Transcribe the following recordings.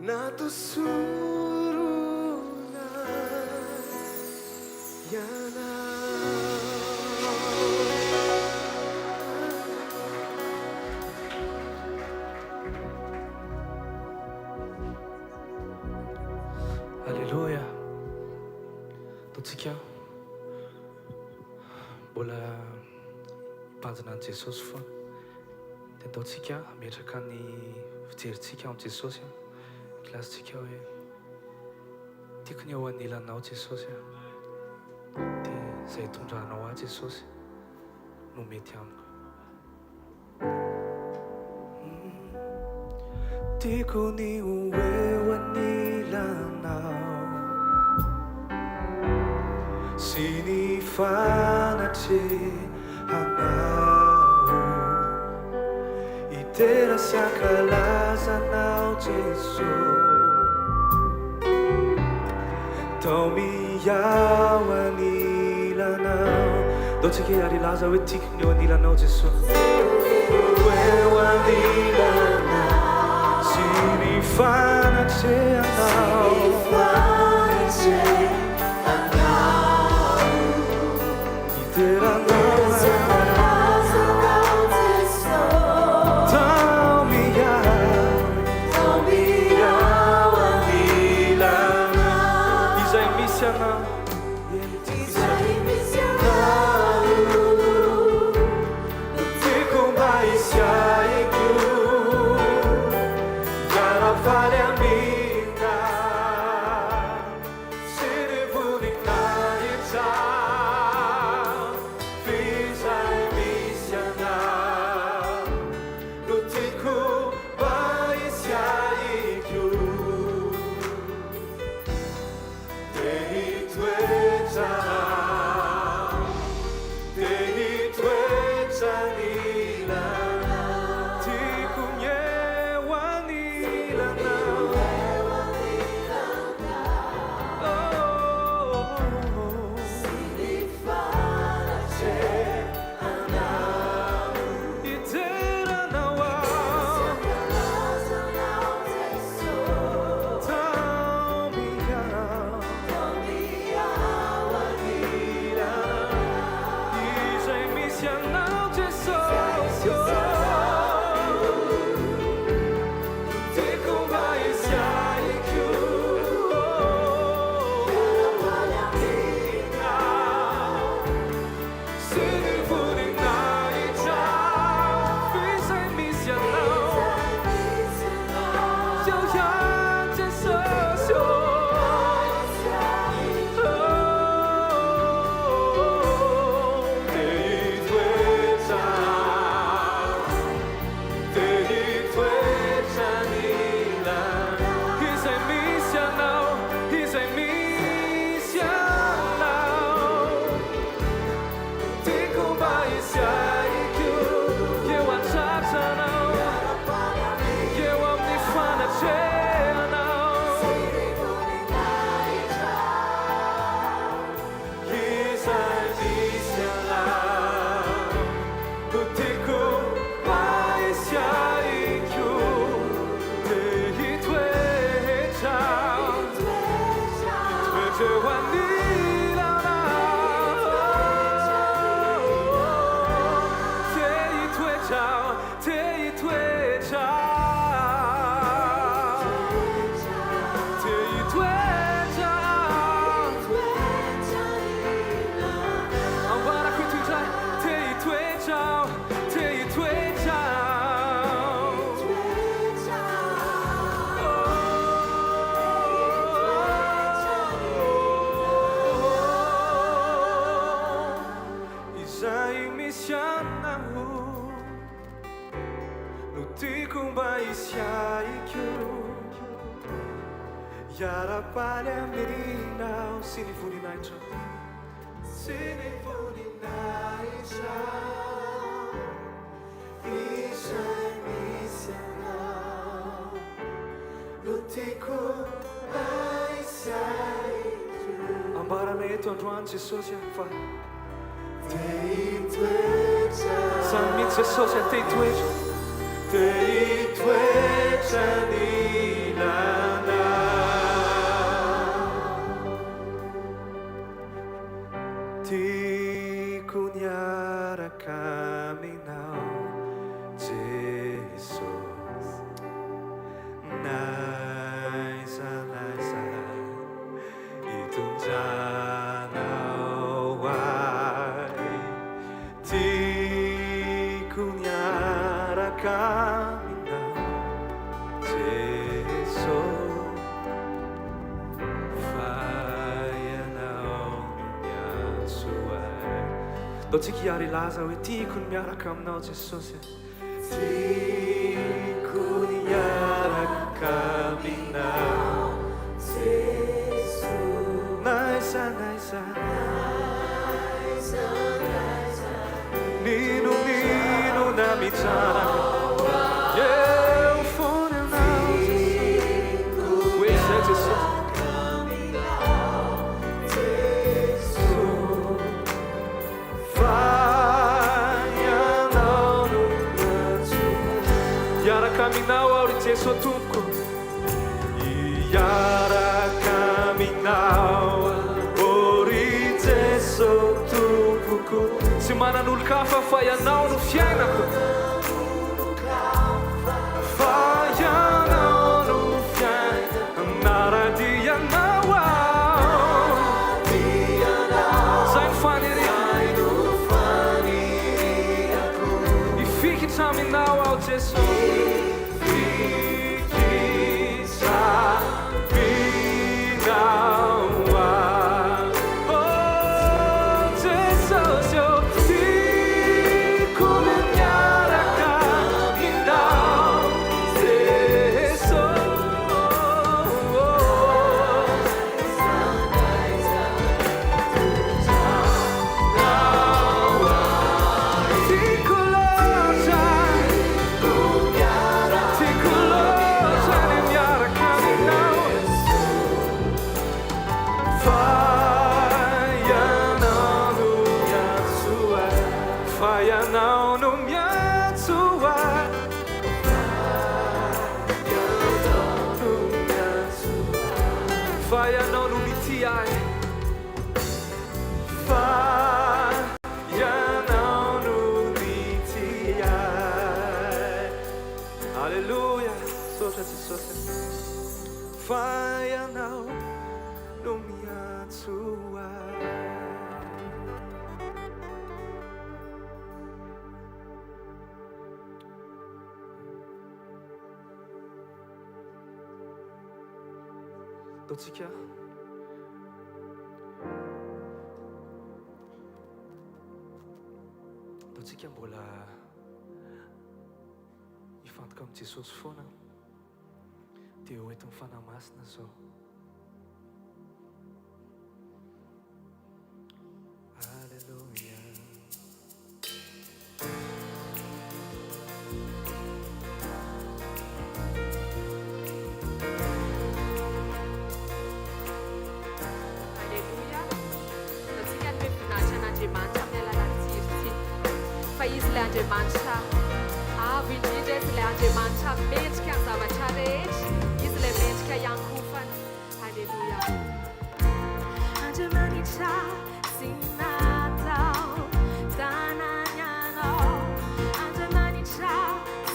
Natusuruna yana. Alléluia. Då tycker jag bola panjanan'i Jesosy foana. Dia ataontsika metraka ny fijerintsika amin'ny Jesosy. Kilasintsika hoe tiako ny eo anilanao Jesosy. Dia izay tondranao ahy Jesosy no mety amiko. Tiako ny eo anilanao sy ny fanatrehanao, itera sy ankalazanao Jesosy, tao miao anilanao. Ataontsika ary ilaza hoe tiako ny eo anilanao Jesosy, eo anilanao sy ny fanatrehanao, Yarapaly aminao sy ny voninahitra, sy ny voninahitra, izay misy anao no tiako ahisaiko. Ambarana eto androany Jesosy fa te hitoetra, zany mihitsy Jesosy te hitoetra, te hitoetra ny lalao. 너 지키야리 라자 왜 티쿤 미아라캄 제소세 티쿤 미아라캄이나 나이사 니누 나미자라 Caminhar ori teso tuko Yara caminhar ori teso tuko Semana no kafa fayanao no fiainako Fayanao no fiainako Naradianao Sai faniriako E fique caminhar ao teso Fayanao no mitiai Fayanao no mitiai Aleluia Soja te soja Fayanao no miatuai Då tycker jag mbola ifantoko amin'ny Jesosy foana dia ho entin'ny fanahy masina zao. Halleluja. Izy le Andriamanitra avy indrindra izy le Andriamanitra mendrika ny zavatra rehetra izy le mendrika iankofany halleluja Andriamanitra sy natao tanany anao Andriamanitra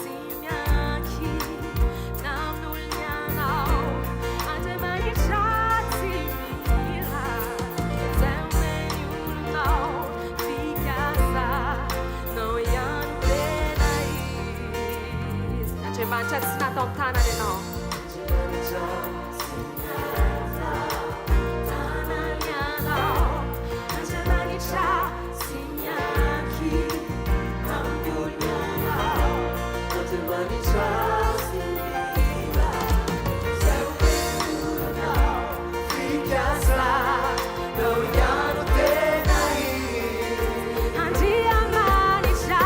sy mianky namin'olony anao Andriamanitra sy mira zay omeny olonao fikasa Andriamanitra tsy natao amin'ny tanany ianao tanany ianao Andriamanitra sy mianky namin'olony anao Andriamanitra sy mira zay omeny olonao fikasa não ihano tena Andriamanitra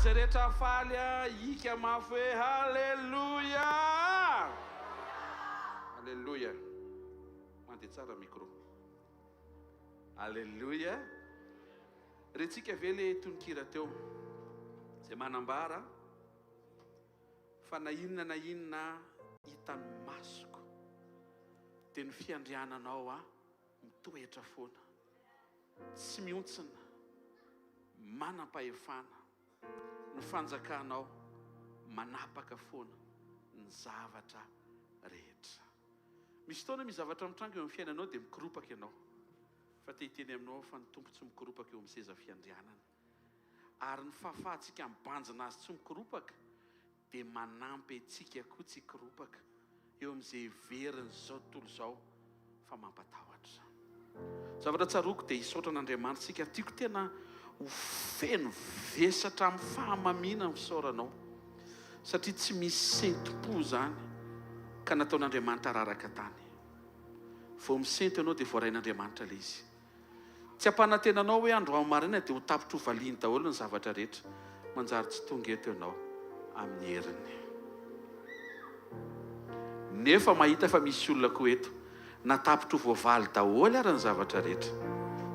zay rehetra faly ika mafy hoe halleluia. Halleluia. Mandeha tsara micro. Halleluia. Retsika ve le tononkira teo zay manambara fa na inona hitan'ny masoko dia ny fiandriananao mitoetra foana, tsy miontsina, manam-pahefana, ny fanjakanao manapaka foana ny zavatra rehetra. Misy fotoana misy zavatra mitranga eo amin'ny fiainanao dia mikoropaka ianao, fa te-hiteny aminao fa ny tompo tsy mikoropaka eo amin'ny seza fiandrianana, ary ny fahafahantsika mibanjina azy tsy mikoropaka dia manampy antsika koa tsy hikoropaka eo amin'izay veriny zao tontolo zao fa mampatahotra. Zavatra tsaroko dia hisaotra an'Andriamanitra sika, tiako tena ho feno vesatra amin'ny fahamamiana ny fisaoranao, satria tsy misy sentim-po zany ka nataon'Andriamanitra raraka tany. Vao misento ianao dia voarain'Andriamanitra ilay izy. Tsy ampanantenanao hoe andro amaraina dia ho tapitra ho valiany daholo ny zavatra rehetra, manjary tsy tonga eto ianao amin'ny heriny. Nefa mahita fa misy olona koa eto natapitra ho voavaly daholo ary ny zavatra rehetra,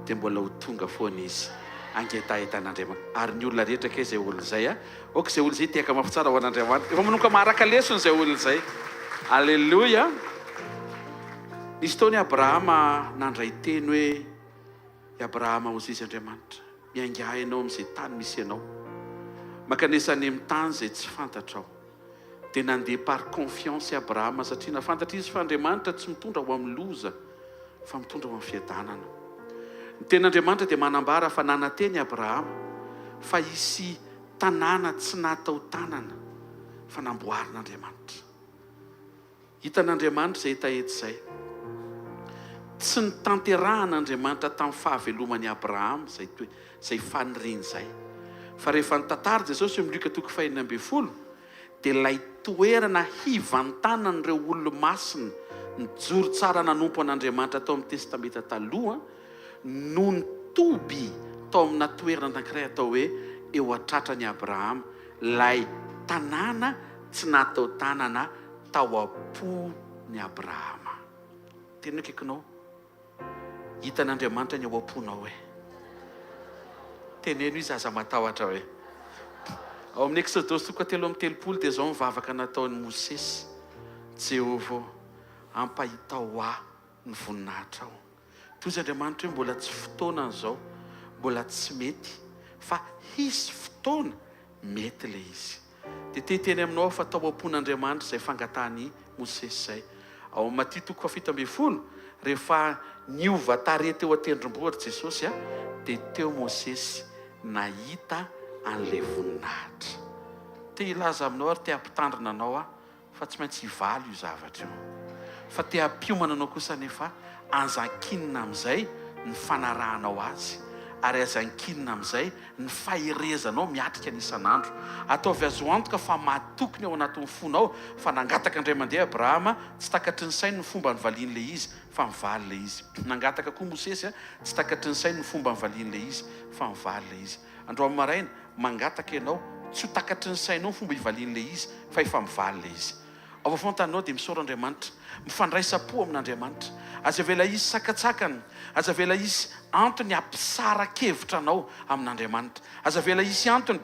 dia mbola ho tonga foana izy angetahitan'Andriamanitra. Ary ny olona rehetra ke zay olona zay ok zay olona zay tiaka mafy tsara ho an'Andriamanitra, efa manomka maharaka lesony zay olona zay. Alleluia. Nisy taony Abrahama nandray teny hoe Abrahama hozy izy Andriamanitra, miangahy ianao amin'izay tany misy ianao, makanesany amin'ny tany zay tsy fantatrao. Dia nandeha par confiance Abrahama, satria nafantatra izy fa Andriamanitra tsy mitondra ho amin'ny loza fa mitondra ho amin'ny fiadanana. Ny ten'Andriamanitra dia manambara fa nananteny Abrahama fa hisy tanàna tsy natao tanana fa namboarin'Andriamanitra. Hitan'Andriamanitra zay hita eto zay, tsy nitanterahan'Andriamanitra tamin'ny fahavelomany Abrahama zay faniriany zay, fa rehefa nitantara Jesosy eo amin'ny Luka 4:20 dia ilay toerana hivantanan'ireo olo-masina nijoro tsara nanompo an'Andriamanitra tao amin'ny testamenta taloha no nitoby tao amina toerana anankiray atao hoe eo atratrany Abrahama, ilay tanàna tsy natao tanana tao am-pon'ny Abrahama. Tena kaikinao hitan'Andriamanitra ny ao am-ponao teneno izy aza matahotra hoe ao amin'ny Exodosy 3:30 dia zao mivavaka nataon'ny Mosesy: Jehovah ampahitao ny voninahitra ao. Toy izy Andriamanitra hoe mbola tsy fotoana zao, mbola tsy mety, fa hisy fotoana mety le izy. Dia te-hiteny aminao fa tao am-pon'Andriamanitra zay fangatahany Mosesy zay. Ao amin'ny Maty 7:20 rehefa niova tare teo an-tendrombohitra Jesosy dia teo Mosesy nahita an'ilay voninahitra. Te hilaza aminao ary te hampitandrina anao fa tsy maintsy hivaly io zavatra io, fa te hampiomana anao kosa nefa anzan-kinina amin'izay ny fanarahanao azy, ary anzan-kinina amin'izay ny faherezanao miatrika n'isan'andro. Ataovy azo antoka fa mahatokony ao anatin'ny fonao fa nangataka indray mandeha Abrahama tsy takatry ny sainy ny fomba nivalian'ilay izy fa mivaly le izy. Nangataka koa Mosesy tsy takatry ny sainy ny fomba nivalian'ilay izy fa mivaly le izy. Andro amin'ny maraina mangataka ianao tsy ho takatry ny sainao ny fomba hivalian'ilay izy fa efa mivaly le izy. Ao foantanao dia misaora Andriamanitra, mifandraisa-po amin'Andriamanitra. Aza vela izy sakatsakany, aza vela izy antony hampisara-kevitra anao amin'Andriamanitra, aza vela izy antony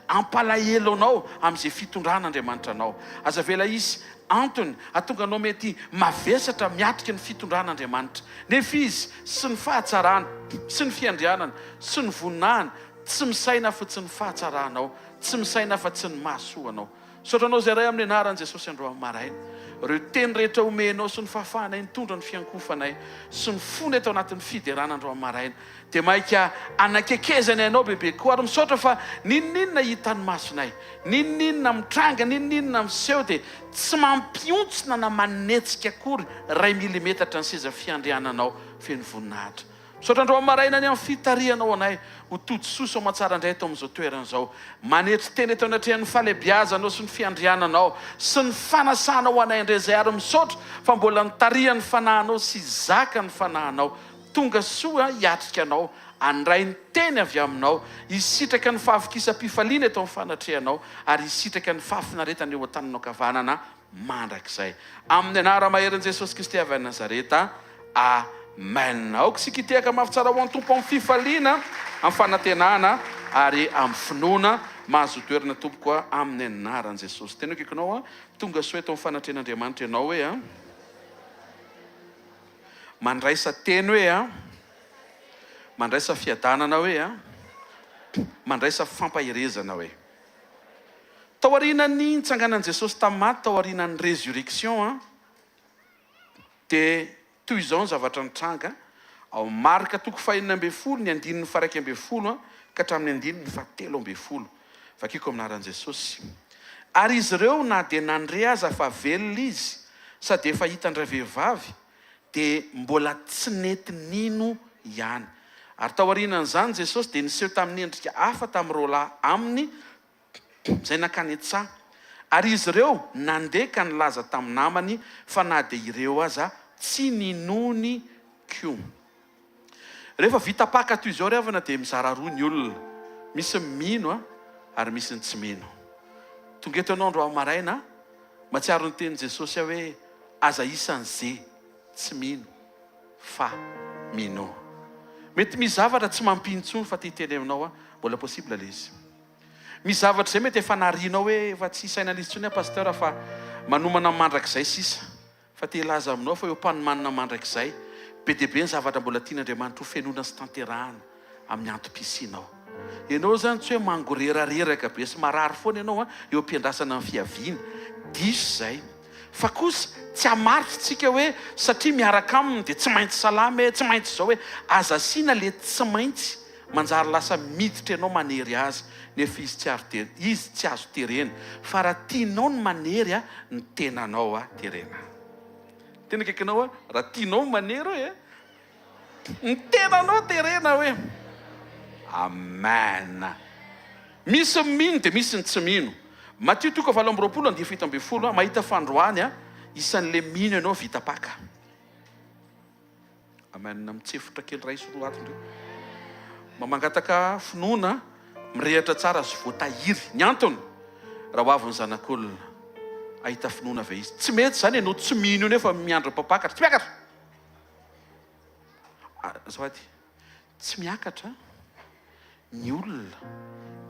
hampalahelo anao amin'izay fitondran'Andriamanitra anao, aza vela izy antony atonga anao mety mavesatra miatrika ny fitondran'Andriamanitra. Nefa izy sy ny fahatsarana, sy ny fiandrianana, sy ny voninahiny tsy misaina fa tsy ny fahatsaranao, tsy misaina fa tsy ny mahasoanao. Saotranao zay ray amin'ny anaran'i Jesosy andro amin'ny maraina. Ireo teny rehetra omenao sy ny fahafahanay, nitondra ny fiankofanay sy ny fony eto anatin'ny fiderana andro amin'ny maraina, dia maika anakekezany ianao bebe koa, ary misaotra fa ninninona hitan'ny masonay, ninninona mitranga, ninninona miseho dia tsy mampiontsina na manetsika akory 2 milimetatra ny seza fiandriananao feno voninahitra. Misaotra andro amin'ny maraina ny amin'ny fitarianao anay ho todi-soso amatsara indray eto amin'izao toerana izao, manetry teny eto anatrehan'ny falebiazanao sy ny fiandriananao sy ny fanasanao anay indray izay, ary misaotra fa mbola nitarian'ny fanahinao sy zaka ny fanahinao tonga soa hiatrika anao andray ny teny avy aminao, isitraka ny fahavokisa-pifaliana eto amin'ny fanatrehanao, ary isitraka ny fahafinaretana eo an-taninao kavanana mandrakizay. Amin'ny anara maherin' Jesosy Kristy avy Nazareta. Amen. Aoka sika hitehaka mafy tsara ho an'ny tompo amin'ny fifaliana, amin'ny fanantenana ary amin'ny finoana. Mahazo toerana tompo koa amin'ny anaran'i Jesosy. Tena kaikinao tonga soa eto amin'ny fanatren'Andriamanitra ianao hoe mandraisa teny hoe mandraisa fiadanana hoe mandraisa fampahirezana hoe tao aorianany nitsanganan'i Jesosy tamin'ny maty, tao aorianany résurrection dia toy izao ny zavatra nitranga ao Marka 4:20 ny 9:1 ka hatramin'ny 9:7. Vakiko aminaran'i Jesosy. Ary izy ireo na dia nandre aza fa velona izy sady efa hitandray vehivavy dia mbola tsy nety nino ihany. Ary tao aorianan'izany Jesosy dia niseho tamin'ny endrika hafa tamin'ireo lahy aminy izay nakany an-tsaha. Ary izy ireo nandeha ka nilaza tamin'ny namany fa na dia ireo aza tsy ninony koa. Rehefa vita paka toy izao rehavana dia mizara roa ny olona, misy mino ary misy ny tsy mino. Tonga eto ianao andro maraina matsiaro ny tenin' Jesosy hoe aza isan'izay tsy mino fa mino. Mety misy zavatra tsy mampintsony fa ty teny aminao mbola possible le izy. Misy zavatra izay mety efa narianao hoe efa tsy saina lizy tsony pasteur fa manomana mandrakizay sisa. Fa ty laza aminao fa eo mpanomanana mandrakizay be dia be ny zavatra mbola tian'Andriamanitra ho fenona sy tanterahana amin'ny antom-pisinao. Ianao zany tsy hoe mangorerareraka be sy marary foana ianao eo am-piandrasana amin'ny fiaviany. Diso zay. Fa kosa tsy hamaritsika hoe satria miaraka aminy dia tsy maintsy salama, tsy maintsy izao hoe aza asiana le tsy maintsy manjary lasa miditra ianao manery azy. Nefa izy tsy azo terena. Fa raha tianao ny manery ny tenanao terena. Tena kaikinao raha tianao manery hoe ny tenanao terena hoe. Amen. Misy mino dia misy ny tsy mino. Matthieu 20:20 mahita fandroany isan'le mino ianao vita paka. Amen. Mitsefotra kely ray sy roa atindreo. Mangataka finoana mirehatra tsara sy voatahiry. Ny antony raha ho avy ny zanak'olona ahita finoana ve izy. Tsy mety zany ianao tsy mino io nefa miandro mpapakatra. Tsy miakatra. Zawady, tsy miakatra ny olona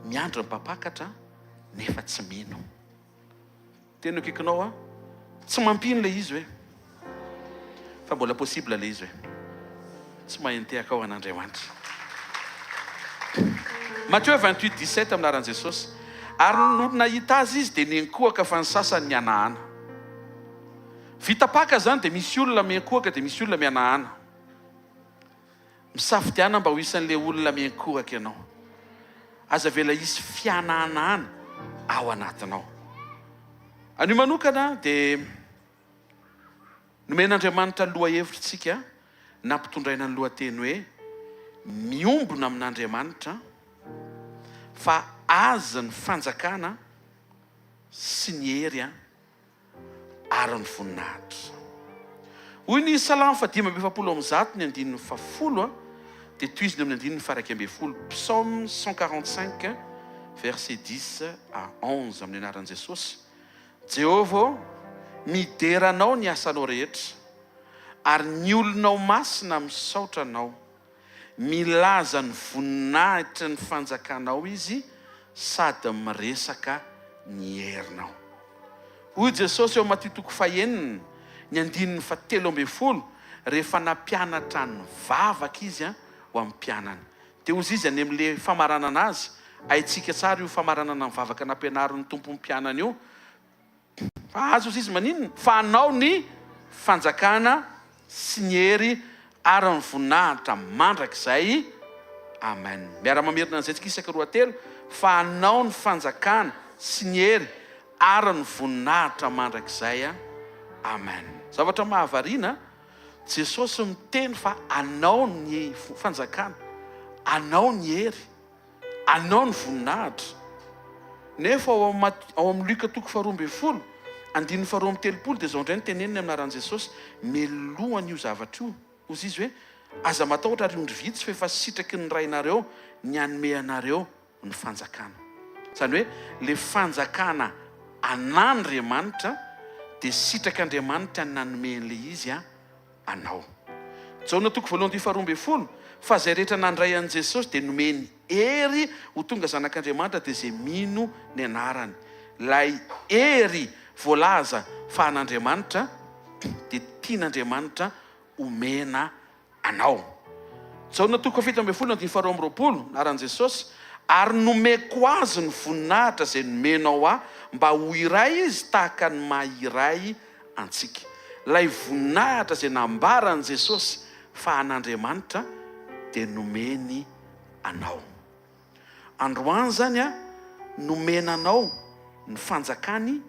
miandro mpapakatra nefa tsy mino. Tena kaikinao tsy mampino le izy hoe. Fa mbola possible le izy hoe. Tsy mahentehaka ao an'Andriamanitra. Matthieu 28:17 aminaran'i Jesosy. Ary no nahita azy izy dia niankohaka fa ny sasany mianahana. Vita paka zany dia misy olona miankohaka dia misy olona mianahana. Misafidiana mba ho isan'le olona miankohaka ianao. Aza vela isy fianahana ao anatinao. Anio manokana dia nomen'Andriamanitra lohahevitsika nampitondraina ny lohateny hoe miombona amin'Andriamanitra fa aza ny fanjakana sy ny hery ary ny voninahitra. Hoy ny Salamo 5:150 dia toiziny amin'ny 1:1. Psaume 145 verset 10 à 11 amin'ny anaran'i Jesosy. Jehovah, mideranao ny asanao rehetra ary ny olonao masina misaotra anao. Milaza ny voninahitra ny fanjakanao izy sady miresaka ny herinao. Hoy Jesosy eo Matthieu 5:9 ny 7:20 rehefa nampianatra ny vavaka izy ho amin'ny mpianany. Dia ozy izy any amin'ile famaranana azy haitsika tsara io famaranana ny vavaka nampianarin'ny tompo ny mpianany io. Fa azo izy maninona? Fa anao ny fanjakana sy ny hery ary ny voninahitra mandrakizay. Amen. Miara-mamerina an'izay tsika isaka roa telo. Fa anao ny fanjakana sy ny hery ary ny voninahitra mandrakizay. Amen. Zavatra mahavariana, Jesosy miteny fa anao ny fanjakana, anao ny hery, anao ny voninahitra. Nefa ao amin'ny Luka 2:2 dia zao indray ny teneniny aminaran'i Jesosy melohany io zavatra io. Ozy izy hoe aza matahotra ary ondry vitsy fa efa sitraky ny rainareo ny anome anareo ny fanjakana. Zany hoe le fanjakana an'Andriamanitra dia sitraky Andriamanitra ny nanome an'ilay izy anao. Jaona toko 1:12 fa zay rehetra nandray an' Jesosy dia nomeny hery ho tonga zanak'Andriamanitra dia zay mino ny anarany. Lay hery voalaza fa an'Andriamanitra dia tian'Andriamanitra omena anao. Jaona toko 7:12 naran' Jesosy ary nomeko azy ny voninahitra zay nomenao mba ho iray izy tahaka ny maha-iray antsika. Lay voninahitra zay nambaran' Jesosy fa an'Andriamanitra dia nomeny anao. Androany zany nomena anao ny fanjakany,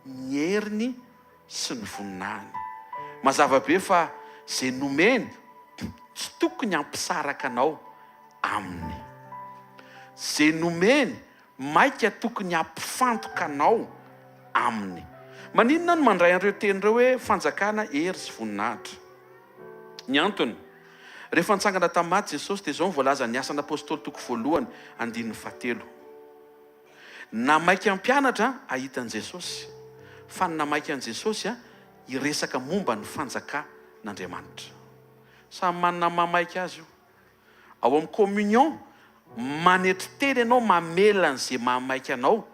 ny heriny sy ny voninahiny. Mazava be fa zay nomeny tsy tokony hampisaraka anao aminy. Zay nomeny maika tokony hampifantoka anao aminy. Maninona no mandray an'ireo tenireo hoe fanjakana, hery sy voninahitra? Ny antony, rehefa nitsangana tamin'ny maty Jesosy dia zao voalaza ny asan'ny apôstôly toko 1:7. Namaiky ampianatra ahitan' Jesosy, fa ny namaiky an' Jesosy iresaka momba ny fanjakan'Andriamanitra. Samy manana mamaiky azy io. Ao amin'ny communion manetry teny ianao mamela an'izay mamaiky anao,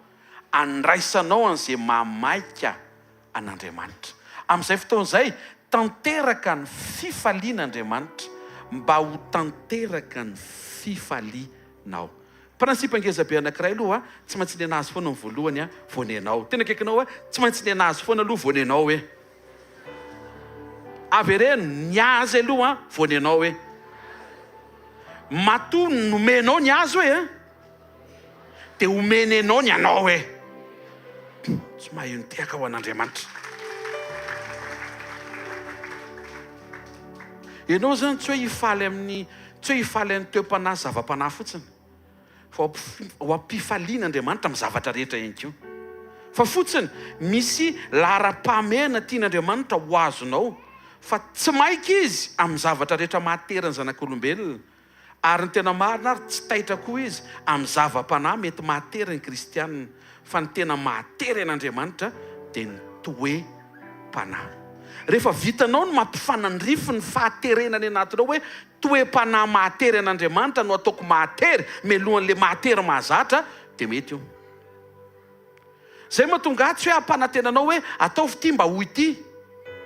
andraisanao an'izay mamaika an'Andriamanitra. Amin'izay fotoan'izay tanteraka ny fifalian'Andriamanitra mba ho tanteraka ny fifalinao. Prinsipa ngezabe anankiray aloha tsy maintsy ny anazy foana ny voalohany vonenao. Tena kaikinao tsy maintsy ny anazy foana aloha vonenao hoe avy ireny ny azy aloha vonenao hoe matoa nomenao ny azy hoe dia omenenao ny anao hoe tsy mahay ny teaka ho an'Andriamanitra. Ianao zany tsy hoe hifaly amin'ny toe-panahy sy zava-panahy fotsiny, fa ho ampifalian'Andriamanitra amin'ny zavatra rehetra ihany. Fa fotsiny misy lara-pamena tian'Andriamanitra ho azonao, fa tsy maika izy amin'ny zavatra rehetra mahaterany zanak'olombelona, ary ny tena marina ary tsy taitra koa izy amin'ny zava-panahy mety mahaterany kristianina, fa ny tena mahatery an'Andriamanitra dia ny toe-panahy. Rehefa vitanao no mampifanandrify ny fahaterenany anatinao hoe toe-panahy mahatery an'Andriamanitra no ataoko mahatery melohan'le mahatery mahazatra, dia mety io. Zay mahatonga tsy hoe hampanantenanao hoe ataovy ity mba ho ity,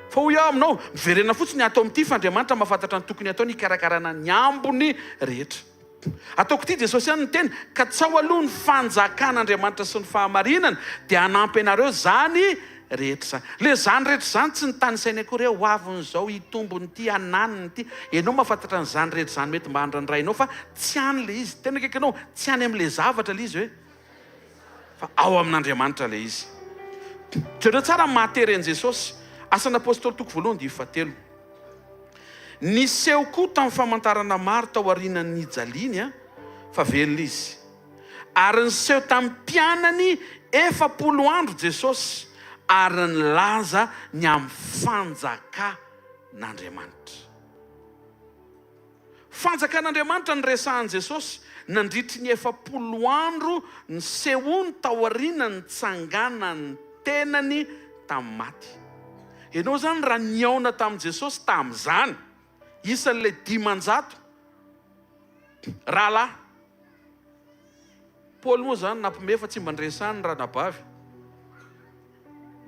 fa ho iaho aminao miverena fotsiny atao amin'ity fa Andriamanitra mahafantatra ny tokony atao ny ikarakarana ny ambony rehetra. Ataoko ity Jesosy ihany ny teny, ka tsy ao aloha ny fanjakan'Andriamanitra sy ny fahamarinana dia hanampy anareo zany rehetra zany. Le zany rehetra zany tsy ny tany saina akory hoe ho aviny zao hitombony ity hananiny ity. Ianao mahafantatra ny zany rehetra zany mety mba handrandrainao, fa tsy any le izy. Tena kaikanao tsy any amin'le zavatra le izy hoe, fa ao amin'Andriamanitra le izy. Jereo tsara mahatery an' Jesosy. Asan'ny apôstôly toko 1:7. Niseho koa tamin'ny famantarana maro tao aorianan'ny Jaliny fa velona izy. Ary niseho tamin'ny mpianany 40 andro Jesosy, ary nilaza ny amin'ny fanjakan'Andriamanitra. Fanjakan'Andriamanitra niresahan' Jesosy nandritry ny 40 andro nisehony tao aorianany nitsangana ny tenany tamin'ny maty. Ianao zany raha niaona tamin'i Jesosy tamin'izany, isan'ilay 500 rahalahy. Paoly moa zany nampome fa tsy mba niresahany raha nabavy.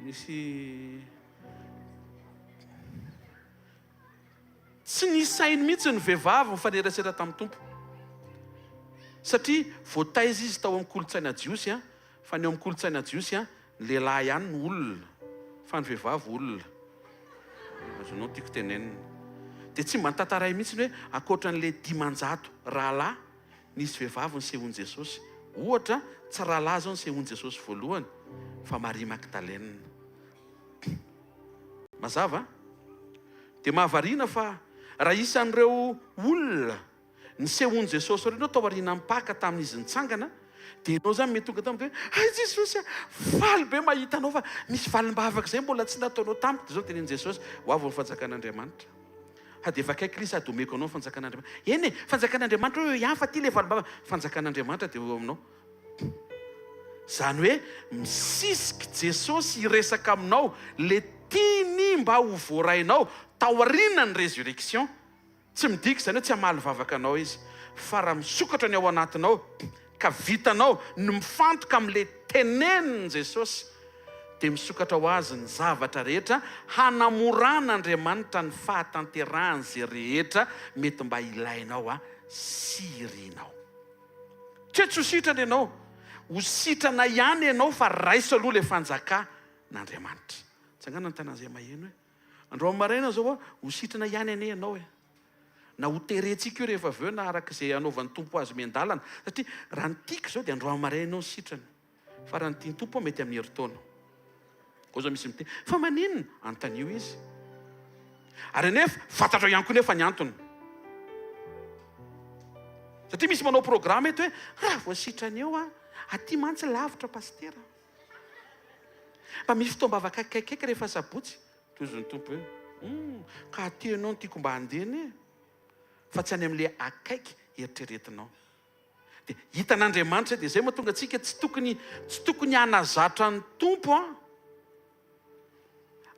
Misy tsy nisainy mihitsy ny vehivavy mifanerasera tamin'ny tompo, satria voataiza izy tao amin'ny kolotsaina jiosy fa ny ao amin'ny kolotsaina jiosy ny lehilahy ihany ny olona, fa ny vehivavy olona. Azonao tiako tenenina. Dia tsy mba nitantaray mihitsy hoe ankoatran'ilay 500 rahalahy nisy vehivavy nisehony Jesosy. Ohatra tsy rahalahy zao nisehony Jesosy voalohany, fa Maria Magdalena. Mazava? Dia mahavariana fa raha isan'ireo olona nisehony Jesosy ireo tao aoriana mipaka tamin'izy nitsangana, dia ianao zany mety tonga taminy hoe Jesosy faly be mahita anao fa misy valim-bavaka izay mbola tsy nataonao tamiko. Dia zao tenin' Jesosy ho avy ny fanjakan'Andriamanitra. hady hvkl sady omeko anao fanjakan'Andriamanitra. Eny fanjakan'Andriamanitra hoe ihany fa ty le valobava fanjakan'Andriamanitra dia eo aminao. Zany hoe misisiky Jesosy hiresaka aminao le tiany mba ho voarainao tao aoriana ny résurrection. Tsy midika zany hoe tsy hamaly vavaka anao izy, fa raha misokatra ny ao anatinao ka vitanao ny mifantoka amin'le tenenin' Jesosy, dia misokatra ho azy ny zavatra rehetra hanamoran'Andriamanitra ny fahatanterahany zay rehetra mety mba ilainao sy irianao. Tsy ho sitrana ianao, ho sitrana ihany ianao fa raisa aloha le fanjakan'Andriamanitra. Tsangana ny tanàn'izay maheno hoe androany maraina zao ho sitrana ihany ane ianao na ho terentsika io rehefa avy eo na arak'izay anaovan'ny tompo azy mian-dalana, satria raha ny tiako zao dia androany maraina ianao sitrana, fa raha ny tiany tompo mety amin'ny herintaona. Koa zao misy miteny fa maninona antanio izy, ary nefa fantatrao ihany koa nefa ny antony. Satria misy manao programma eto hoe raha voasitrana eo aty mantsy lavitra pastera, mba misy fotoam-bavaka kaikaiky rehefa sabotsy, tozon'ny tompo hoe ka aty ianao no tiako mba handeny, fa tsy any amin'le akaiky eritreretinao. Dia hitan'Andriamanitra dia izay mahatonga antsika tsy tokony hanazatra ny tompo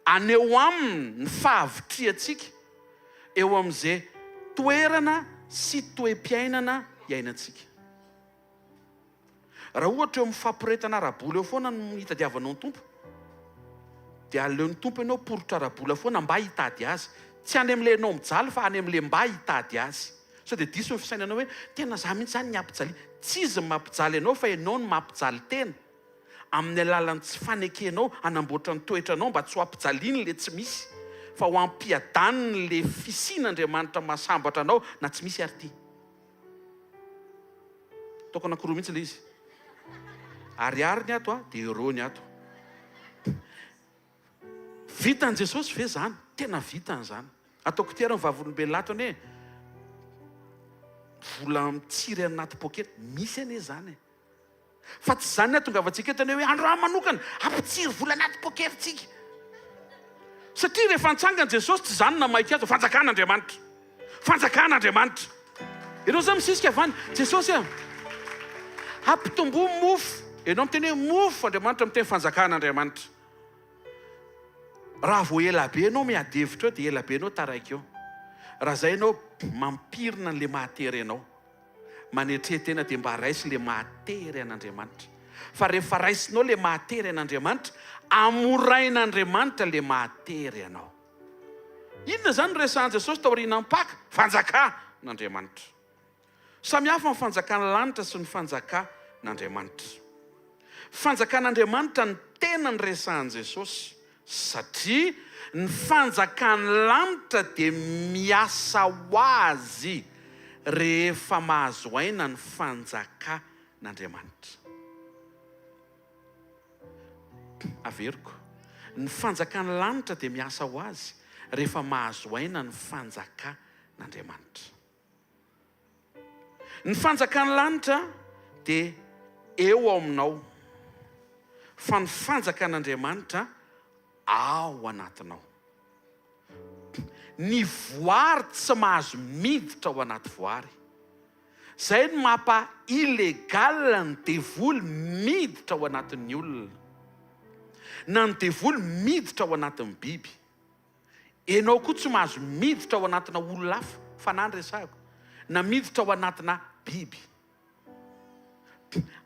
aneo aminy ny fahavitriantsika eo amin'izay toerana sy toe-piainana iainantsika. Raha ohatra eo mifampiretana arabola eo foana no hitadiavanao ny tompo, dia aleon'ny tompo ianao porotra arabola foana mba hitady azy, tsy any amin'le ianao mijaly fa any amin'le mba hitady azy. So dia diso ny fisainanao hoe tena za mihitsy zany ny ampijaly. Tsy izy mampijaly ianao fa ianao no mampijaly tena, amin'ny alalan'ny tsy fanekenao hanamboatra ny toetranao mba tsy ho ampijaliany le tsy misy, fa ho ampiadaniny le fisian'Andriamanitra mahasambatra anao na tsy misy ary ty. Toko anankiroa mihitsy le izy, ariary ny ato dia euro ny ato. Vitan' Jesosy ve zany? Tena vitany zany. Ataoko tiara ny vavolombelona latony hoe vola mitsiry anaty pôkety, misy ane zany. Fa tsy zany ny atongavantsika etany hoe androany manokana ampitsiry vola anaty pôketintsika. Satria rehefa nitsangana Jesosy tsy zany namaika azy, fanjakan'Andriamanitra, fanjakan'Andriamanitra. Ianao zany misisika avany Jesosy ampitombo mofo, ianao miteny hoe mofo Andriamanitra miteny fanjakan'Andriamanitra. Raha vo ela be ianao miady hevitra eo dia ela be ianao taraiky eo. Raha zay ianao mampirina le mahatery ianao, manetrehitena dia mba raisy le mahatery an'Andriamanitra. Fa rehefa raisinao le mahatery an'Andriamanitra, amorain'Andriamanitra le mahatery ianao. Inona zany no resahan' Jesosy tao aoriana mpaka? Fanjakan'Andriamanitra. Samihafa ny fanjakan'ny lanitra sy ny fanjakan'Andriamanitra. Fanjakan'Andriamanitra ny tena ny resahan' Jesosy, satria ny fanjakan'ny lanitra dia miasa ho azy rehefa mahazo aina ny fanjakan'Andriamanitra. Averiko, ny fanjakan'ny lanitra dia miasa ho azy rehefa mahazo aina ny fanjakan'Andriamanitra. Ny fanjakan'ny lanitra dia eo aminao, fa ny fanjakan'Andriamanitra ao anatinao. Ny voary tsy mahazo miditra ao anaty voary. Zay no mampa illegala ny devoly miditra ao anatin'ny olona, na ny devoly miditra ao anatin'ny biby. Ianao koa tsy mahazo miditra ao anatina olona hafa, fa na resahako, na miditra ao anatina biby.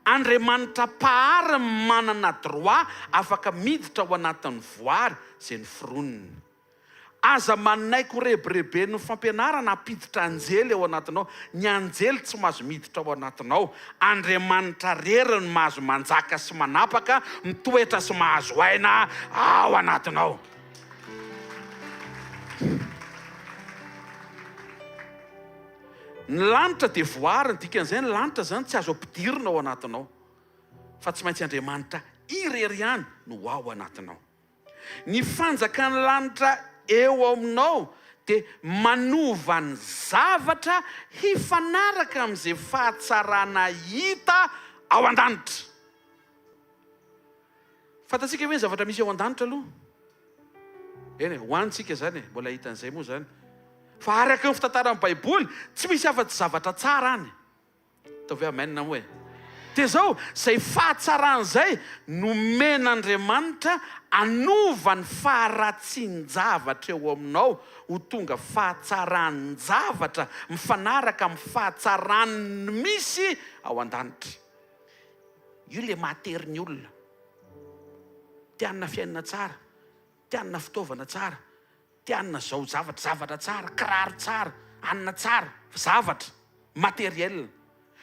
Andriamanitra pahary manana droit afaka miditra ao anatin'ny voary zay ny foroniny. Aza manaiko rebirebeny ny fampianarana apiditra anjely ao anatinao. Ny anjely tsy mahazo miditra ao anatinao. Andriamanitra rery ny mahazo manjaka sy manapaka, mitoetra sy mahazo aina ao anatinao. Ny lanitra dia voary, ny dikan'izay ny lanitra zany tsy azo ampidirina ao anatinao, fa tsy maintsy Andriamanitra irery ihany no ao anatinao. Ny fanjakan'ny lanitra eo aminao dia manova ny zavatra hifanaraka amin'izay fahatsarana hita ao an-danitra. Fantatsika hoe zavatra misy ao an-danitra aloha? Eny, hoantsika zany, mbola hitan'izay moa zany. fa araka ny fitantaran'ny baiboly tsy misy afa-tsy zavatra tsara any. Ataovy amen hoe. Dia zao izay fahatsarany nomen'Andriamanitra anova ny faharatsin-javatra eo aminao ho tonga fahatsarany-javatra mifanaraka amin'ny fahatsarany misy ao an-danitra. Io le materin'ny olona. Tianina fiainana tsara, tianina fitaovana tsara, tianina zao zavatra tsara, kiraro tsara, hanina tsara, zavatra materiel.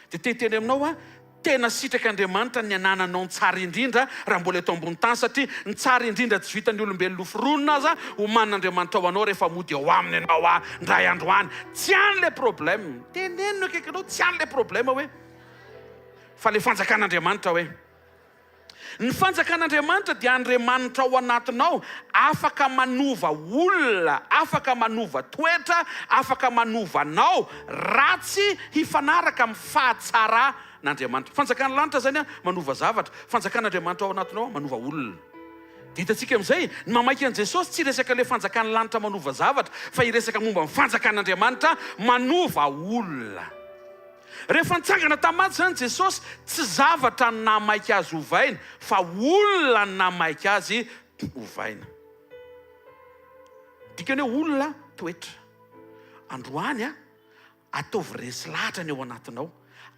Dia teteny aminao tena sitrak'Andriamanitra ny anananao ny tsara indrindra raha mbola eto ambony tany, satria ny tsara indrindra tsy vitan'ny olombelona hoforonina aza omanin'Andriamanitra ao anao rehefa mody ao aminy ianao ndray androany. Tsy an'le problème. Tenenino akaikinao tsy an'le problème hoe. Fa le fanjakan'Andriamanitra hoe. Ny fanjakan'Andriamanitra dia Andriamanitra ao anatinao, afaka manova olona, afaka manova toetra, afaka manovanao ratsy hifanaraka amin'ny fahatsara n'Andriamanitra. Fanjakan'ny lanitra zany manova zavatra, fanjakan'Andriamanitra ao anatinao manova olona. Dia hitantsika amin'izay ny mamaiky an' Jesosy tsy resaka le fanjakan'ny lanitra manova zavatra, fa iresaka momba ny fanjakan'Andriamanitra manova olona. Rehefa nitsangana tamaty zany Jesosy, tsy zavatra ny namaiky azy hovaina, fa olona ny namaiky azy hovaina. Dikany hoe olona toetra. Androany ataovy resy lahatra ny ao anatinao,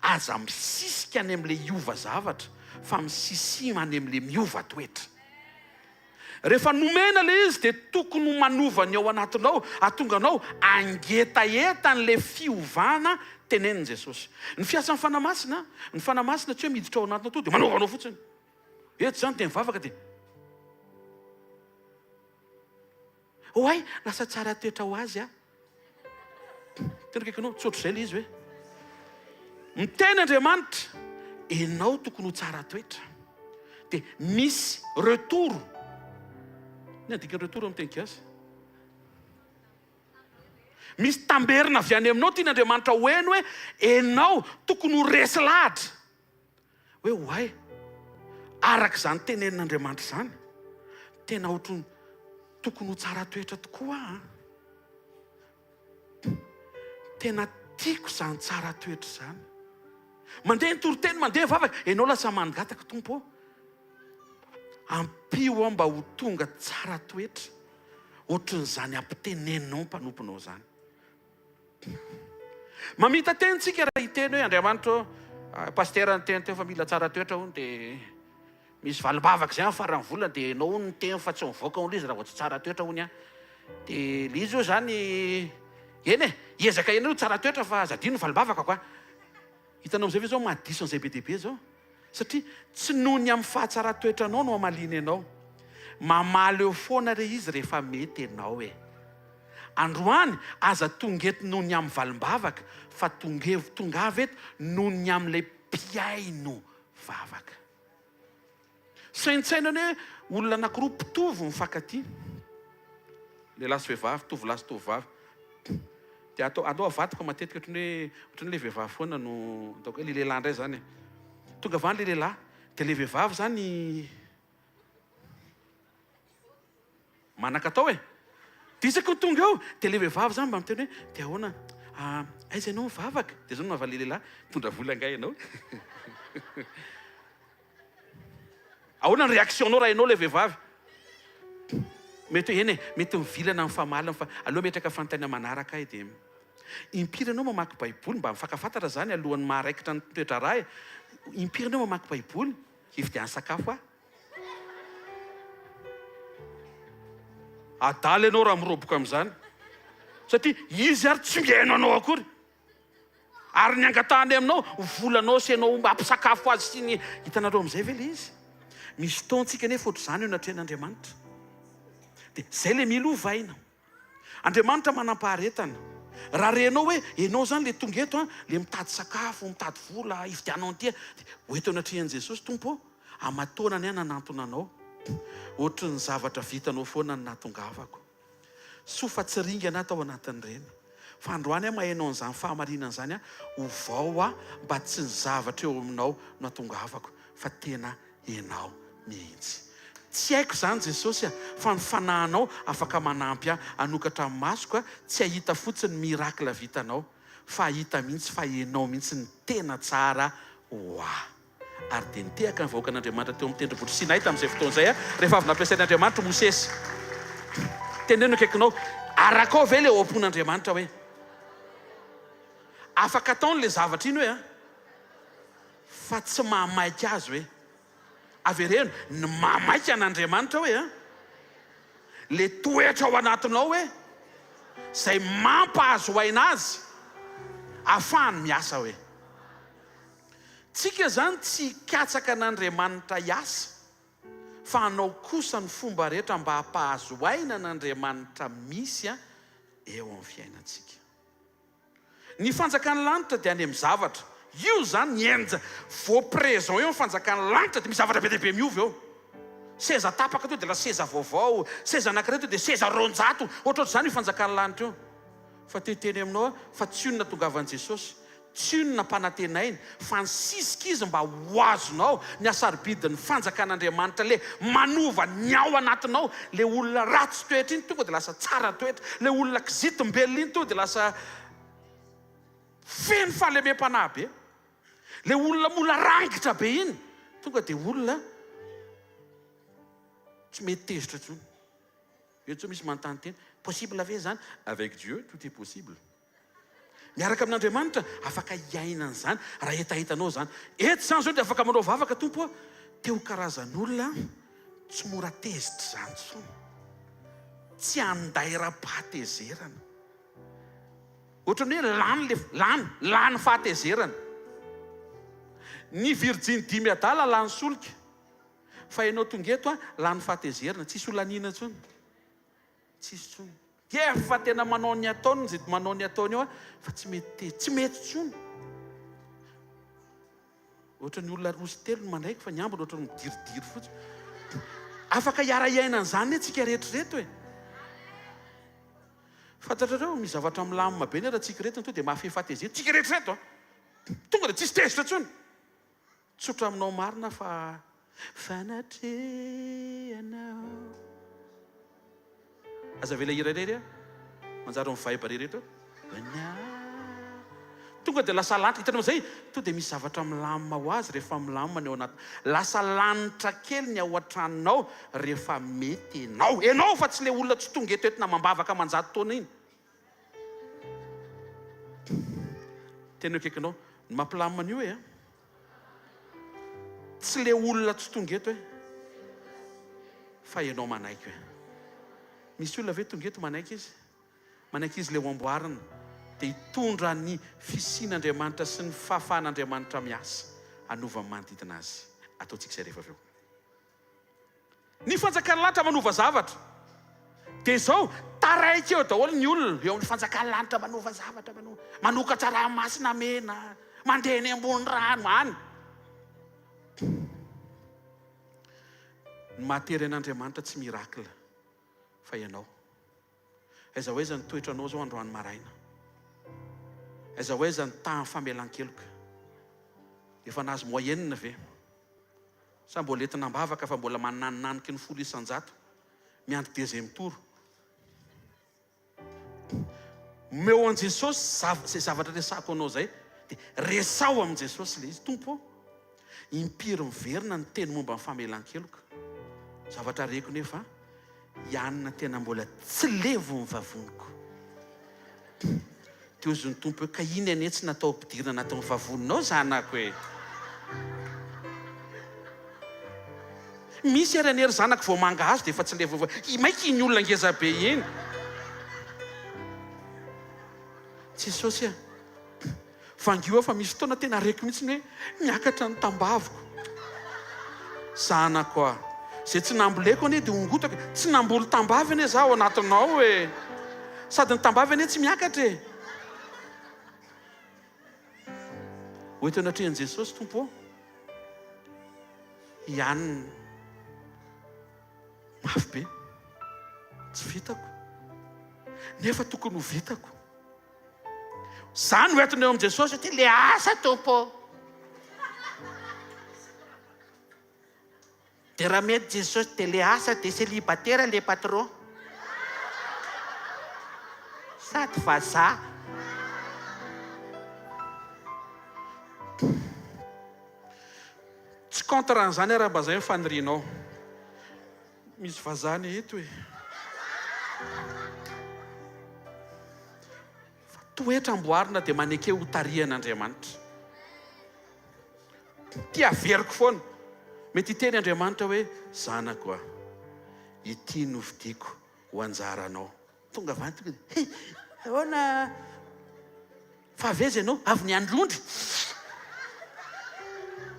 aza misisika any amin'le hiova zavatra, fa misisima any amin'le miova toetra. Rehefa nomena le izy dia tokony manova ny ao anatinao, ahatonga anao angetaeta n'le fiovana tenenin Jesosy. Ny fiasan'ny fanamasina tsy hoe miditra ao anatinao to dia manovanao fotsiny. Eto zany dia mivavaka dia oay lasa tsara toetra ho azy tena kaikanao tsy ohatr'izay le izy hoe miteny Andriamanitra ianao tokony ho tsara toetra. Dia misy retour. Ny andikany retour amin'ny teny gasy. Misy tamberina avy any aminao tian'Andriamanitra hoeny hoe ianao tokony ho resy lahatra. Hoe oay, araka izany tenenin'Andriamanitra izany, tena ohatrany tokony ho tsara toetra tokoa. Tena tiako izany tsara toetra izany. Mandeha ny toroteny, mandeha vavaka, ianao lasa mangataka tompo. Ampio mba ho tonga tsara toetra, ohatran'izany ampiteneninao mpanomponao zany. Mamita tenitsika raha hiteny hoe Andriamanitra, pastera ny teny teo fa mila tsara toetra hono, dia misy valimbavaka izay faran'ny volana dia ianao ny teny fa tsy mivoaka hono izy raha vao tsy tsara toetra hono. Dia le izy io zany eny ezaka ianao tsara toetra fa zadino valimbavaka koa. Hitanao amin'izay ve zao mahadiso an'izay be dehibe zao, satria tsy noho ny amin'ny fahatsara toetra anao no hamalina ianao, mamaly eo foana re izy rehefa mety ianao androany aza tongeto noho ny amin'ny valimbavaka, fa tongava eto noho ny amin'ilay mpiaino vavaka. Saintsainany hoe olona anankiroa mpitovy mifankatia, lehilahy sy vehivavy, tovolahy sy tovovavy. Dia atao avadika matetika ohatran'le vehivavy foana no ataoko hoe le lehilahy indray zany. Tonga avany le lehilahy, dia le vehivavy zany manan-katao dia isaka tonga eo, dia le vehivavy zany mba miteny hoe dia ahoana, aiza ianao mivavaka? Dia zao navale lehilahy, tondra vola ngay ianao. Ahoana ny réactionnao raha ianao le vehivavy? Mety hoe mety mivilana amin'ny famalina, fa aloha metraka fanontaniana manaraka dia impiry ianao mamaky baiboly mba mifankafantatra zany alohan'ny maharaikitra ny toetra raha. Impiry ianao mamaky baiboly hividiany sakafo adala ianao raha miroboka amin'izany, satria izy ary tsy miaino anao akory, ary ny angatahany aminao volanao sy ianao ampisakafo azy sy ny hitanareo amin'izay ve le izy. Misy fotoantsika nefa ohatr'izany eo natrehan'Andriamanitra. Dia izay le mila hovaina. Andriamanitra manam-paharetana. Raha renao hoe ianao zany le tonga eto le mitady sakafo, mitady vola, hividianao an'ity, ho eto anatrihan'i Jesosy, tompo amatona ny nanantona anao. Ohatry ny zavatra vitanao foana ny natongavako. Soa fa tsy ringana tao anatin'ireny. Fa androany mahainao an'izany fahamarinana izany hovao mba tsy ny zavatra eo aminao natongavako, fa tena ianao mihitsy. tsy haiko zany Jesosy fa ny fanahinao afaka manampy anokatra amin'ny masoko tsy ahita fotsiny mirakla vitanao fa ahita mihitsy fa enao mihitsy ny tena tsara ary dia nitehaka ny vahoaka an'Andriamanitra teo amin'ny tendrombohitra Sinay tamin'izay fotoana izay rehefa avy nampiasain'Andriamanitra Mosesy teneno akaikinao araka ao ve ilay oampon'Andriamanitra hoe afaka ataony le zavatra iny hoe fa tsy mahamaika azy hoe avereno ny mahamaika an'Andriamanitra hoe le toetra ao anatinao hoe izay mampahazo aina azy ahafahany miasa hoe tsika zany tsy katsaka an'Andriamanitra hiasa fa anao kosa ny fomba rehetra mba hampahazo aina an'Andriamanitra misy eo amin'ny fiainantsika. Ny fanjakan'ny lanitra dia any amin'ny zavatra io zany nienja voaprezao eo ny fanjakan'ny lanitra dia misy zavatra be dia be miovy eo. Seza tapaka to dia la seza vaovao, seza anankiray to dia seza ronjato, ohatrohatr'izany io fanjakan'ny lanitra eo. Fa teteny aminao fa tsy olona tongavan'i Jesosy, tsy olona mpanantenainy, fa ny sisika izy mba ho azonao ny asaribidin'ny fanjakan'Andriamanitra le manova ny ao anatinao, le olona ratsy toetra iny tonga dia lasa tsara toetra, le olona kizitim-belona iny tonga dia lasa feno fahalemem-panahy be, le olona mola rangitra be iny tonga dia olona tsy mety tezitra intsony. Eo tsy misy manontany teny possible ve zany? Avec Dieu tout est possible. Miaraka amin'Andriamanitra afaka hiainana zany raha etahitanao zany. Eto zany zao dia afaka manao vavaka tompo teo karazan'olona tsy mora tezitra zany intsony, tsy anday ra-pahatezerana. Ohatrany hoe lany fahatezerana. Ny virgine 10 adala lany solika, fa ianao tonga eto lany fahatezerana, tsisy olanina intsony, tsisy intsony. Efa tena manao ny ataony zay manao ny ataony eo fa tsy mety intsony. Ohatra ny olona rosy telo no manaiky fa ny ambiny ohatra midiridiry fotsiny. Afaka hiara-iainana zany tsika rehetrarehetra hoe. Fantatrareo misy zavatra milamina be raha tsika rehetra to dia mahafehy fahatezerana tsika rehetrarehetra tonga dia tsisy tezitra intsony. Tsotra aminao marina fa fanatrehanao. Aza vela hira irery manjary mivibe rehetra tonga dia lasa lanitra. Hitanao zay to dia misy zavatra milamina ho azy rehefa milamina ny ao anaty, lasa lanitra kely ny ao an-tranonao rehefa mety enao fa tsy le olona tsy tonga eto etina mambavaka manjato taona iny. Tena akaikinao ny mampilamina an'io hoe tsy le olona tsy tonga eto hoe fa enao manaiky hoe. Misy olona ve tonga eto manaiky izy le ho amboarina dia hitondra ny fisian'Andriamanitra sy ny fahafahan'Andriamanitra miasa anova manodidina azy. Ataontsika izay rehefa avy eo. Ny fanjakan'ny lanitra manova zavatra dia izao taraiky eo daholo ny olona eo amin'ny fanjakan'ny lanitra manova zavatra, manokatra ranomasina mena, mandeha eny ambony rano any. Ny matery an'Andriamanitra tsy mirakla fa ianao. Aiza hoe zany toetranao zao androany maraina, aiza hoe zany tahan'ny famelan-keloka efa nahazo moyenina ve sa mbola entina ambavaka fa mbola mananinianiky ny 10 isan-jato miandry deuxième tour. Meo an Jesosy zay zavatra resako anao zay dia resao amin'i Jesosy le izy. Tompo impiry miverina ny teny momba ny famelan-keloka, zavatra reko nefa ianina tena mbola tsy levo ny vavoniko. Teo izy ny tompo hoe ka iny ane tsy natao ampidirana natao ny vavoninao zanako hoe. Misy eran'ery zanako vao manga azo dia efa tsy levo maiky iny olona ngeza be iny. Jesosy vangio fa misy fotoana tena reko mihitsy hoe miakatra ny tambaviko. Zanako zay tsy namboleko ane dia ongotaka, tsy namboly tambavy ane zaho anatinao hoe sady ny tambavy ane tsy miakatra e. Oeto anatrehan'i Jesosy tompo ianina mafy be, tsy vitako nefa tokony ho vitako. Zany hoetiny eo amin'i Jesosy ty le asa tompo, dia raha mety Jesosy dia le asa dia célibataire le patron sady vazaha. Tsy contre an'izany raha mba zay mifanirianao. Misy vazana eto hoe fa toetra amboarina dia maneke ho tarihan'Andriamanitra. Ty averiko foana. Mety hiteny Andriamanitra hoe zanako ity novidiako ho anjaranao. Tonga avy any tonga dia ahoana fa aveza ianao avy niandrondry.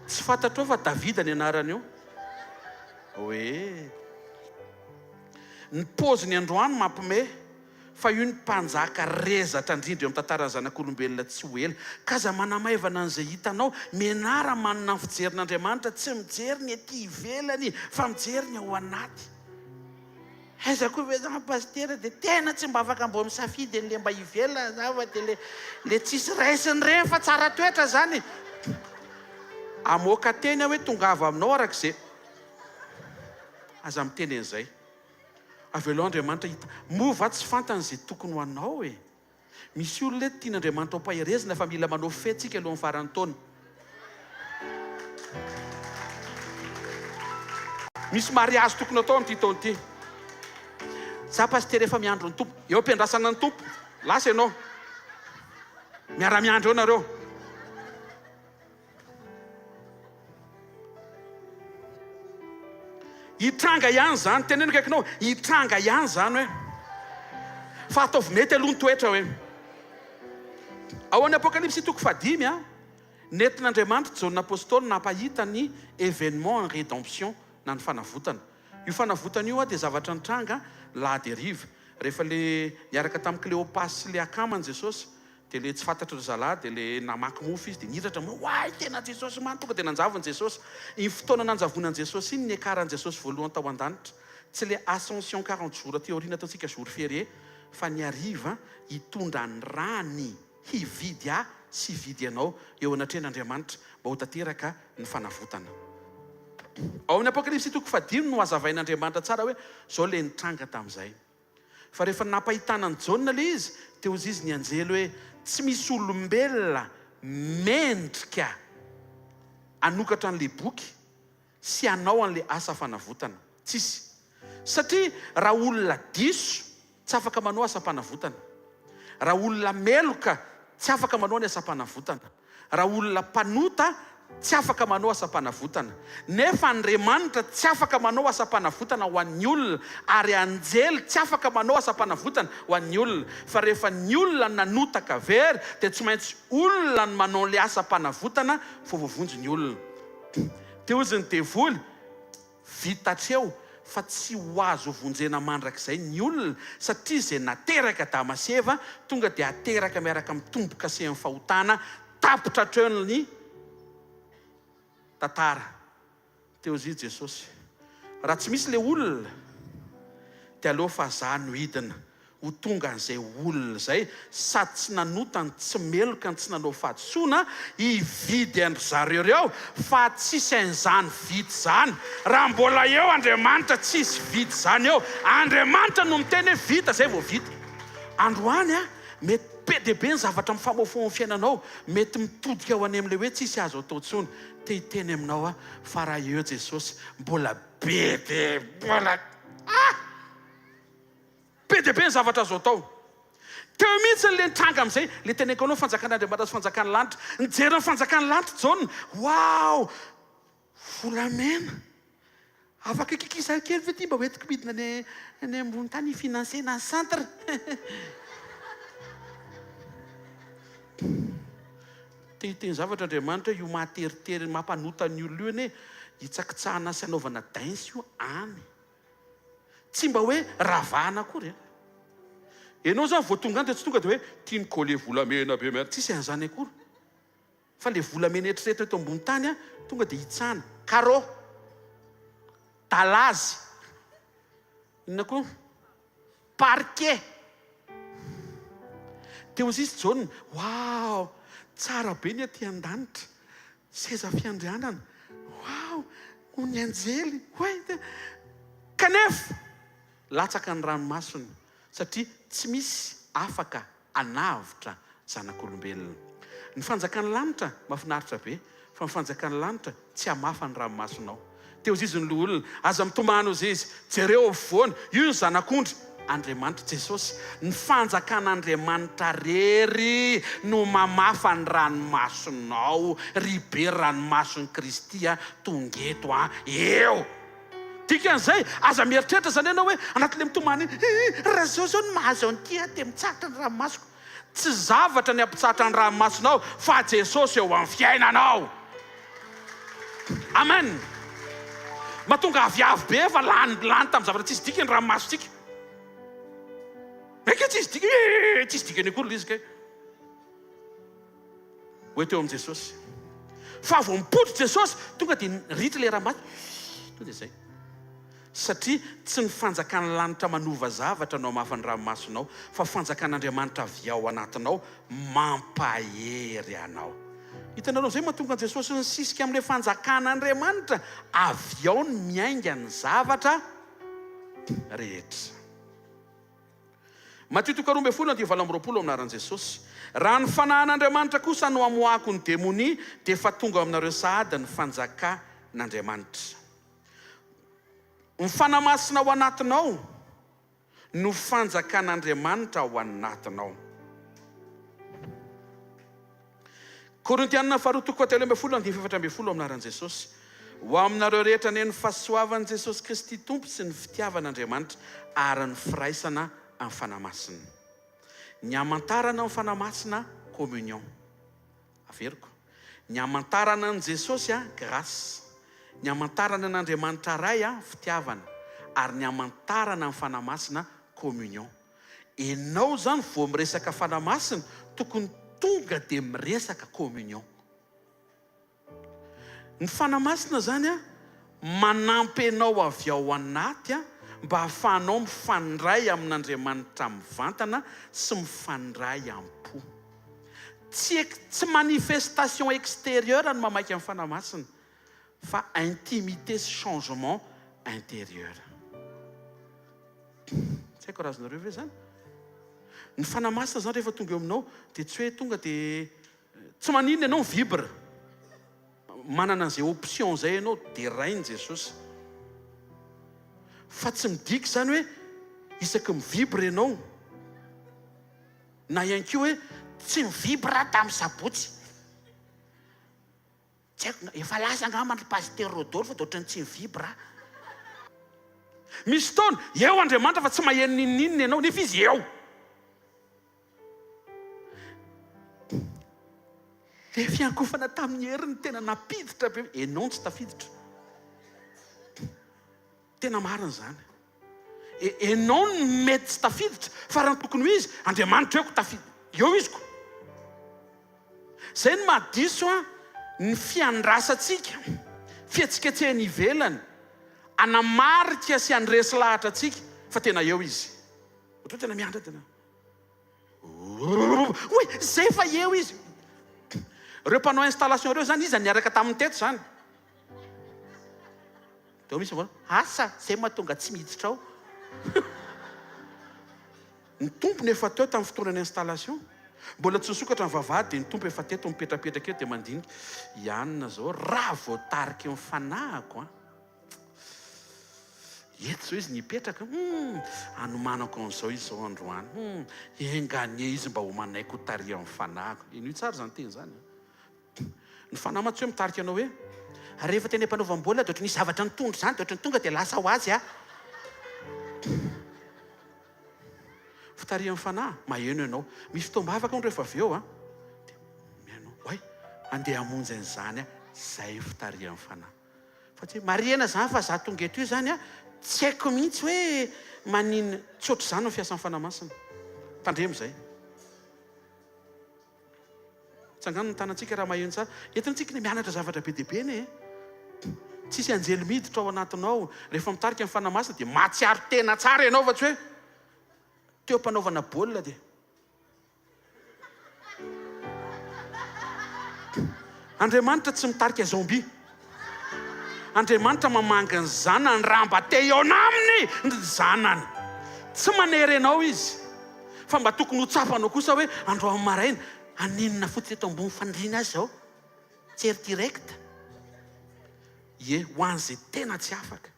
Tsy fantatrao fa Davida ny anarany io. Hoe ny paoziny androany mampime fa io ny mpanjaka rezatra indrindra eo amin'ny tantaran'ny zanak'olombelona tsy ho ela. Ka za manamaivana an'izay hitanao menara manana ny fijerin'Andriamanitra tsy mijery ny ety ivelany fa mijery ny ao anaty. Aiza koa ve za pastera dia tena tsy mba afaka mbo misafidy an'le mba ivelona zava dia le tsisy raisiny reny fa tsara toetra zany. Amoaka teny hoe tongava aminao arak'izay. Aza miteny an'izay. Avelo Andriamanitra hita mova tsy fantany izay tokony ho anao e. Misy olona tian'Andriamanitra ho mpahirezina fa mila manao fetsika alohan'ny faran'ny taona. Misy mariazy tokony atao amin'ity taona ity. Za pastera efa miandro ny tompo. Eo am-piandrasana ny tompo. Lasa ianao. Miara-miandro eo nareo. Hitranga ihany zany, teneniko aikinao, hitranga ihany zany hoe. Fa ataovy mety aloha ny toetra hoe. Ao amin'ny Apokalipsy toko 5 nentin'Andriamanitra Jaune apôstôly nampahita ny événement en rédemption na ny fanavotana. Io fanavotana io dia zavatra nitranga lahady hariva. Rehefa le niaraka tamin'ny Cléopas sy le akamany Jesosy, dia le tsy fantatra ry zalahy dia le namaky mofo izy dia niratra moa hoay tena Jesosy man tonga dia nanjavony Jesosy. Iny fotoana nanjavonan'i Jesosy iny niakaran'i Jesosy voalohany tao an-danitra. Tsy le ascension 40 jours aty aoriana ataontsika jour férié fa ny hariva hitondra ny rany hividy sy hividy anao eo anatrehan'Andriamanitra mba ho tanteraka ny fanavotana. Ao amin'ny Apokalipsy toko 5 no hazavain'Andriamanitra tsara hoe zao le nitranga tamin'izay. Fa rehefa napahitana ny Jaune le izy teo izy ny anjely hoe tsy misy olombelona mendrika anokatra an'le boky sy anao an'le asa fanavotana. Tsisy. Satria raha olona diso tsy afaka manao asa panavotana. Raha olona meloka tsy afaka manao ny asa panavotana. Raha olona panota tsy afaka manao asa panavotana. Nefa Andriamanitra tsy afaka manao asa panavotana ho an'ny olona, ary anjely tsy afaka manao asa panavotana ho an'ny olona. Fa rehefa ny olona nanotaka very dia tsy maintsy olona no manao le asa panavotana fo voavonjy ny olona. Teo izy ny devoly vitatreo fa tsy ho azo vonjena mandrakizay ny olona, satria izay nateraka damaseva tonga dia ateraka miaraka mitomboka sy amin'ny fahotana tapotra hatreo ny tantara. Teo izy Jesosy, raha tsy misy le olona dia aleo fa za no hidina ho tonga an'izay olona zay sady tsy nanotany tsy meloka ny tsy nanao fahadisoana hividy andry zareo reo fa tsisy an'izany vidy zany. Raha mbola eo Andriamanitra tsisy vidy zany eo. Andriamanitra no miteny hoe vita zay vao vita. Androany mety be dia be ny zavatra mifamofo amin'ny fiainanao, mety mitodika ho any amin'ilay hoe tsisy azo atao intsony. Te hiteny aminao fa raha eo Jesosy mbola be dia mbola be dia be ny zavatra azo atao. Teo mihitsy le nitranga amin'izay le teneniko anao fanjakan'Andriamanitra sy fanjakan'ny lanitra. Nijery ny fanjakan'ny lanitra Jaune. Wow! Volamena. Afaka kikisa kely ve ty mba hoentiko midina ny ambony tany finansena ny centre. Te zavatra Andriamanitra io mahateritery mampanota ny olona io ane hitsakitsahana sy anaovana daintsy io any. Tsy mba hoe ravahana akory. Ianao zany vao tonga any dia tsy tonga dia hoe tiany kôle volamena be miara. Tsisy an'izany akory. Fa le volamena eritreretra eto ambony tany tonga dia hitsana. Carreau, talazy, inona koa? Parquet. Teo izy Jaune, wow! Tsara be ny aty an-danitra. Seza fiandrianana. Wow! ho ny anjely kanefa latsaka ny ranomasony satria tsy misy afaka anavitra zanak'olombelona. Ny fanjakan'ny lanitra mahafinaritra be, fa ny fanjakan'ny lanitra tsy hamafa ny ranomasonao. Teo izy ny loha olona aza mitomany ozy izy jereo afovoany, io ny zanak'ondry Andriamanitra Jesosy. Ny fanjakan'Andriamanitra rery no mamafa ny ranomasonao, ry be ranomason'ny Kristy tongeto eo. Dikan'izay aza mieritreritra zany ianao hoe anatin'ilay mitomany raha zao ny mahazo an'ity dia mitsatra ny ranomasoko. Tsy zavatra ny ampitsatra ny ranomasonao fa Jesosy eo amin'ny fiainanao. Amen. Mahatonga aviavy be fa lany tamin'ny zavatra tsisy dika ny ranomasontsika. Meka tsisy dika ny akory izy kay. Hoe teo amin'ny Jesosy. Fa vao mipotro Jesosy tonga dia ritra ilay ranomasy. Tonga dia izay. Satria tsy ny fanjakan'ny lanitra manova zavatra no hamafa ny ranomasonao, fa fanjakan'Andriamanitra avy ao anatinao mampahery anao. Hitanareo izay mahatonga Jesosy nisisika amin'ilay fanjakan'Andriamanitra avy ao ny miainga ny zavatra rehetra. Mateo 12:20 aminaran'i Jesosy. Raha ny fanahin'Andriamanitra kosa no amoahako ny demonia dia efa tonga aminareo sahady ny fanjakan'Andriamanitra. Ny fanamasina ao anatinao no fanjakan'Andriamanitra ao anatinao. Korintianina 2:17 aminaran'i Jesosy. Ho aminareo rehetra ny fahasoavan'i Jesosy Kristy Tompo sy ny fitiavan'Andriamanitra ary ny firaisana amin'ny fanamasina. Ny hamantarana amin'ny fanamasina communion. Averiko. Ny hamantarana an' Jesosy grâce. Ny hamantarana an'Andriamanitra ray fitiavana ary ny hamantarana amin'ny fanamasina communion. Enao zany vao miresaka fanamasina tokony tonga dia miresaka communion. Ny fanamasina zany manampy anao avy ao anaty mba hahafahanao mifandray amin'Andriamanitra mivantana sy mifandray am-po. Tsy manifestation extérieure no mamaky amin'ny fanamasina, fa intimité sy changement intérieur. Tsy haiko razonareo ve zany? Ny fanamasina zany rehefa tonga eo aminao dia tsy hoe tonga dia tsy maninona ianao vibre. Manana an'izay option zay ianao dia rainy Jesosy. Fa tsy midika zany hoe isaky mivibre ianao. Na ihany koa hoe tsy mivibre tamin'ny Sabotsy. Efa lasa angamba ny pasteur Rodolphe fa ohatrany tsy mivibre. Misy fotoana eo Andriamanitra fa tsy maheno ninninina ianao nefa izy eo. Le fiankofana tamin'ny heriny tena napiditra be. Ianao tsy tafiditra. Tena marina zany. Ianao mety tsy tafiditra fa raha tokony ho izy Andriamanitra eo tafiditra. Eo izy ko. Zay ny mahadiso ny fiandrasantsika, fihetsiketsehany ivelany, anamarika sy andresy lahatra atsika fa tena eo izy. Ohatry tena miandra tena. Zay fa eo izy. Ireo mpanao installation ireo zany izy niaraka tamin'ny teto zany. Teo misy asa zay mahatonga tsy miditra ao. Ny tompony efa teo tamin'ny fotoanany installation. Mbola tsy nisokatra ny vavahady dia ny tompo efa teto mipetrapetraka eo dia mandinika. Ianona zao raha voatarika eo mifanahako. Eto zao izy nipetraka. Anomanako an'izao izy zao androany. Enganie izy mba ho manaiko ho taria mifanahako. Ino tsara zany teny zany. Ny fanahy tsy hoe mitarika anao hoe rehefa teny am-panaovam-bola dia ohatry nisy zavatra nitondro zany dia ohatry ny tonga dia lasa ho azy fitaria amin'ny fanahy maheno ianao. Misy fotoam-bavaka no rehefa avy eo dia mihainao oay andeha hamonjy an'izany zay fitaria amin'ny fanahy. Fa tsy mariana zany fa za tonga eto io zany tsy haiko mihitsy hoe manino tsy ohatry zany no fiasan'ny fanahy masina. Tandremo zay. Tsangano ny tanantsika raha maheno tsara. Entintsika ny mianatra zavatra be deabe ne. Tsisy anjely miditra ao anatinao. Rehefa mitarika amin'ny fanahy masina dia mahatsiaro tena tsara ianao fa tsy hoe teo mpanaovana baolina dia Andriamanitra tsy mitarika zombie. Andriamanitra mamangany zanany raha mba te hiaona aminy ny zanany. Tsy manery anao izy. Fa mba tokony ho tsapanao kosa hoe andro amin'ny maraina aninona fotsiny eto ambony fandriana azy zao. Tsy ery direct. Ie, ho an'izay tena tsy afaka.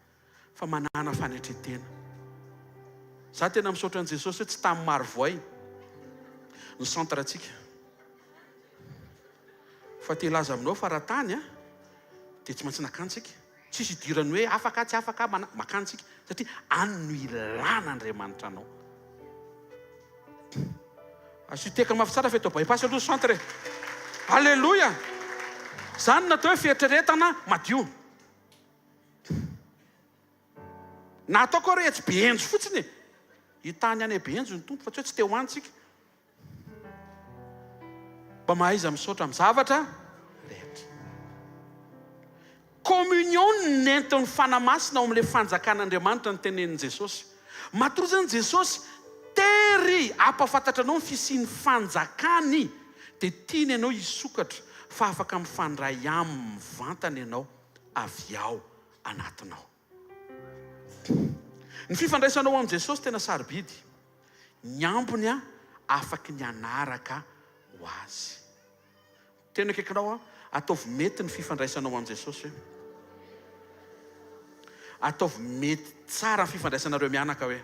Fa manana fanetretena. Za tena misaotra an' Jesosy hoe tsy tamin'ny maro voay ny centre atsika. Fa te hilaza aminao fa raha tany dia tsy maintsy nakantsika. Tsisy idirany hoe afaka tsy afaka makantsika. Satria any no ilana Andriamanitra anao. Asiteka mafy tsara feto bypass aloha centre. Alléluia. Zany natao hoe fieritreretana madio. Natao koa re tsy benjo fotsiny. Hitany any benjo ny tompo fa tsy hoe tsy te ho antsika. Mba mahay izy misaotra amin'ny zavatra rehetra. Communion nentin'ny fanamasina ao amin'ilay fanjakan'Andriamanitra ny tenenin' Jesosy. Matory zany Jesosy tery ampafantatra anao ny fisian'ny fanjakany dia tiany ianao hisokatra fa afaka mifandray aminy mivantana ianao avy ao anatinao. Ny fifandraisanao amin'ny Jesosy tena sarobidy. Ny ambony afaka ny anaraka ho azy. Tena akaikinao ataovy mety ny fifandraisanao amin'ny Jesosy. Ataovy mety tsara ny fifandraisanareo mianaka hoe.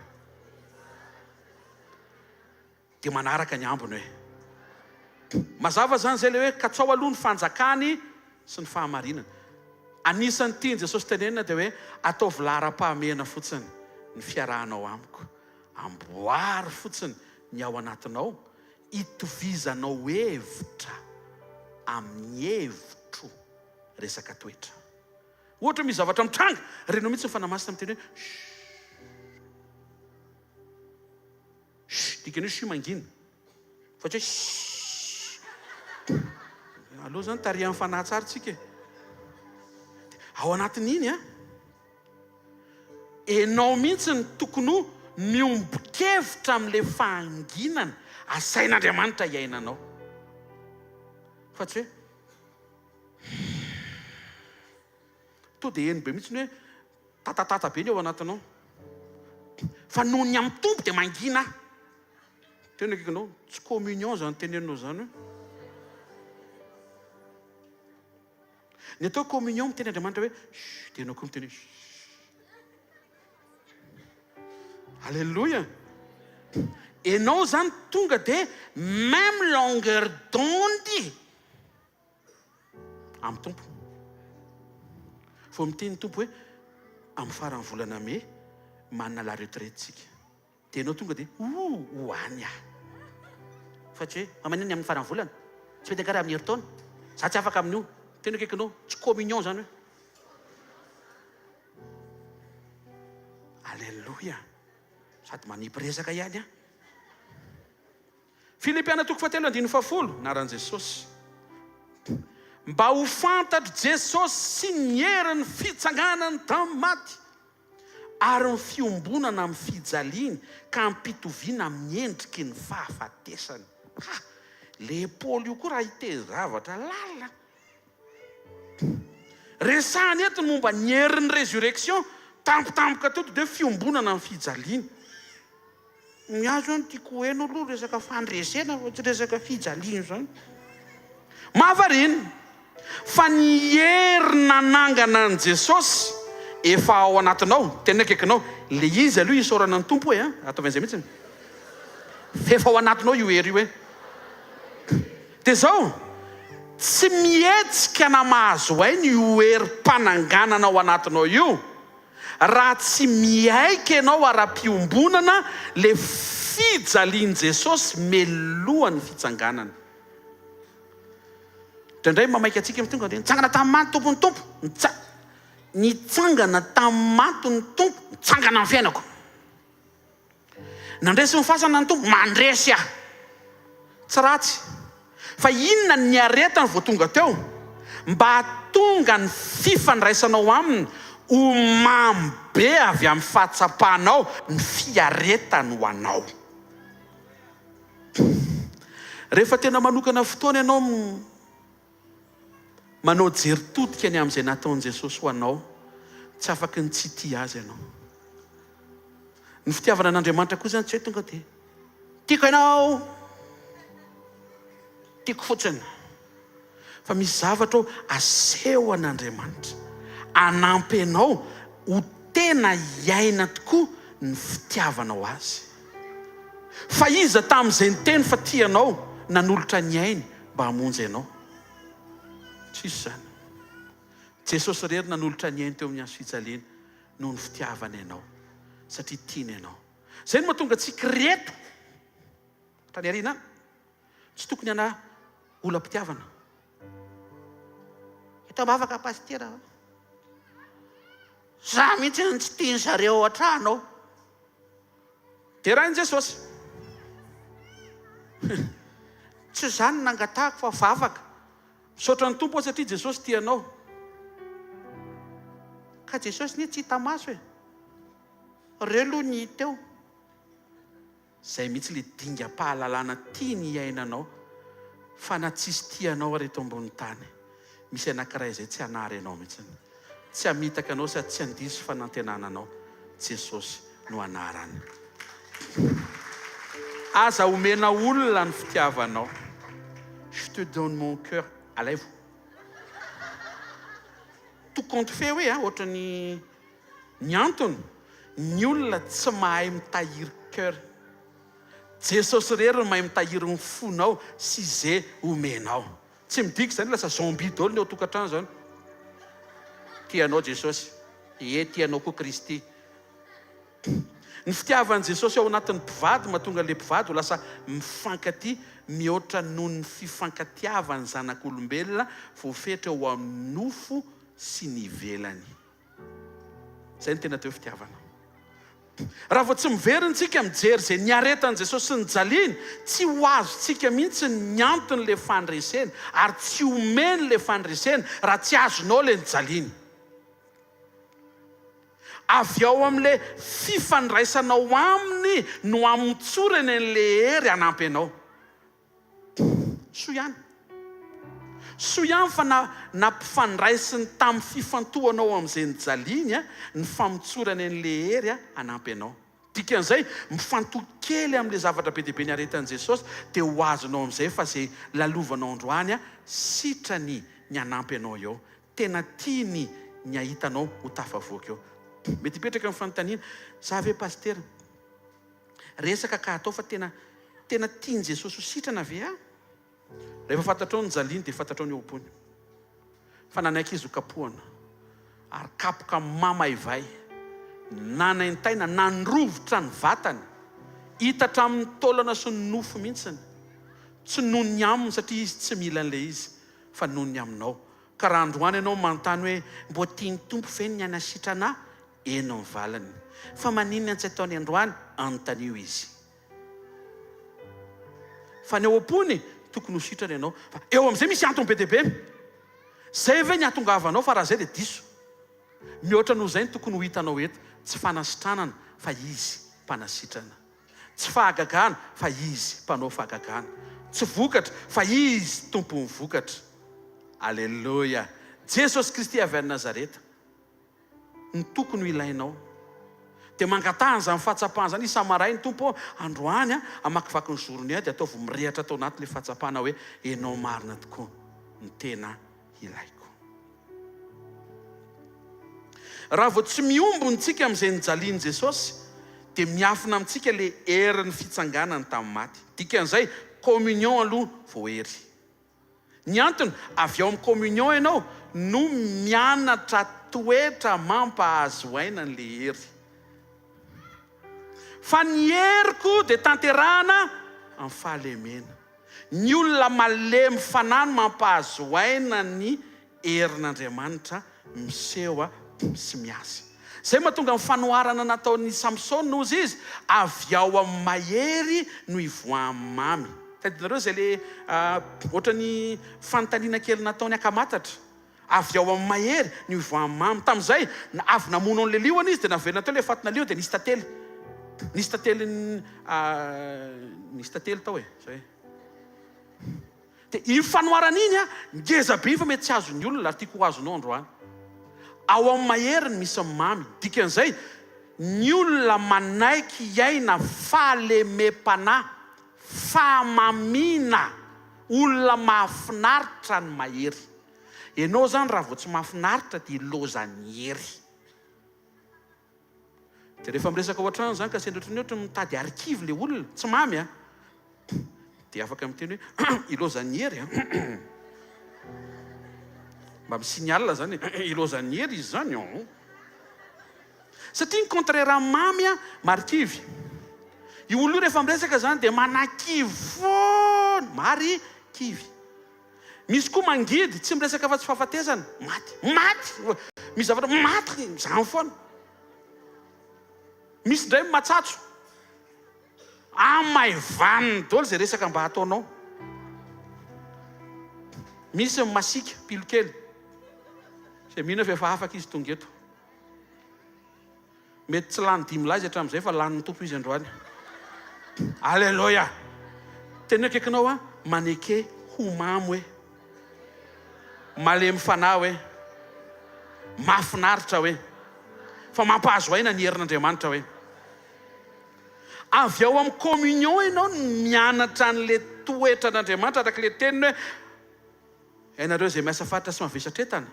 Dia manaraka ny ambony hoe. Mazava zany zay le hoe katsao aloha ny fanjakany sy ny fahamarinana. Anisan'ny tiany Jesosy tenenina dia hoe ataovy lara-pahamehana fotsiny ny fiarahanao amiko. Amboary fotsiny ny ao anatinao. Itovizanao hevitra amin'ny hevitro resaka toetra. Ohatra misy zavatra mitranga, renao mihitsy ny fanamasina miteny hoe dikany hoe mangina. Fa tsy hoe aloha zany tarihan'ny fanahy tsara tsika. Ao anatin'iny enao mihitsy ny tokony miombon-kevitra amin'ilay fahanginana asain'Andriamanitra iainanao. Fa tsy hoe to dia eny be mihitsy ny hoe tatatata be ny ao anatinao. Fa noho ny amin'ny tompo dia mangina. Tena kikinao tsy communion zany teneninao zany hoe. Ny atao communion miteny Andriamanitra hoe dia enao koa miteny Alléluia. Enao zany tonga dia même longueur d'onde amin'ny tompo. Fô miteny tompo hoe amin'ny faran'ny volana Mai manana la retraite-tsika. Dia enao tonga dia hoany fa tsy hoe mamaniny amin'ny faran'ny volana. Tsy mety karaha amin'ny herintaona. Za tsy afaka amin'io. Tena akaikinao tsy communion zany hoe. Alléluia. Sady manipy resaka ihany Filipiana 4:10 naran'i Jesosy. Mba ho fantatro Jesosy sy ny herin'ny fitsanganany tamin'ny maty ary ny fiombonana amin'ny fijaliany ka ampitoviana amin'ny endriky ny fahafatesany. Le Paul io koa raha ite zavatra lalina. Resahany eto ny momba ny herin'ny résurrection tampotampoka toto dia fiombonana amin'ny fijaliany. Miazo ny tiako heno aloha resaka fandresena fa tsy resaka fijaliana zany. Mahavariana fa ny herina nangana an' Jesosy efa ao anatinao. Tena akaikinao le izy aloha isaorana ny tompo hoe ataovan'izay mihitsy. Efa ao anatinao io hery io hoe. Dia zao tsy mihetsika na mahazo aina io herim-pananganana ao anatinao io raha tsy miaika ianao ara-piombonana le fijalian' Jesosy melohan'ny fitsanganana. Indray mamaika antsika amin'ny tonga dia nitsangana tamin'ny maty tompony tompo. Nitsangana tamin'ny maty ny tompo, nitsangana amin'ny fiainako. Nandresy ny fasana ny tompo, mandresy aho. Tsy ratsy. Fa inona ny aretany vao tonga teo? Mba hatonga ny fifandraisanao aminy ho mamy be avy amin'ny fahatsapahanao ny fiaretany ho anao. Rehefa tena manokana fotoana ianao manao jery todika ny amin'izay nataon'i Jesosy ho anao, tsy afaka ny tsy tia azy ianao. Ny fitiavana an'Andriamanitra koa zany tsy hoe tonga dia tiako ianao, tiako fotsiny. Fa misy zavatra aseho an'Andriamanitra, anampy ianao ho tena iaina tokoa ny fitiavanao azy. Fa iza tamin'izay niteny fa tianao nanolotra ny ainy mba hamonjy ianao? Tsisy zany. Jesosy rery nanolotra ny ainy teo amin'ny hazo fijaliana noho ny fitiavana ianao, satria tiana ianao. Zay no mahatonga antsika reto tany aoriana any tsy tokony hana olam-pitiavana. Eto mavaka pastera, za mihitsy ny tsy tiany zareo an-trano. Dia raha Jesosy tsy zany nangatahako fa vavaka misaotra ny tompo satria Jesosy tianao. Ka Jesosy nie tsy hita maso e, reo aloha ny hita eo. Zay mihitsy le dingam-pahalalana tiany iainanao, fa na tsisy tianao reto ambony tany, misy anankiray izay tsy hanary ianao mihitsy, tsy hamitaka anao sady tsy handiso fanantenananao. Jesosy no anarany. Aza omena olona ny fitiavanao. Je te donne mon cœur, alaivo. Tout compte fait hoe ohatra ny antony ny olona tsy mahay mitahiry cœur. Jesosy rery no mahay mitahiry ny fonao sy izay omenao. Tsy midika zany lasa zombie daholo ny ao tokantrano zany. Tianao Jesosy, tianao koa Kristy. Ny fitiavan'i Jesosy ao anatin'ny mpivady mahatonga le mpivady ho lasa mifankatia mihoatra noho ny fifankatiavan'ny zanak'olombelona voafetra eo amin'ny nofo sy ny ivelany. Zay ny tena teo fitiavana. Raha vao tsy miveryntsika mijery zay niaretan'i Jesosy sy nijaliany, tsy ho azontsika mihitsy ny antony le fandresena, ary tsy omeny le fandresena raha tsy azonao le nijaliany. Avy ao amin'le fifandraisanao aminy no amotsorany an'le hery hanampy anao. Soa ihany. Soa ihany fa nampifandraisiny tamin'ny fifantohanao amin'izay nijaliany ny famotsorany an'le hery hanampy anao. Dikan'izay mifantoha kely amin'le zavatra be dia be niaretan'i Jesosy dia ho azonao amin'izay fa izay lalovanao androany sitrany ny hanampy anao eo. Tena tiany ny ahitanao ho tafavoaka eo. Mety hipetraka amin'ny fanontaniana, za ve pastera resaka ka atao fa tena tiany Jesosy ho sitrana ve? Rehefa fantatrao ny jaliany dia fantatrao ny ompony. Fa nanaiky izy ho kapohana ary kapoka mama ivay, nanaintaina, nandrovotra ny vatany, hita hatramin'ny taolana sy ny nofo mihitsiny. Tsy noho ny aminy satria izy tsy mila an'le izy, fa noho ny aminao. Ka raha androany ianao manontany hoe mbo tiany tompo ve ny anasitrana? Eno ny valany. Fa maninona tsy ataony androany? Anontanio izy. Fa ny eo am-pony tokony ho sitrana ianao. Fa eo amin'izay misy antony be dia be. Zay ve ny atongavanao? Fa raha zay dia diso. Mihoatra noho izay tokony ho hitanao eto. Tsy fanasitranana fa izy mpanasitrana. Tsy fahagagana fa izy mpanao fahagagana. Tsy vokatra fa izy tompony vokatra. Alleluia. Jesosy Kristy avy any Nazareta ny tokony ho ilainao. Dia mangatahana zany fahatsapahana zany isamaray ny tompo androany amakivaky ny zorony dia ataovy mirehatra tao anaty le fahatsapahana hoe enao marina tokoa ny tena ilaiko. Raha vao tsy miombontsika amin'izay nijaliany Jesosy dia miafina amintsika le herin'ny fitsanganany tamin'ny maty. Dikan'izay communion aloha vao hery. Ny antony avy ao amin'ny communion ianao no mianatra toetra mampahazo aina n'le hery. Fa ny heriko dia tanterahana amin'ny fahalemena. Ny olona malemy fanano mampahazo aina ny herin'Andriamanitra miseho sy miasa. Zay mahatonga amin'ny fanoharana nataon'ny Samsona ozy izy, avy ao amin'ny mahery no ivoahan'ny mamy. Tadinareo izay le ohatra ny fanontaniana kely nataony akamatatra. Avy ao amin'ny mahery no ivoahan'ny mamy. Tamin'izay avy namono an'le liona izy dia navelona teo le fatina liona dia nisy tantely. Nisy tantely tao e. Zay. Dia iny fanoharana iny ngeza be fa mety tsy azon'ny olona raha tiako ho azonao androany. ao amin'ny maheriny misy mamy. Dikan'izay ny olona manaiky iaina fahalemem-panahy, fahamamiana, olona mahafinaritra ny mahery. Ianao zany raha vao tsy mahafinaritra dia lozany hery. Dia rehefa miresaka ohatrany zany ka sendra ohatry mitady arkive le olona tsy mamy dia afaka miteny hoe ilozany hery mba misignal zany ilozany hery izy zany satria ny contraire amin'ny mamy marikivy. Io olona io rehefa miresaka zany dia manakivy foana, marikivy. Misy koa mangidy tsy miresaka fa tsy fahafatesana, maty. Misy zavatra maty zany foana. Misy ndray matsatso amaivaniny daholo zay resaka mba ataonao. Misy masika pilo kely zay mino fa efa afaka izy tonga eto. Mety tsy lany 5 lazy hatramin'izay fa laniny tompo izy androany. Alleluia. Teny akaikinao maneke ho mamy hoe malemy fanahy hoe mahafinaritra hoe fa mampahazo aina ny herin'Andriamanitra hoe. Avy ao amin'ny communion ianao mianatra an'le toetra n'Andriamanitra araka le teniny hoe ianareo zay miasa faritra sy mavesatra entana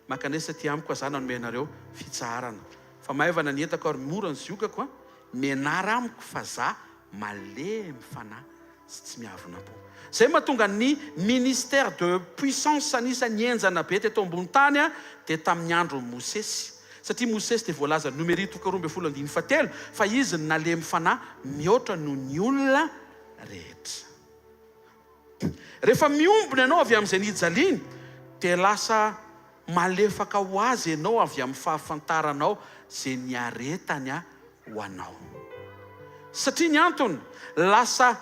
makanesa ty amiko zany anome anareo fitsarana. Fa mahavana ny entako ary mora ny ziokako mianara amiko fa za malemy fanahy sy tsy miavona-po. Zay mahatonga ny ministère de puissance anisany enjana be teto ambony tany dia tamin'ny andro Mosesy. Satria Mosesy dia voalaza numéri 12:7 fa izy nalemy fanahy mihoatra noho ny olona rehetra. Rehefa miombona ianao avy amin'izay nijaliany dia lasa malefaka ho azy ianao avy amin'ny fahafantaranao zay niaretany ho anao. Satria ny antony lasa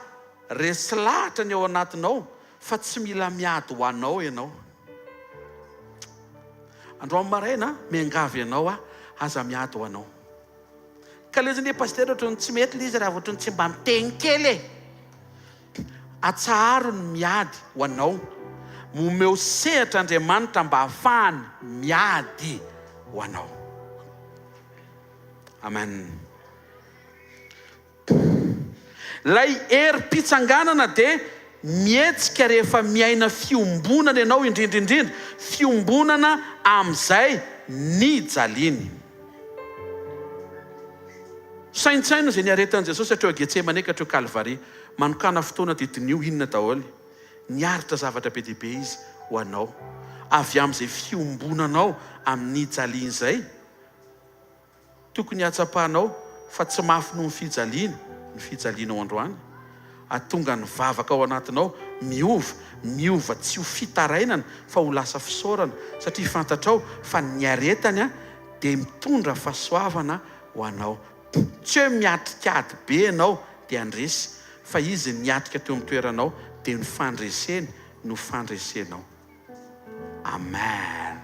resy lahatra ny ao anatinao fa tsy mila miady ho anao ianao. Androany maraina miangavy ianao aza miady ho anao. Ka le zany pasteur ohatrany tsy mety le izy raha ohatrany tsy mba miteny kely atsaharo ny miady ho anao. Momeo sehatra Andriamanitra mba ahafahany miady ho anao. Amen. Lay herim-pitsanganana dia mietsika rehefa miaina fiombonana ianao indrindrindrindra. Fiombonana amin'izay nijaliany. Saintsaino zay niaretan'i Jesosy hatreo Getsemane ka hatreo Kalvari. Manokana fotoana didin'io inona daholo. Niaritra zavatra be dehibe izy ho anao. Avy amin'izay fiombonanao amin'ny nijaliany izay tokony hatsapahanao fa tsy mafy noho ny fijalianao androany. Atonga ny vavaka ao anatinao miova tsy ho fitarainana fa ho lasa fisaorana satria fantatrao fa niaretany dia mitondra fahasoavana ho anao. Tsy hoe miatrikady be ianao dia andresy fa izy niatrika teo amin'ny toeranao dia ny fandreseny no fandresenao. Amen.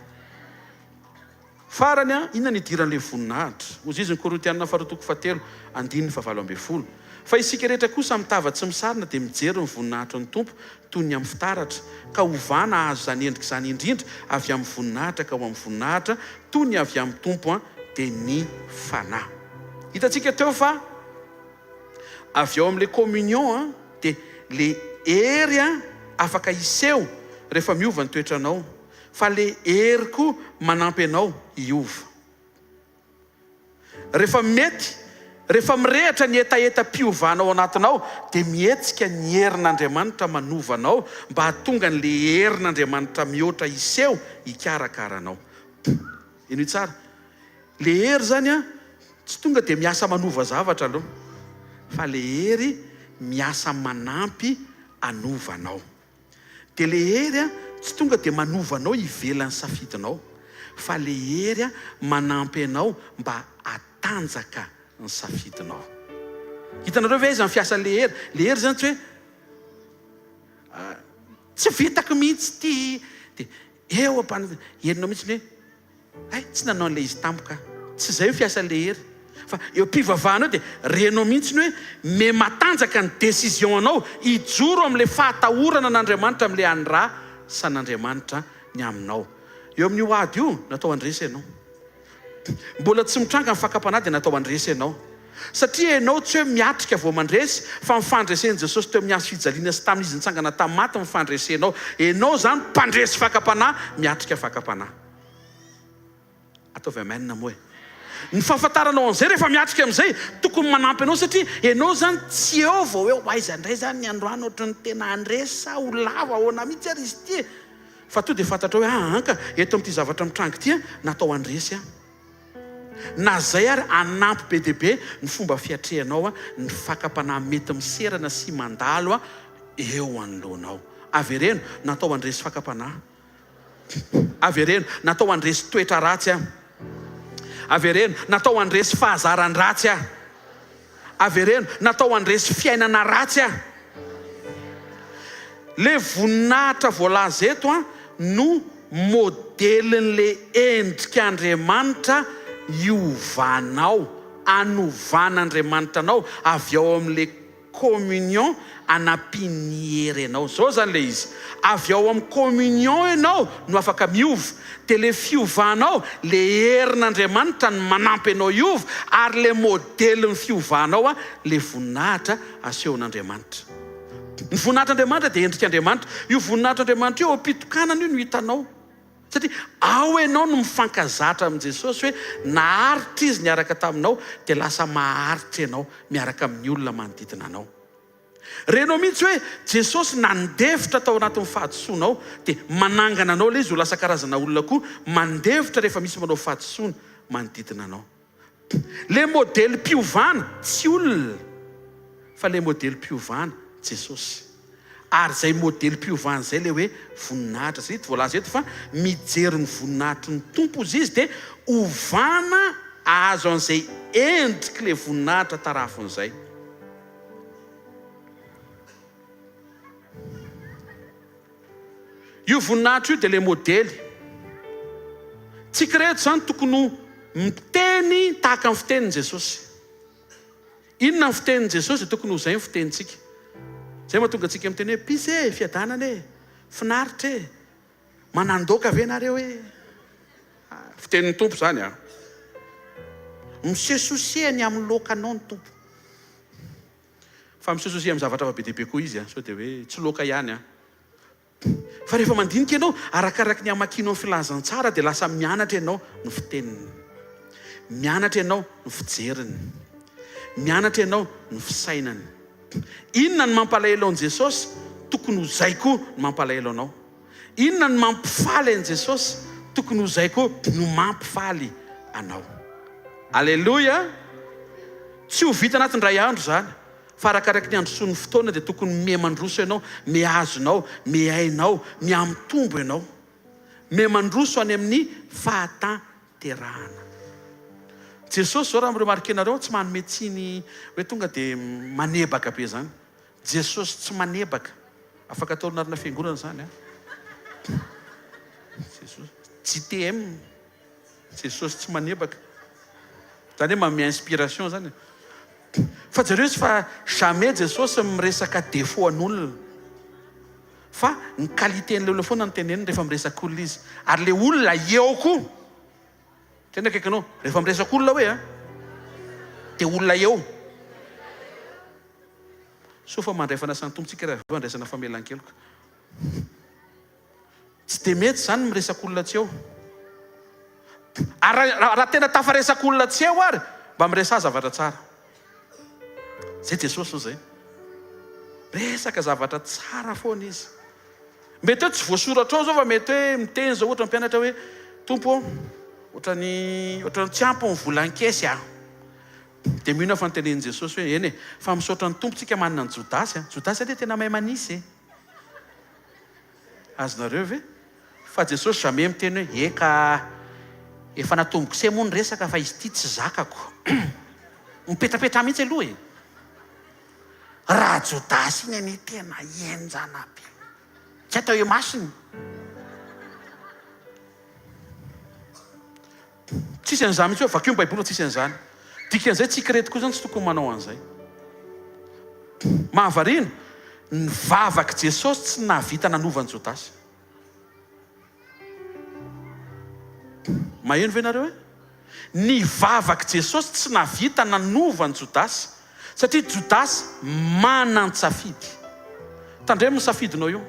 Farany inona ny idiran'ilay voninahitra? Ozy izy ny Korintianina 2:7-9:20. Fa isika rehetra kosa mitava tsy misarona dia mijery ny voninahitra ny Tompo toy ny amin'ny fitaratra ka hovana azo zany endrika izany indrindra avy amin'ny voninahitra ka ho amin'ny voninahitra toy ny avy amin'ny Tompo dia ny fanahy. Hitantsika teo fa avy ao amin'ilay communion dia le hery afaka iseho rehefa miova ny toetranao, fa le hery koa manampy anao hiova. Rehefa mirehatra ny etaeta-piovanao anatinao dia mihetsika ny herin'Andriamanitra manovanao mba hahatonga n'le herin'Andriamanitra mihoatra iseho hikarakaranao. Ino tsara? Le hery zany tsy tonga dia miasa manova zavatra aloha, fa le hery miasa manampy anovanao. Dia le hery tsy tonga dia manovanao ivelan'ny safidinao, fa le hery manampy anao mba hatanjaka ny safidinao. Hitanareo ve izy amin'ny fiasan'le hery? Le hery zany tsy hoe tsy vitako mihitsy ty dia eo herinao mihitsy hoe tsy nanao an'le izy tampoka. Tsy izay fiasan'le hery. Fa eo mpivavahanao dia renao mihitsy hoe me matanjaka ny décision anao hijoro amin'ilay fahatahorana n'Andriamanitra amin'ilay andraha san'Andriamanitra ny aminao. Eo amin'io ady io natao andresa ianao. mbola tsy mitranga ny fakapanahy dia natao andresy ianao. Satria ianao tsy hoe miatrika vao mandresy fa mifandresen'i Jesosy teo amin'ny hazo fijaliana sy tamin'izy nitsangana tamin'ny maty mifandresenao. Ianao zany mpandresy fakapanahy, miatrika fakapanahy. Ataovy amen moa e. Ny fahafantaranao an'izay rehefa miatrika amin'izay tokony manampy anao satria ianao zany tsy eo vao hoe aiza indray zany ny androany ohatry ny tena andresy sa ho lava ahoana mihitsy ary izy ity. Fa to dia fantatra hoe anka eto amin'ity zavatra mitrango ity natao andresy na zay ary anampy be dia be ny fomba fiatrehanao ny fakapanahy mety miserana sy mandalo eo anoloanao. Avereno natao andresy fakapanahy. Avereno natao andresy toetra ratsy Avereno natao andresy fahazaran-dratsy Avereno natao andresy fiainana ratsy Le voninahitra voalaza eto no modelin'le endrik'Andriamanitra iovanao, anovan'Andriamanitra anao avy ao amin'le communion anapiny hery anao. Zao zany le izy. Avy ao amin'ny communion ianao no afaka miova. Dia le fiovanao, le herin'Andriamanitra no manampy anao hiova, ary le modelin'ny fiovanao le voninahitra asehon'Andriamanitra. Ny voninahitr'Andriamanitra dia endrik'Andriamanitra. Io voninahitr'Andriamanitra io am-pitokana io no hitanao. Satria ao ianao no mifankazatra amin'i Jesosy hoe naharitra izy niaraka taminao dia lasa maharitra ianao miaraka amin'ny olona manodidina anao. Renao mihitsy hoe Jesosy nandevitra tao anatin'ny fahadisoanao dia manangana anao le izy ho lasa karazana olona koa mandevitra rehefa misy manao fahadisoana manodidina anao. Le modely mpiovana tsy olona fa le modely mpiovana Jesosy. Ary zay modely mpiovana zay le hoe voninahitra. Zay ito voalaza eto fa mijery ny voninahitry ny tompo izy dia ovana azo an'izay endriky le voninahitra tarafin'izay. Io voninahitra io dia le modely. Tsika rehetra zany tokony miteny tahaka ny fitenin'i Jesosy. Inona ny fitenin'i Jesosy dia tokony ho zay ny fitenintsika. Zay mahatonga antsika miteny hoe pisy fiadanana finaritra manandoka ve nareo fitenin'ny tompo zany misesosiany amin'ny lokanao ny tompo. Fa misesosia amin'ny zavatra be dia be koa izy sao dia hoe tsy loka ihany fa rehefa mandinika ianao arakaraka ny amakianao ny filazantsara dia lasa mianatra ianao ny fiteniny, mianatra ianao ny fijeriny, mianatra ianao ny fisainany. Inona ny mampalahelo an'i Jesosy tokony ho zay koa no mampalahelo anao. Inona ny mampifaly an'i Jesosy tokony ho zay koa no mampifaly anao. Aleluia. Tsy ho vita anatin'ny ray andro zany fa arakaraka ny androsoan'ny fotoana dia tokony mihamandroso ianao, mihazonao, mihainao, miamitombo ianao, mihamandroso any amin'ny fahatanterahana. Jesosy zao raha mireo marikenareo tsy manome tsiny hoe tonga dia manebaka be zany. Jesosy tsy manebaka. Afaka atao narina fiangonana zany Jesosy JTM. Jesosy tsy manebaka. Zany hoe manome inspiration zany. Fa jereo tsy fa jamais Jesosy miresaka défaut an'olona. Fa ny qualitén'le olona foana ny teneniny rehefa miresaka olona izy. Ary le olona eo koa. Tena kaikanao, rehefa miresaka olona hoe dia olona eo. So fa mandray fanasana tompontsika raha andraisana famelan-keloka. Tsy dia mety zany miresaka olona tsy eo. Ary raha tena tafaresaka olona tsy eo ary mba miresa zavatra tsara. Zay Jesosy no zay. Resaka zavatra tsara foana izy. Mety hoe tsy voasoratra ao zao fa mety hoe miteny zao ohatra ny mpianatra hoe tompo ohatrany tsy ampy ny volan-kesy dia mino fa nytenenin'i Jesosy hoe eny fa misaotra ny tompontsika manana ny Jodasy Jodasy dia tena mahay manisy azonareo ve? Fa Jesosy jamais miteny hoe eka efa natomboko se moa ny resaka fa izy ity tsy zakako. Mipetrapetra mihitsy aloha raha Jodasy iny any tena enjana be tsy atao hoe masiny. Tsisy an'izany mihitsy hoe vakio ny Baiboly tsisy an'izany. Dikan'izay tsika reto koa zany tsy tokony manao an'izay. Mahavarino ny vavaky Jesosy tsy nahavita nanovan'i Jodasy. Maheno ve nareo ny vavaky Jesosy tsy navita nanova ny Jodasy satria Jodasy manan-tsafidy. Tandremo ny safidinao io.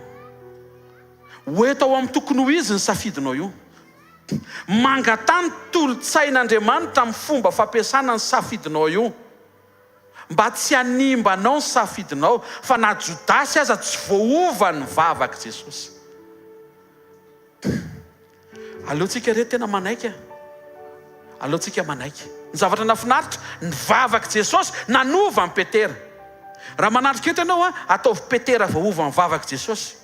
Hoeto ao amin'ny tokony ho izy ny safidinao io. Mangatany tolotsain'Andriamanitra amin'ny fomba fampiasana ny safidinao io. Mba tsy hanimbanao ny safidinao, fa na Jodasy aza tsy voaova ny vavaky Jesosy. Aleotsika re tena manaiky. Aleotsika manaiky. Ny zavatra nafinaritra, ny vavaky Jesosy nanova ny Petera. Raha manatrika eto ianao ataovy Petera voaova ny vavaky Jesosy.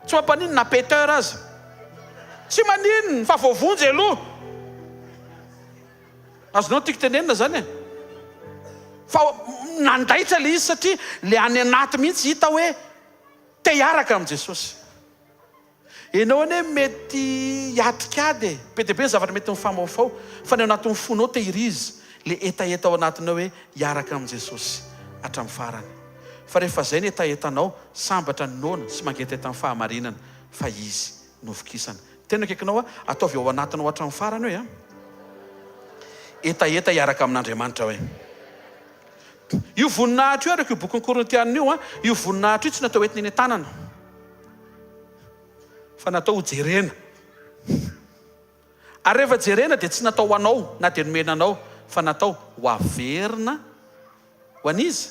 Tsy mampanino na Petera aza. Tsy manino, fa voavonjy aloha. Azonao tiako tenenina zany. Fa nandaitra le izy satria le any anaty mihitsy hita hoe te hiaraka amin'ny Jesosy. Ianao ane mety hiatrikady, be dia be ny zavatra mety mifamaofao, fa ny anatin'ny fonao tehirizy le etaeta ao anatinao hoe hiaraka amin'ny Jesosy hatramin'ny farany. Fa rehefa zay ny etaetanao, sambatra ny noana sy mangetaheta amin'ny fahamarinana, fa izy novokisana. Tena kaikinao ataovy ao anatinao hatramin'ny farany hoe etaeta hiaraka amin'Andriamanitra hoe. Io voninahitra io araka io bokin'ny Korintiana io voninahitra io tsy natao entina eny an-tanana, fa natao ho jerena. Ary rehefa jerena dia tsy natao ho anao na dia nomenanao, fa natao ho averina ho an'izy,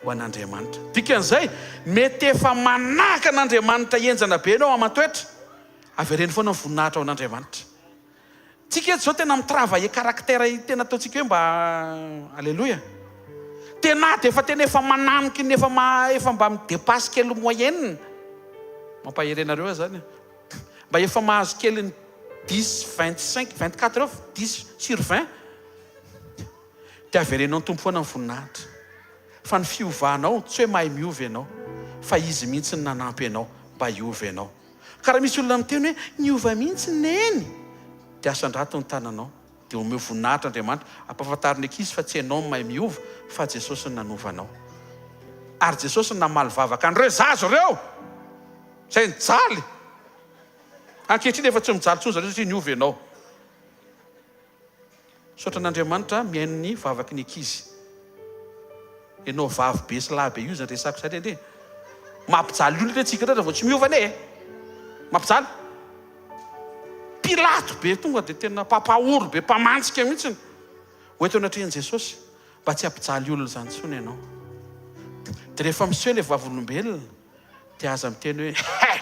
ho an'Andriamanitra. Dikan'izay mety efa manaka an'Andriamanitra enjana be ianao aman-toetra, avereny foana ny voninahitra ao an'Andriamanitra. Tsika eto zao tena mitravaille karaktera tena ataontsika hoe mba alleluia. Tena dia efa tena efa manamika ny efa mba midepasy kely moyenne. Mampaherenareo zany. Mba efa mahazo kely ny 10, 25, 24 eo, 10 sur 20. Dia averenao ny tompo foana ny voninahitra. Fa ny fiovanao tsy hoe mahay miova ianao, fa izy mihitsy ny nanampy ianao mba hiova ianao. Karaha misy olona miteny hoe niova mihitsy neny, dia asan-drato ny tananao, dia omeo voninahitra Andriamanitra ampahafantariny ankizy fa tsy ianao mahay miova, fa Jesosy ny nanovanao. Ary Jesosy ny namaly vavaka an'ireo zazo ireo izay nijaly. Ankehitriny efa tsy mijaly tsony zareo satria niova ianao. Saotra n'Andriamanitra mihaino ny vavaky ny ankizy. Ianao vavy be sy lahy be io zany resako zany anie. Mampijaly olona re tsika rehetra vao tsy miova ane. Mampijaly. Pilato be tonga dia tena papaoro be, mpamantsika mihitsy. Hoeto anatrehan'i Jesosy mba tsy hampijaly olona zany tsony ianao. Dia rehefa miseho ilay vavolombelona dia aza miteny hoe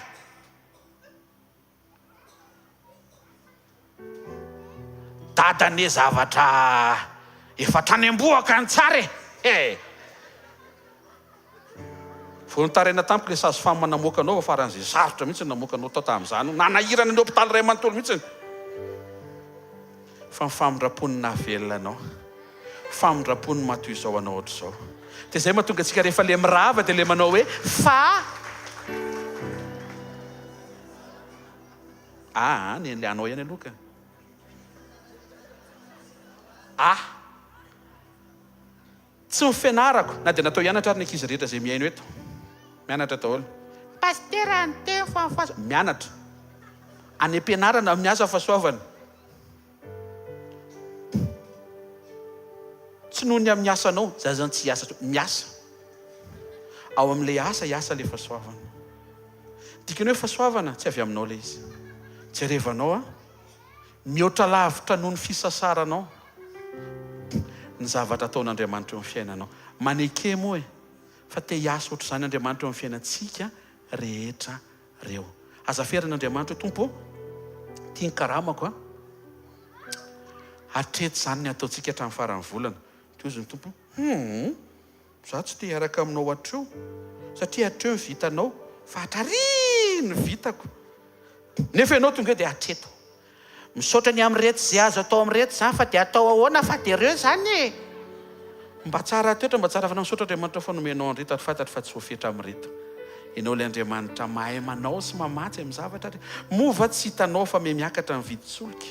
dadane zavatra efa trany amboaka ny tsara e. Vao nitaraina tampoka le sazy famy namoaka anao faran'izay sarotra mihitsy namoaka anao tao tamin'izany. Nanahirana ny hôpitaly ray manontolo mihitsy. Fa ny famindram-pony navelona anao, famindram-pony matoy izao anao ohatr'izao. Dia izay mahatonga antsika rehefa le mirava dia le manao hoe fa ny le anao ihany aloha ka. Tsy mifianarako na dia natao hianatra ary ny ankizy rehetra izay miaino eto. Mianatra daholo. Pastera ny teo fa mianatra. Any am-pianarana miasa fahasoavana. Tsy noho ny amin'ny asanao, za zany tsy hiasa, miasa. Ao amin'ilay asa hiasa ilay fahasoavana. Dikany hoe fahasoavana tsy avy aminao ilay izy. Jerevanao mihoatra lavitra noho ny fisasaranao ny zavatra ataon'Andriamanitra eo amin'ny fiainanao. Maneke moa fa te hiasa ohatr' izany Andriamanitra eo amin'ny fiainantsika rehetra reo. Aza ferin'Andriamanitra hoe Tompo, tia ny karamako hatreto izany ny ataontsika hatramin'ny faran'ny volana. Toy izy ny Tompo, za tsy te hiaraka aminao hatreo satria hatreo ny vitanao fa hatrary ny vitako. Nefa ianao tonga dia hatreto. Misaotra ny amin'ny rehetra izay azo atao amin'ny rehetra izany fa dia atao ahoana fa dia ireo izany e. Mba tsara toetra, mba tsara fa misaotra Andriamanitra fanomenao ny rehetra fantatra fa tsy voafetra amin'ny rehetra. Ianao ilay Andriamanitra mahay manao sy mamatsy amin'ny zavatra. Mova tsy hitanao fa miakatra ny vidin-tsolika.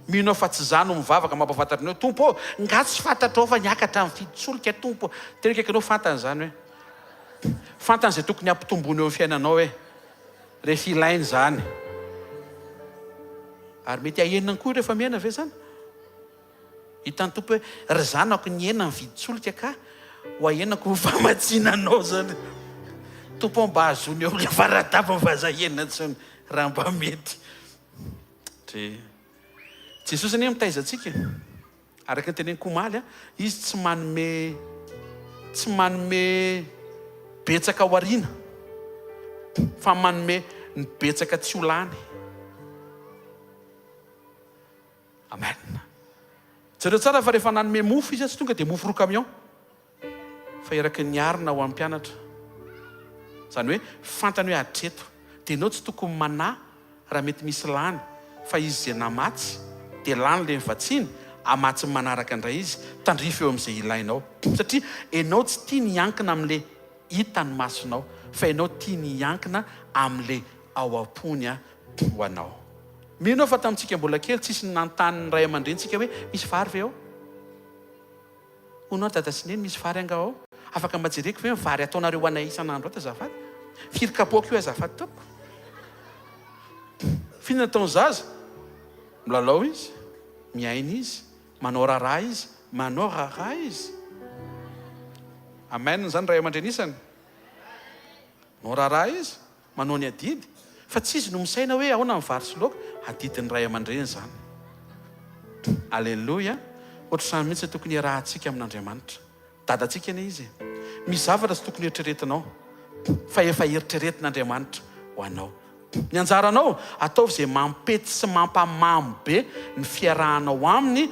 Minao fa tsy izany no mivavaka mampafantatra anao. Tompo, nga tsy fantatrao fa niakatra ny vidin-tsolika Tompo. Tena kaikanao fantany izany hoe. Fantany izay tokony hampitombony eo amin'ny fiainanao hoe rehefa ilainy izany. Ary mety ahenina koa rehefa miaina ve zany? Hitan'ny tompo hoe ry zanako ny hena mividy-tsolika ka ho ahenako ho famatsinanao zany. Tompo mba azony eo le faradava vazahenina tsony raha mba mety. Jesosy anie mitaiza antsika. Araka ny teneniko omaly, izy tsy manome betsaka ao ariana, fa manome ny betsaka tsy ho lany. Amen. Zareo tsara fa rehefa nanome mofo izy tsy tonga dia mofo roa camion, fa eraky ny arina ho amin'ny mpianatra. Zany hoe fantany hoe hatreto dia ianao tsy tokony manahy raha mety misy lany, fa izy izay namatsy dia lany le mivatsiny, amatsy manaraka indray izy, tandrify eo amin'izay ilainao. Satria ianao tsy tia niankina amin'le hitany masonao, fa ianao tia niankina amin'le ao am-pony ho anao. Mino fa tamintsika mbola kely tsisy nanontany ray aman-drentsika hoe misy vary ve ao? Honao dada sy neny misy vary anga ao? Afaka majereko ve vary ataonareo ho anay isan'andro ato azafady? Firy kapoaka io azafady tompoko? Fihinana taon'ny zaza? Milalao izy, miaina izy, manao raharaha izy, manao raharaha izy. Amen zany ray aman-drenisany. Manao raharaha izy, manao ny adidy. Fa tsy izy no misaina hoe ahoana ny vary sy laoka, adidin'ny ray aman-dreny zany. Alleluia. Ohatr'izany mihitsy tokony iarahantsika amin'Andriamanitra. Dadantsika anie izy. Misy zavatra tsy tokony eritreretinao, fa efa eritreretin'Andriamanitra ho anao. Ny anjaranao ataovy izay mampety sy mampamamy be ny fiarahanao aminy,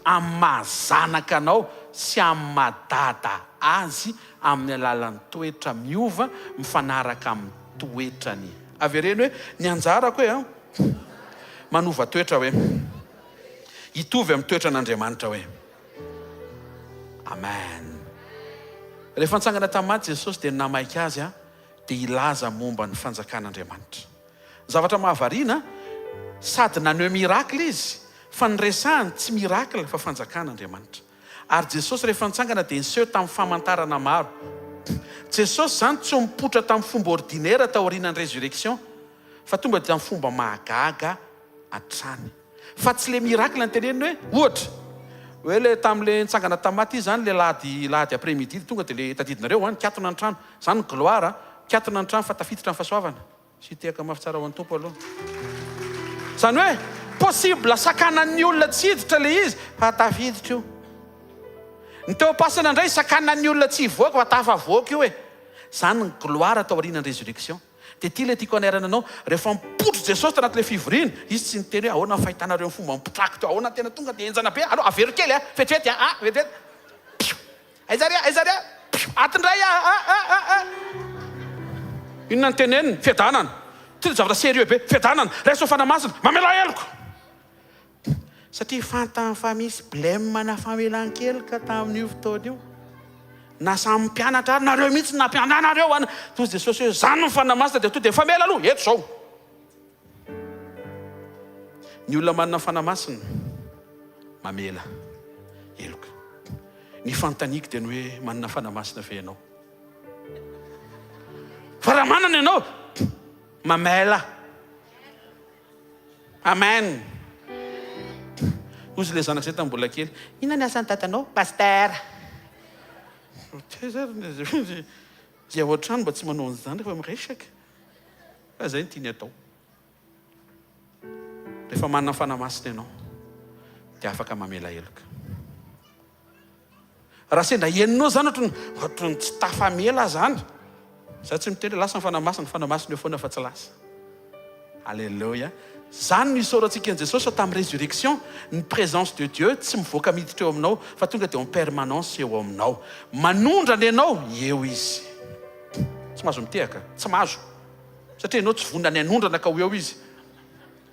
amin'ny mahazanaka anao sy amin'ny madada azy amin'ny alalan'ny toetra miova mifanaraka amin'ny toetrany. Avereny hoe ny anjarako hoe manova toetra hoe hitovy amin'ny toetran'Andriamanitra hoe. Amen. Rehefa nitsangana tamin'ny Jesosy dia namaika azy dia ilaza momba ny fanjakan'Andriamanitra. Zavatra mahavariana, sady naneho mirakla izy, fa nyresahany tsy mirakla fa fanjakan'Andriamanitra. Ary Jesosy rehefa nitsangana dia niseho tamin'ny famantarana maro. Jesosy zany tsy mipotra tamin'ny fomba ordinaire tao aorian'ny résurrection, fa tonga dia tamin'ny fomba mahagaga hatrany. Fa tsy le mirakla ny teneniny hoe ohatra hoe le tamin'le nitsangana tamaty zany le lady après-midi tonga dia le tadidinareo nikatona ny trano. Zany ny gloire, nikatona ny trano fa tafiditra ny fahasoavana. Sy tehaka mafy tsara ho an'ny tompo aloha. Zany hoe possible sakanan'ny olona tsy hiditra le izy fa tafiditra io. Ny teo am-pasana indray sakanan'ny olona tsy hivoaka fa tafavoaka io e. Zany ny gloire tao aorian'ny résurrection. Dia ty le tiako anerana anao, rehefa mipotro Jesosy tanaty le fivoriana, izy tsy niteny hoe ahoana fahitanareo ny fomba mipotraky teo, ahoana tena tonga dia enjana be, allo avero kely fetrety vetrety. Aizaria atindray inona ny teneniny? Fiadanana. Ty zavatra sérieux be, fiadanana, raiso fanamasina, mamela eloko. Satria fantany fa misy blème na famelan-kelika tamin'io fotoana io. Na samy mpianatra ary nareo mihitsy nampiananareo ana. Toy Jesosy hoe zany ny fanamasina dia tonga dia famela aloha, eto zao. Ny olona manana fanamasina mamela eloka. Ny fantaniky dia ny hoe manana fanamasina fe ianao. Fa raha manana ianao mamela. Amen. Ozy le zanak'izay tamin'ny mbola kely, inona ny asan'ny tatanao? Pasteur. Zay ao an-trano mba tsy manao an'izany rehefa miresaka. Fa zay ny tiany atao. Rehefa manana fanamasina ianao dia afaka mamela eloka. Raha sendra heninao zany ohatrany tsy tafamela zany, za tsy miteny lasa ny fanamasina eo foana fa tsy lasa. Alléluia. Zany ny sorantsika an'i Jesosy tamin'ny résurrection, ny présence de Dieu tsy mivoaka miditra eo aminao fa tonga dia en permanence eo aminao. Manondrana ianao, eo izy. Tsy mahazo mitehaka, tsy mahazo. Satria ianao tsy vonona ny anondrana ka ho eo izy.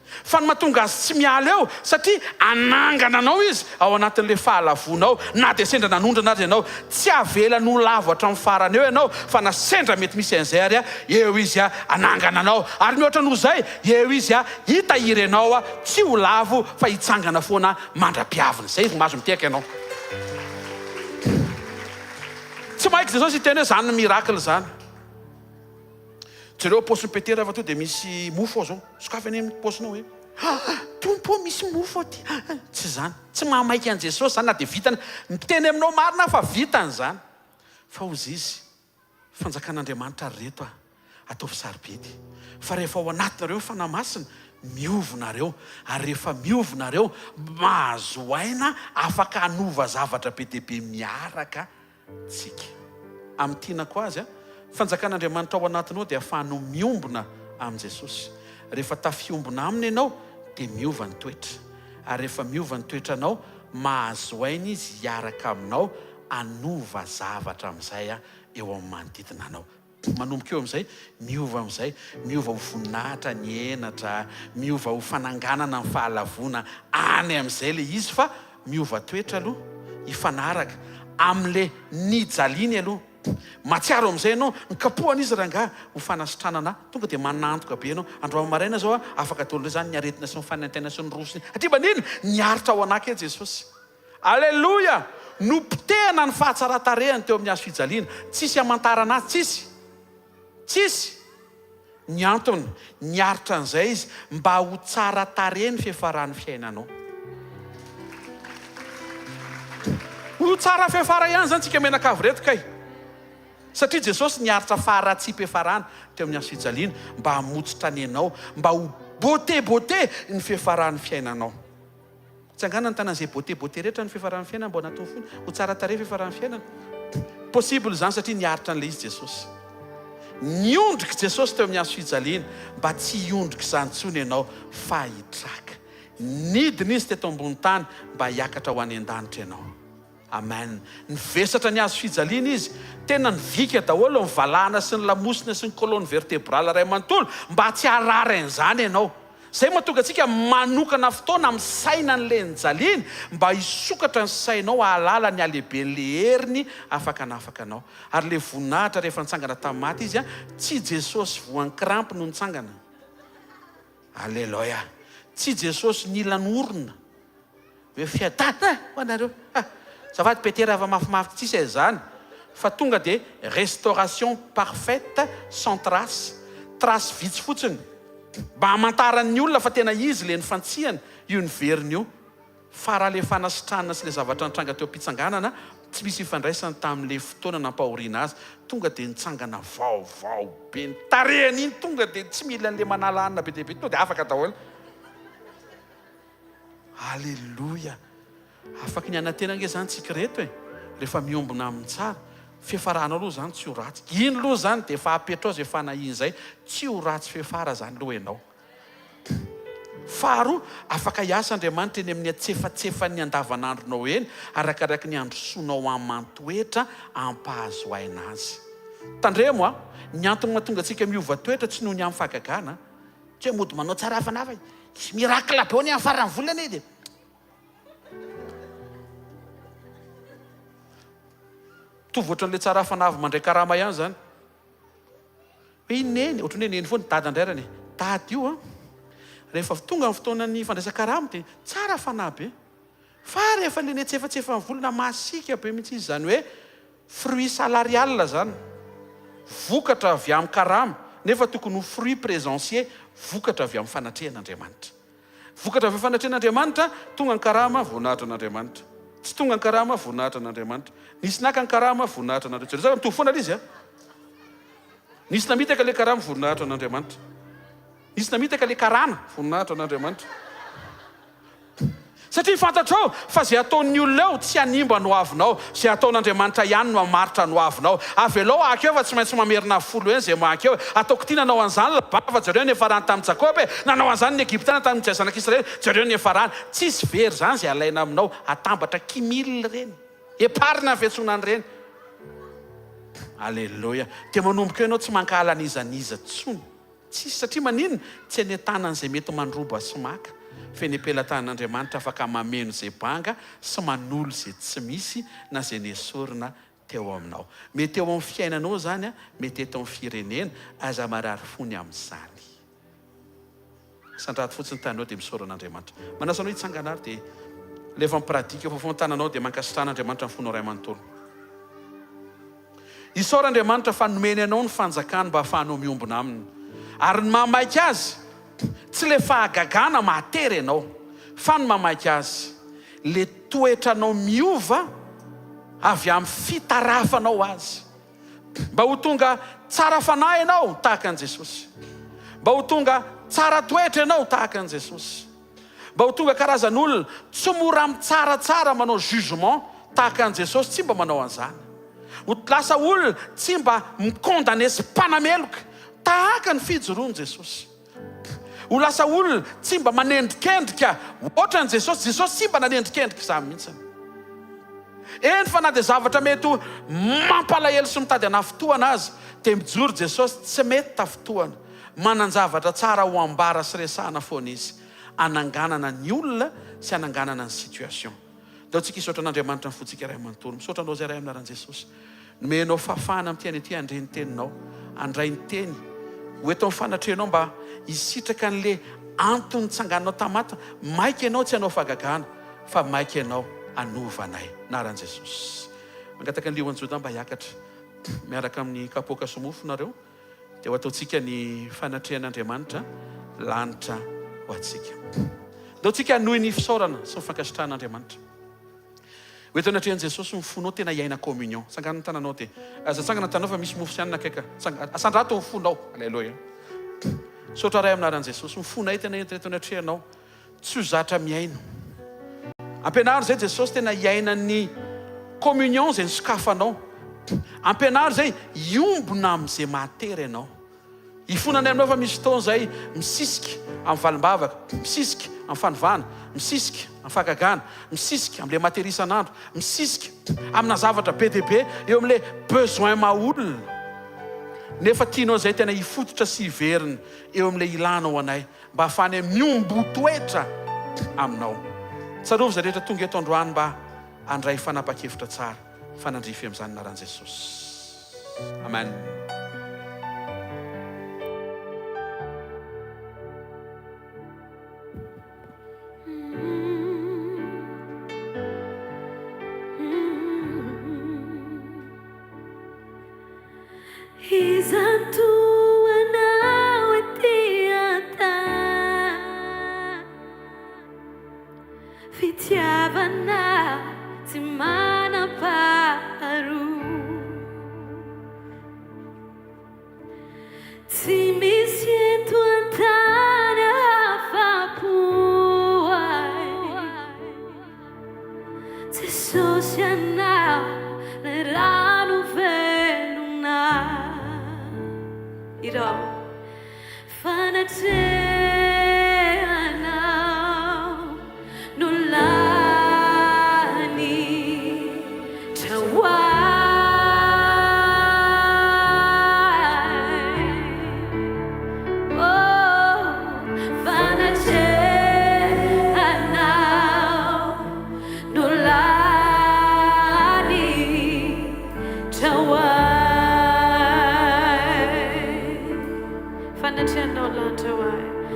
Fa ny mahatonga azy tsy miala eo, satria anangana anao izy ao anatin'le fahalavonao. Na dia sendra nanondrana azy ianao, tsy avela no lavo hatramin'ny farany eo ianao, fa na sendra mety misy an'izay eo izy anangana anao. Ary mihoatra noho izay, eo izy hitahiry ianao tsy ho lavo fa hitsangana foana mandra-piavina. Zay mahazo miteka ianao. Tsy mahaiko Jesosy hiteny hoe zany ny miracle zany. Jereo paosiny Petera fa to dia misy mofo ao zao. Sokafy any amin'ny paosinao hoe tompo misy mofo aty. Tsy zany, tsy mahamaika an' Jesosy zany na dia vitany miteny aminao marina fa vitany zany. Fa ozy izy fanjakan'Andriamanitra reto ataovy saribedy. Fa rehefa ao anatinareo fanamasina, miovonareo. Ary rehefa miovonareo, mahazo aina afaka hanova zavatra be dia be miaraka tsika. Amin'ny tianako azy, fanjakan'Andriamanitra ao anatinao dia ahafahanao miombona amin'i Jesosy. Rehefa tafiombona aminy ianao, dia miova ny toetra. Ary rehefa miova ny toetra anao, mahazo aina izy hiaraka aminao, hanova zavatra amin'izay eo amin'ny manodidina anao. Manomboka eo amin'izay, miova amin'izay, miova ho voninahitra ny henatra, miova ho fananganana ny fahalavona any amin'izay le izy, fa miova toetra aloha, hifanaraka amin'le nijaliany aloha. Matsiaro amin'izay ianao, nikapohana izy rangaha ho fanasitranana, tonga dia manantoka be ianao. Androany maraina zao afaka ataon'ireo zany ny aretina sy ny fanantenana sy ny rosony. Atria manino? Niaritra ao anaky Jesosy. Aleloia! Nopotehana ny fahatsaratarehany teo amin'ny hazo fijaliana. Tsisy hamantarana azy, tsisy. Ny antony, niaritra an'izay izy mba ho tsara tarehy ny fiafaran'ny fiainanao. Ho tsara fiafara ihany zany tsika menakavy reto kay. Satria Jesosy niaritra faharatsy-piafarana teo amin'ny hazo fijaliana mba hamotsitra ny anao, mba ho bote ny fiafaran'ny fiainanao. Tsy angana ny tanan'izay bote rehetra ny fiafaran'ny fiainana mbo anatin'ny fony, ho tsara tarehy fiafaran'ny fiainana. Possible zany satria niaritra an'ilay izy Jesosy. Niondrika Jesosy teo amin'ny hazo fijaliana mba tsy hiondrika izany intsony ianao fa hitraka. Nidina izy teto ambony tany mba hiakatra ho any an-danitra ianao. Amen. Nivesatra ny hazo fijaliana izy, tena nivika daholo ny valahana sy ny lamosina sy ny colonne vertébrale ray manontolo mba tsy harary an'izany ianao. Zay mahatonga antsika manokana fotoana amin'ny saina n'le nijaliana mba hisokatra ny sainao hahalala ny alehibe le heriny afaka anao. Ary le voninahitra rehefa nitsangana tamin'ny maty izy, tsy Jesosy voan'ny krampy no nitsangana. Aleloia. Tsy Jesosy nilan'ny orona. Hoe fiadana ho anareo. Zavaty Petera ava mafimafy tsisy zany. Fa tonga dia restauration parfaite sans trace. Trace vitsy fotsiny. Mba hamantaran'ny olona fa tena izy le nifantsihana, io ny veriny io. Fa raha le fanasitranana sy le zavatra nitranga teo am-pitsanganana, tsy misy ifandraisany tamin'le fotoana nampahoriana azy, tonga dia nitsangana vaovao be ny tarehany iny, tonga dia tsy mila an'le manalanina be dia be, tonga dia afaka daholo. Aleloia. Afaka ny anantena nge zany tsika reto rehefa miombona amin'ny tsara. Fiafaranao aloha zany tsy ho ratsy. Ino aloha zany dia efa apetrao izay fanahiana izay, tsy ho ratsy fiafara zany aloha ianao. Faharoa, afaka hiasa Andriamanitra eny amin'ny atsefatsefany andavanandronao eny, arakaraka ny androsonao amin'ny mantoetra ampahazo aina azy. Tandremo ny antony mahatonga antsika miova toetra tsy noho ny amin'ny fahagagana. Tsy hoe mody manao tsara hafanava, misy mirakla be ny amin'ny farany volana edy. Tovotra n'le tsara hafanava mandray karama ihany zany. Hoe ineny, ohatrany hoe neny foana dada andrarany. Dady io rehefa tonga amin'ny fotoanany fandraisan-karama dia tsara hafanava be. Fa rehefa le netsefatsefa ny volana masika be mihitsy izy, zany hoe fruit salarial zany. Vokatra avy amin'ny karama, nefa tokony ho fruit présentier, vokatra avy amin'ny fanatrehan'Andriamanitra. Vokatra avy amin'ny fanatrehan'Andriamanitra, tonga ny karama, voninahitra an'Andriamanitra. Tsy tonga ny karama, voninahitra an'Andriamanitra. Nisy naka ny karama, voninahitra an'Andriamanitra. Zany mitovy foana izy. Nisy namitaka le karama, voninahitra an'Andriamanitra. Nisy namitaka le karana, voninahitra an'Andriamanitra. Satria fantatrao fa zay ataon'ny olona eo tsy hanimba no avinao, zay ataon'Andriamanitra ihany no hamaritra no avinao. Avelao akeo fa tsy maintsy mamerina folo eny zay mahakeo. Ataoko ty nanao an'izany labava jareo ny efarany tamin'ny Jakoba, nanao an'izany ny Egiptana tamin'ny zanak'Israely, jareo ny efarany. Tsisy very zany zay alaina aminao, atambatra kimil reny, eparina ny fiantsonany reny. Aleloia. Dia manomboka ianao tsy mankahala an'izaniza tsony. Tsisy, satria maninona? Tsy anentanan'izay mety mandroba sy maka. Fenepelatan'Andriamanitra afaka mameno zay banga sy manolo zay tsy misy na zay nesorina teo aminao. Mety eo amin'ny fiainanao zany, mety eto amin'ny firenena, aza marary fony amin'izany. Sandraty fotsiny tanao dia misoran'Andriamanitra. Manasanao hitsangana ary dia lefa mipradika fa fontananao dia mankasitran'Andriamanitra ny fonao ray manontolo. Isaor'Andriamanitra fa nomeny anao ny fanjakany mba ahafahanao miombona aminy. Ary ny mamaika azy tsy le fahagagana mahatery ianao fa ny mamaky azy le toetranao miova avy amin'ny fitarafanao azy mba ho tonga tsara fanahy ianao tahaka an Jesosy, mba ho tonga tsara toetra ianao tahaka an Jesosy, mba ho tonga karazan'olona tsy mora mitsaratsara manao jugement tahaka an Jesosy, tsy mba manao an'izany. Ho lasa olona tsy mba mikondane sy mpanameloka tahaka ny fijoroan Jesosy. Ho lasa olona tsy mba manendrikendrika ohatran Jesosy, Jesosy tsy mba nanendrikendrika izany mihitsy. Eny fa na dia zavatra mety ho mampalahelo sy mitady anafotoana azy, dia mijoro Jesosy tsy mety tafotoana, manan-javatra tsara ho ambara sy resahana foana izy, ananganana ny olona sy ananganana ny situation. Dao tsika hisaotra an'Andriamanitra ny fotsika iray manontolo, misaotra anao izay iray amin'ny anaran'i Jesosy. Nomenao fahafahana amin'ny tiany ity andre ny teninao, andray ny teny, ho eto amin'ny fanatrehanao mba hisitraka an'le antony tsangananao tamata, maika ianao tsy hanao fahagagana, fa maika ianao anovanay. Anaran'i Jesosy. Mangataka ny lion-jodà mba hiakatra miaraka amin'ny kapoaka sy mofo nareo, dia ho ataontsika ny fanatrehan'Andriamanitra lanitra ho antsika. Dao tsika nohy ny fisaorana sy ny fankasitrahan'Andriamanitra. Ho eto anatrehan'i Jesosy mifonao tena iaina communion. Sangan'ny tananao dia aza tsangana tanao fa misy mofo sy anana akaika. Asandrato mifonao. Aleluia. Saotra ray amin'anaran'i Jesosy mifonay tena eto anatrehanao. Tsy ho zatra miaino. Ampianary zay Jesosy tena iaina ny communion zay ny sokafanao. Ampianary zay iombona amin'izay mahatery ianao. Ifonanay aminao fa misy fotoana zay misisika amin'ny valim-bavaka, misisika amin'ny fanovana, misisika amin'ny fahagagana, misisika amin'ilay matery isan'andro, misisika amina zavatra be dia be eo amin'ilay besoin maolona. Nefa tianao zay tena hifototra sy hiverina eo amin'ilay ilanao anay mba ahafany miombo toetra aminao. Tsarovy zay rehetra tonga eto androany mba andray fanapa-kevitra tsara, fanandrify amin'izany anaran'i Jesosy. Amen. Fanatrehanao lanitra ho ahy.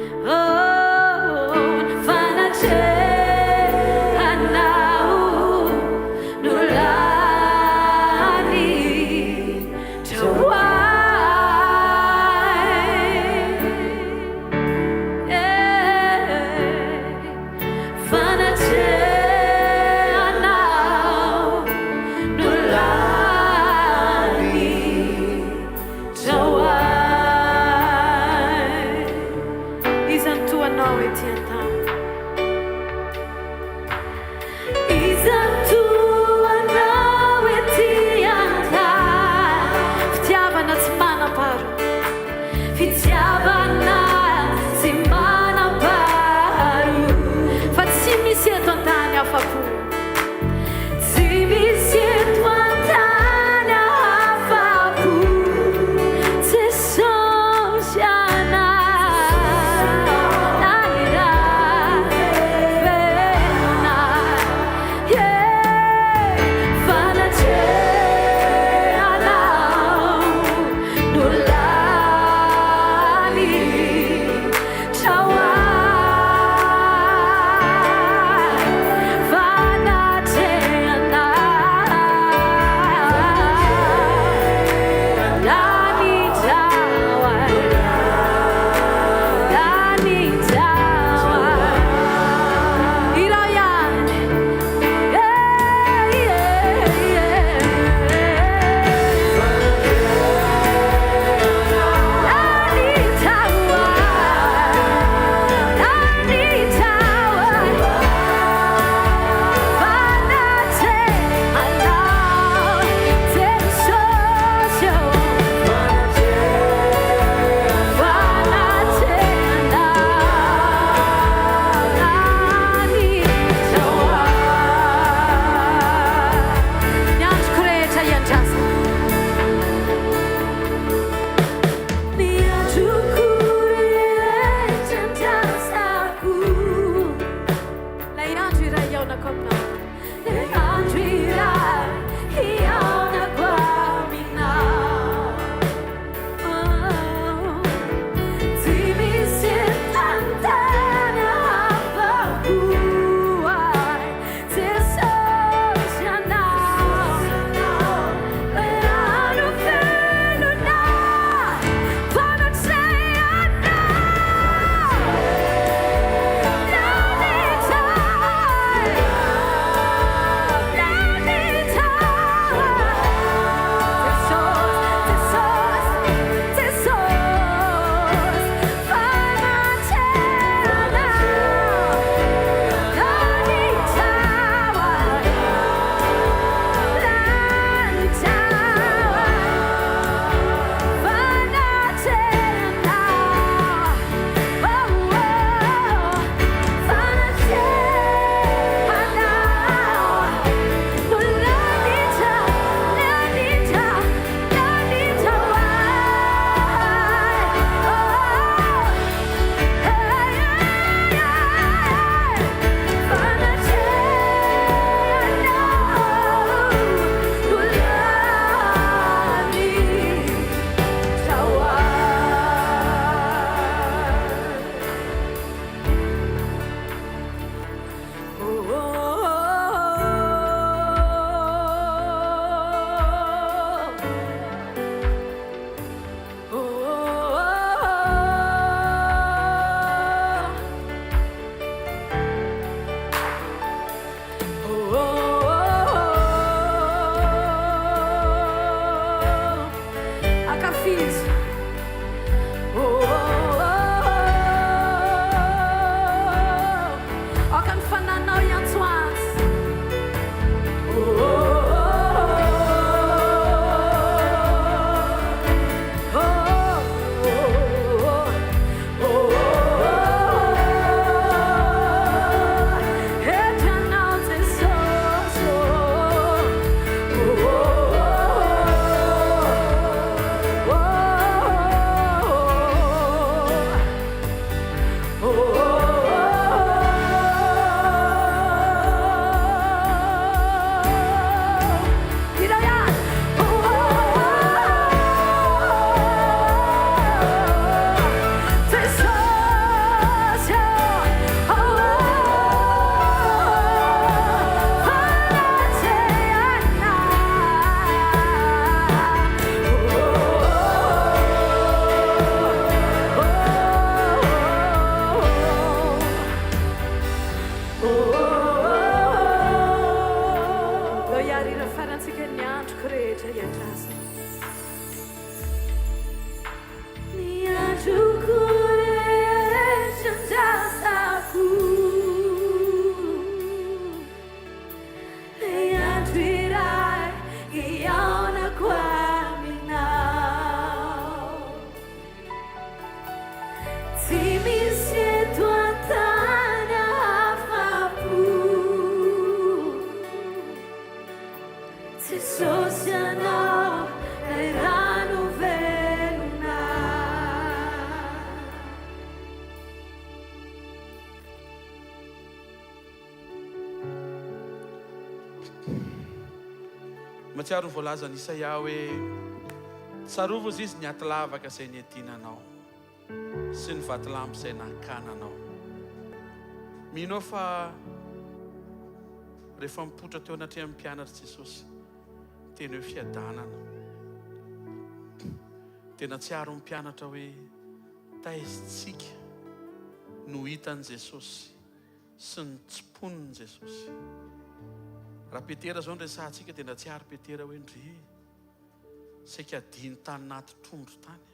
arira farantsika ny androko rehetra iandrasana. Ny androko rehetra ndrasako, lay andro iray iaonako aminao. Tsy misy eto an-tany afa-po, Jesosy anao lay rano velona. Matsiaro ny voalaza ny Isaia hoe tsarovo izy izy ny aty lavaka izay niadinanao sy ny vatolampy izay nakananao. Mino aho fa rehefa mipotra teo anatreha amin'ny mpianatra Jesosy teny hoe fiadanana. Tena tsiaro ny mpianatra hoe taizitsika no hitan'i Jesosy sy ny tsipon'ny Jesosy. Raha Petera zao nresantsika tena tsiaro Petera hoe ndre saika adiny tany naty trondro tany.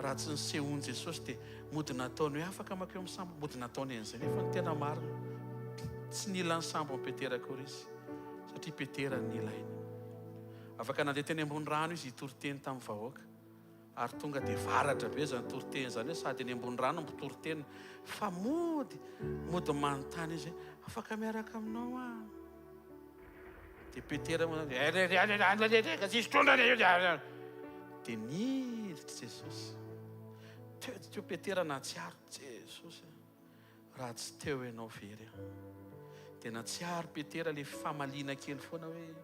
Raha tsy nisehoan'i Jesosy dia mody nataony hoe afaka makeo amin'ny sambo, mody nataony en'izay. Nefa ny tena marina tsy nila ny sambo amin'ny Petera akory izy satria Petera ny ilainy. Afaka nandeha teny ambony rano izy hitoriteny tamin'ny vahoaka ary tonga dia varatra be zany toriteny zany hoe sady ny ambony rano mitoriteny fa mody manontany izy afaka miaraka aminao a. Dia Petera tsisy tondrana dia niditra Jesosy. Teo Petera natsiaro Jesosy raha tsy teo ianao very. Tena tsiaro Petera le famaliana kely foana hoe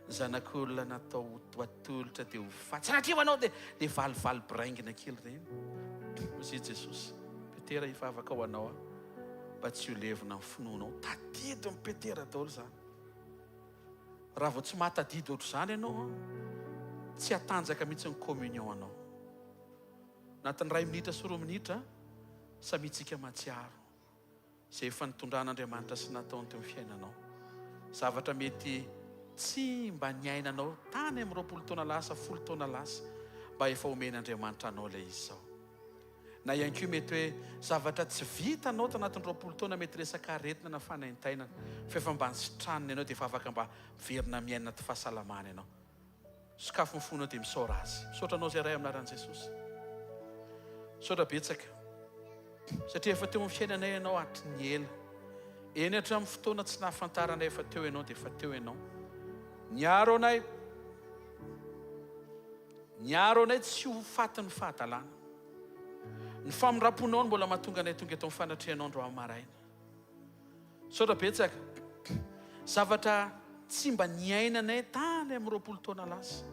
zanak'olona natao atolotra dia ho faty. Sanatria anao dia le valivali braingina kely reny. Hozy Jesosy, Petera efa afaka ho anao mba tsy ho levona amin'ny finoanao. Tadidy amin'ny Petera daholo zany. Raha vao tsy mahatadidy ohatr' izany ianao tsy hatanjaka mihitsy ny communion anao. Anatin'ny 2 minitra sy 4 minitra samitsika matsiaro izay efa nitondran'Andriamanitra sy nataony teo amin'ny fiainanao. Zavatra mety tsy mba niainanao tany amin'ny 20 taona lasa 10 taona lasa mba efa omen'Andriamanitra anao ilay izy zao. Na ihany koa mety hoe zavatra tsy vitanao tanatin'ny 20 taona mety resaka aretina na fanaintainana fa efa mba nisitraniny ianao dia efa afaka mba verina miaina ty fahasalamana ianao. Sakafo mifono dia misaora azy. Misaotra anao izay ray aminaran'i Jesosy. Misaotra betsaka satria efa teo amin'ny fiainanay ianao hatry ny ela. Eny hatramin'ny fotoana tsy nahafantaranay efa teo ianao dia efa teo ianao. Niaro anay tsy ho faty ny fahatalana. Ny famindramponao mbola mahatonga anay tonga eto amin'ny fanatrehanao andro amin'ny maraina. Misaotra betsaka zavatra tsy mba niainanay tany amin'ny 20 taona lasa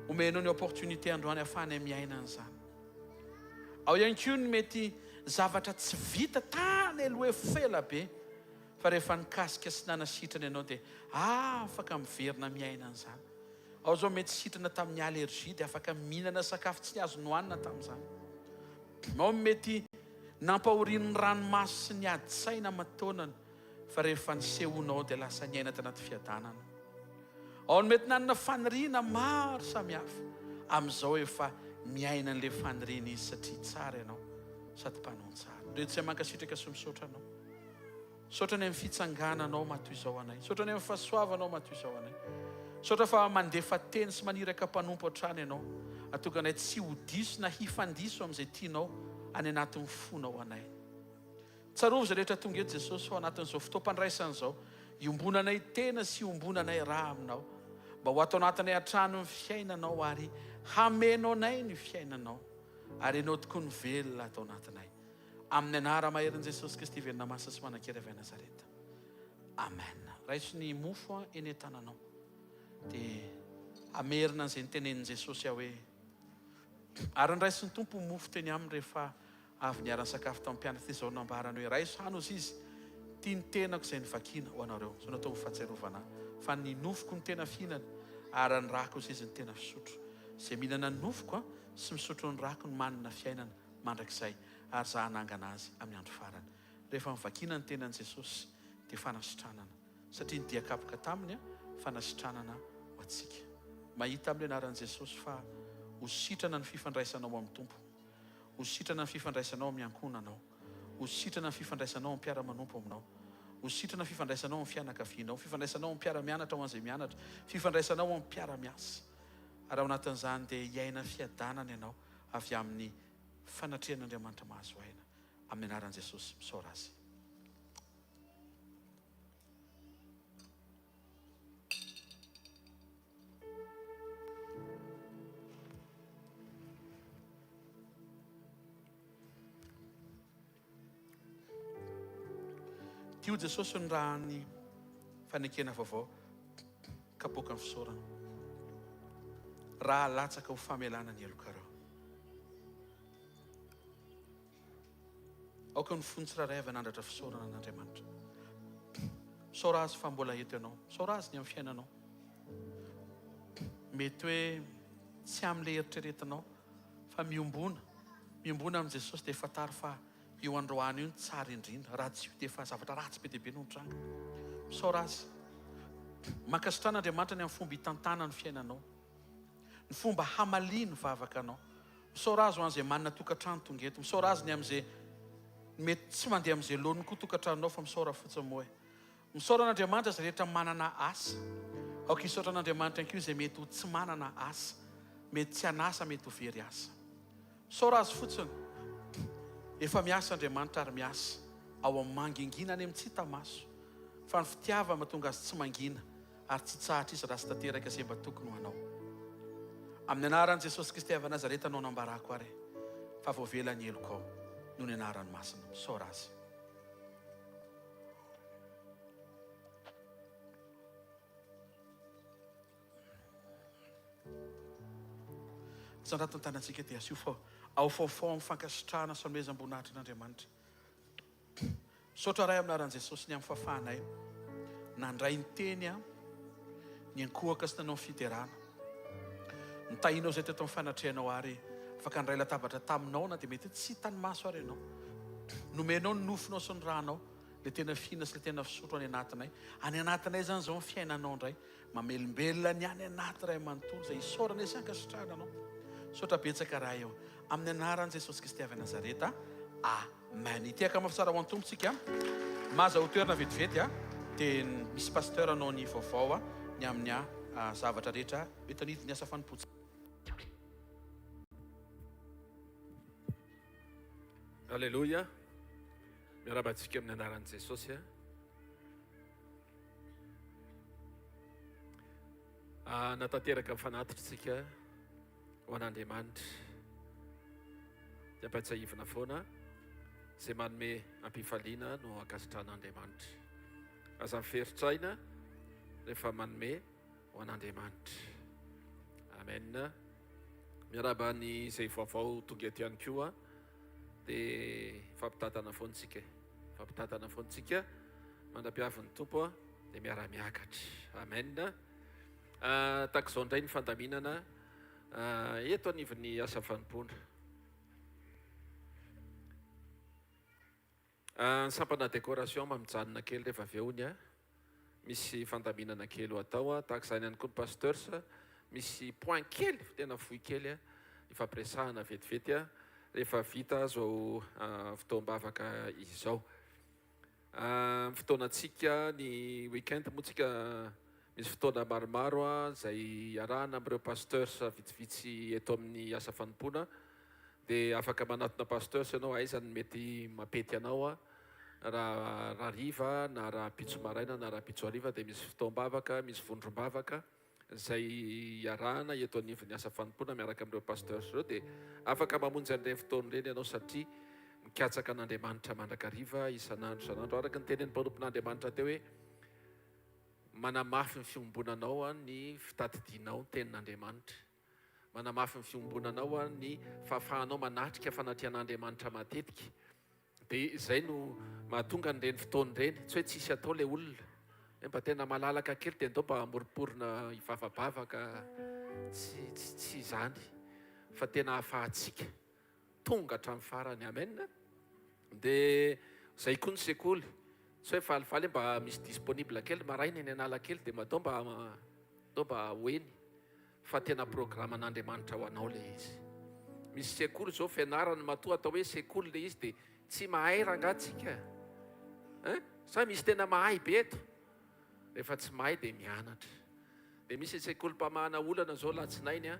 omenao ny opportunité androany ahafahanay miaina an'izany. Ao ihany koa ny mety zavatra tsy vita tany aloha fela be fa rehefa nikasika sy nanasitrana ianao dia afaka miverina miaina an'izany. Ao zao mety sitrana tamin'ny allergie dia afaka mihinana sakafo tsy azo nohanina tamin'izany. Ao mety nampahorian'ny ranomaso sy ny adi-tsaina aman-taonany fa rehefa nisehonao dia lasa niaina tanaty fiadanana. Ao ny mety nanana faniriana maro samihafa amin'izao efa miaina an'ilay faniriana izy satria tsara ianao sady mpanao tsara. Ndre tsy mankasitraka sy misaotra anao. Misaotra ny amin'ny fitsangananao matoy izao anay. Misaotra ny amin'ny fahasoavanao matoy izao anay. Misaotra fa mandefa teny sy maniraka mpanompo hatrany ianao. Atonga anay tsy ho diso na hifandiso amin'izay tianao any anatin'ny fonao anay. Tsarovo izay rehetra tonga eto Jesosy ao anatin'izao fotoam-pandraisana izao iombonanay tena sy iombonanay raha aminao mba ho atao anatinay hatrano ny fiainanao ary hamenao anay ny fiainanao ary ianao tokoa ny velona atao anatinay. Amin'ny anara maherin' Jesosy Kristy velona masina sy manan-kera avy Nazareta. Amen. Raiso ny mofo eny an-tananao dia amerina an'izay nitenenin' Jesosy aho hoe ary ny raisin'ny tompo mofo teny aminy rehefa avy niarany sakafo tamin'ny mpianatra izao nambarany hoe raiso hano izy izy tia ny tenako izay nivakiana ho anareo. Zao natao ho fahatsiarovana fa ny nofoko ny tena fihinana ary ny rako izy ny tena fisotro. Izay mihinana ny nofoko sy misotro ny rako ny manana fiainana mandrakizay ary za hanangana azy amin'ny andro farany. Rehefa mivakiana ny tenan'i Jesosy dia fanasitranana satria nidiakapoka taminy fanasitranana ho atsika. Mahita amin'ny anaran'i Jesosy fa ho sitrana ny fifandraisanao amin'ny tompo, ho sitrana ny fifandraisanao amin'ny ankonanao, ho sitrana ny fifandraisanao amin'ny mpiara-manompo aminao, ho sitrana ny fifandraisanao amin'ny fianakavianao, fifandraisanao amin'ny mpiara-mianatra ho an'izay mianatra, fifandraisanao amin'ny mpiara-miasa. Ary ao anatin'izany dia hiaina fiadanana ianao avy amin'ny fanatrehan'Andriamanitra mahazo aina. Amin'ny anaran'i Jesosy misaora azy. Tio Jesosy ny raha ny fanekena vaovao kapoaka ny fisaorana. Raha latsaka ho famelana ny elokarao. Aoka ny fony tsirairay avy anandratra fisaorana an'Andriamanitra. Misaora azy fa mbola eto ianao. Misaora azy ny amin'ny fiainanao. Mety hoe tsy amin'ilay eritreretinao fa miombona amin'i Jesosy dia fantaro fa io androany io ny tsara indrindra. Raha tsy io dia efa zavatra ratsy be dia be no mitranga. Misaora azy. Mankasitrahan'Andriamanitra ny amin'ny fomba hitantana ny fiainanao, ny fomba hamaliana ny vavakanao. Misaora azy ho an'izay manana tokantrano tonga eto. Misaora azy ny amin'izay mety tsy mandeha amin'izay lohan'ny koa tokantranonao fa misaora fotsiny moa. Misaora an'Andriamanitra izay rehetra manana asa. Aoka hisaotra an'Andriamanitra ihany koa izay mety ho tsy manana asa, mety tsy hanasa, mety ho very asa. Misaora azy fotsiny. Efa miasa Andriamanitra ary miasa ao amin'ny mangingina any amin'ny tsy hita maso. Fa ny fitiava mahatonga azy tsy mangina ary tsy tsahatra izy raha sy tanteraka izay mba tokony ho anao. Amin'ny anaran'i Jesosy Kristy avy Nazareta anao nambarako ary fa voavela ny eloko ao noho ny anarany masina. Misaora azy. Sandrato ny tanantsika dia asio fa ao faofao amin'ny fankasitrahana sanomezam-boninahitra n'Andriamanitra. Misaotra ray amin'ny anaran'i Jesosy ny amin'ny fahafahanay. Nandray ny teny ny ankohaka sy nanao ny fiterana. Nitahinao izay teto amin'ny fanatrehanao ary afaka ndray latabatra taminao na dia mety tsy hitany maso ary ianao. Nomenao ny nofinao sy ny ranao, ilay tena fina sy ilay tena fisotro any anatinay. Any anatinay zany izao ny fiainanao indray. Mamelombelona ny any anaty ray manontolo izay isaorana izay ankasitrahana anao. Sotra betsaka raha eo amin'ny anaran'i Jesosy Kristy avy Nazareta. Amen. Itiaka mafitsara ho antompotsika. Maza ho toerana vetivety dia misy pasteur anao ny vaovao ny amin'ny zavatra rehetra entanidiny asa fanompotsika. Alléluia. Miarabantsika amin'ny anaran'i Jesosy. Natanteraka amin'ny fanatitsika ho an'Andriamanitra. Dia ampatsahivana foana izay manome ampifaliana no ankasitrahan'Andriamanitra. Aza miferitsaina rehefa manome ho an'Andriamanitra. Amen. Miaraba ny izay vaovao tonga eto ihany koa dia fampitatana foantsika. Fampitatana foantsika mandra-piavin'ny tompo dia miara-miakatra. Amen. Takizao indray ny fandaminana eto anivon'ny asa fanompoana. Ny sampana décoration mamijanona kely rehefa avy eo ny misy fandaminana kely ho atao tahaka izany ihany koa ny pasteurs. Misy point kely tena fohy kely ifampiresahana vetivety rehefa vita zao fotoam-bavaka izao. Fotoanantsika ny weekend moa tsika misy fotoana maromaro izay arahana amin'ireo pasteurs vitsivitsy eto amin'ny asa fanompoana. Dia afaka manatona pasteurs ianao aiza ny mety mapety anao raha riva na raha pitso maraina na raha pitso hariva. Dia misy fotoam-bavaka, misy vondrom-bavaka izay arahana eto anivon'ny asa fanompoana miaraka amin'ireo pasteurs ireo. Dia afaka mamonjy an'ireny fotoan'ireny ianao satria mikatsaka an'Andriamanitra mandrakariva isan'andro. Araka ny tenen'ny mpanompon'Andriamanitra teo hoe manamafy ny fiombonanao ny fitadidianao ny tenin'Andriamanitra. Manamafy ny fiombonanao ny fahafahanao manatrika fanatrehan'Andriamanitra matetika. Dia izay no mahatonga n'ireny fotoan'ireny. Tsy hoe tsisy atao ilay olona. Mba tena malalaka kely dia ndao mba moriporina hivavabavaka. Tsy izany. Fa tena hafahantsika. Tonga hatramin'ny farany. Amen. Dia izay koa ny sekoly. So hoe falifaly mba misy disponible kely maraina eny anala kely dia madao mba hoeny fa tena programme n'Andriamanitra ho anao le izy. Misy sekoly zao fianarana matoa atao hoe sekoly le izy dia tsy mahay rangatsika. Sa misy tena mahay be eto. Rehefa tsy mahay dia mianatra. Dia misy sekolim-pamahana olana zao latsinainy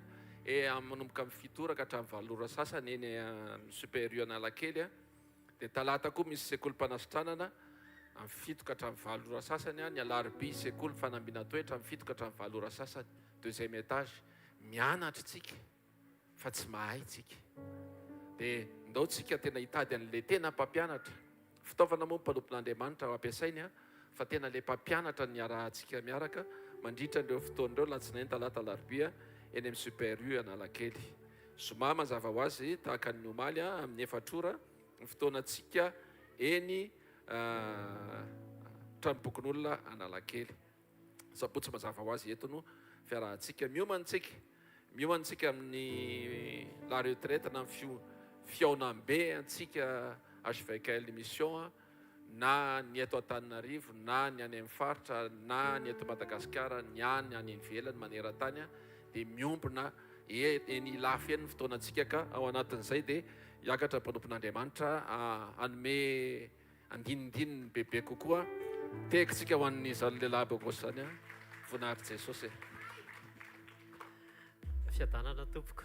manomboka amin'ny fito ora ka hatramin'ny valo ora sasany eny amin'ny super-u Analakely. Dia talata koa misy sekolim-panasitranana amin'ny fito ka hatramin'ny valo ora sasany. Ny alarobia sekoly fanambiana toetra amin'ny fito ka hatramin'ny valo ora sasany, deuxième étage. Mianatra tsika fa tsy mahay tsika. Dia ndao tsika tena hitady an'le tena mpampianatra. Fitaovana moa mpanompon'Andriamanitra ho ampiasainy fa tena le mpampianatra ny arahantsika miaraka mandritra ireo fotoan'ireo latsinainy talata alarobia eny amin'ny super-u Analakely. Zoma mazava ho azy tahaka ny omaly amin'ny 4 ora ny fotoanantsika eny tranom-bokon'olona Analakely. Sabotsy mazava ho azy eto no fiarahantsika miomantsika amin'ny la retraite na fiaonam-be antsika hvkl-mission na ny eto Antananarivo na ny any amin'ny faritra na ny eto Madagasikara ny any ivelany maneran-tany dia miombona eny lafy eny ny fotoanantsika ka ao anatin'izay dia hiakatra mpanompon'Andriamanitra anome andinindininy bebe kokoa tekitsika ho an'ny zany lehilahy bokosany voninahitra Jesosy. Fiadanana tompoko.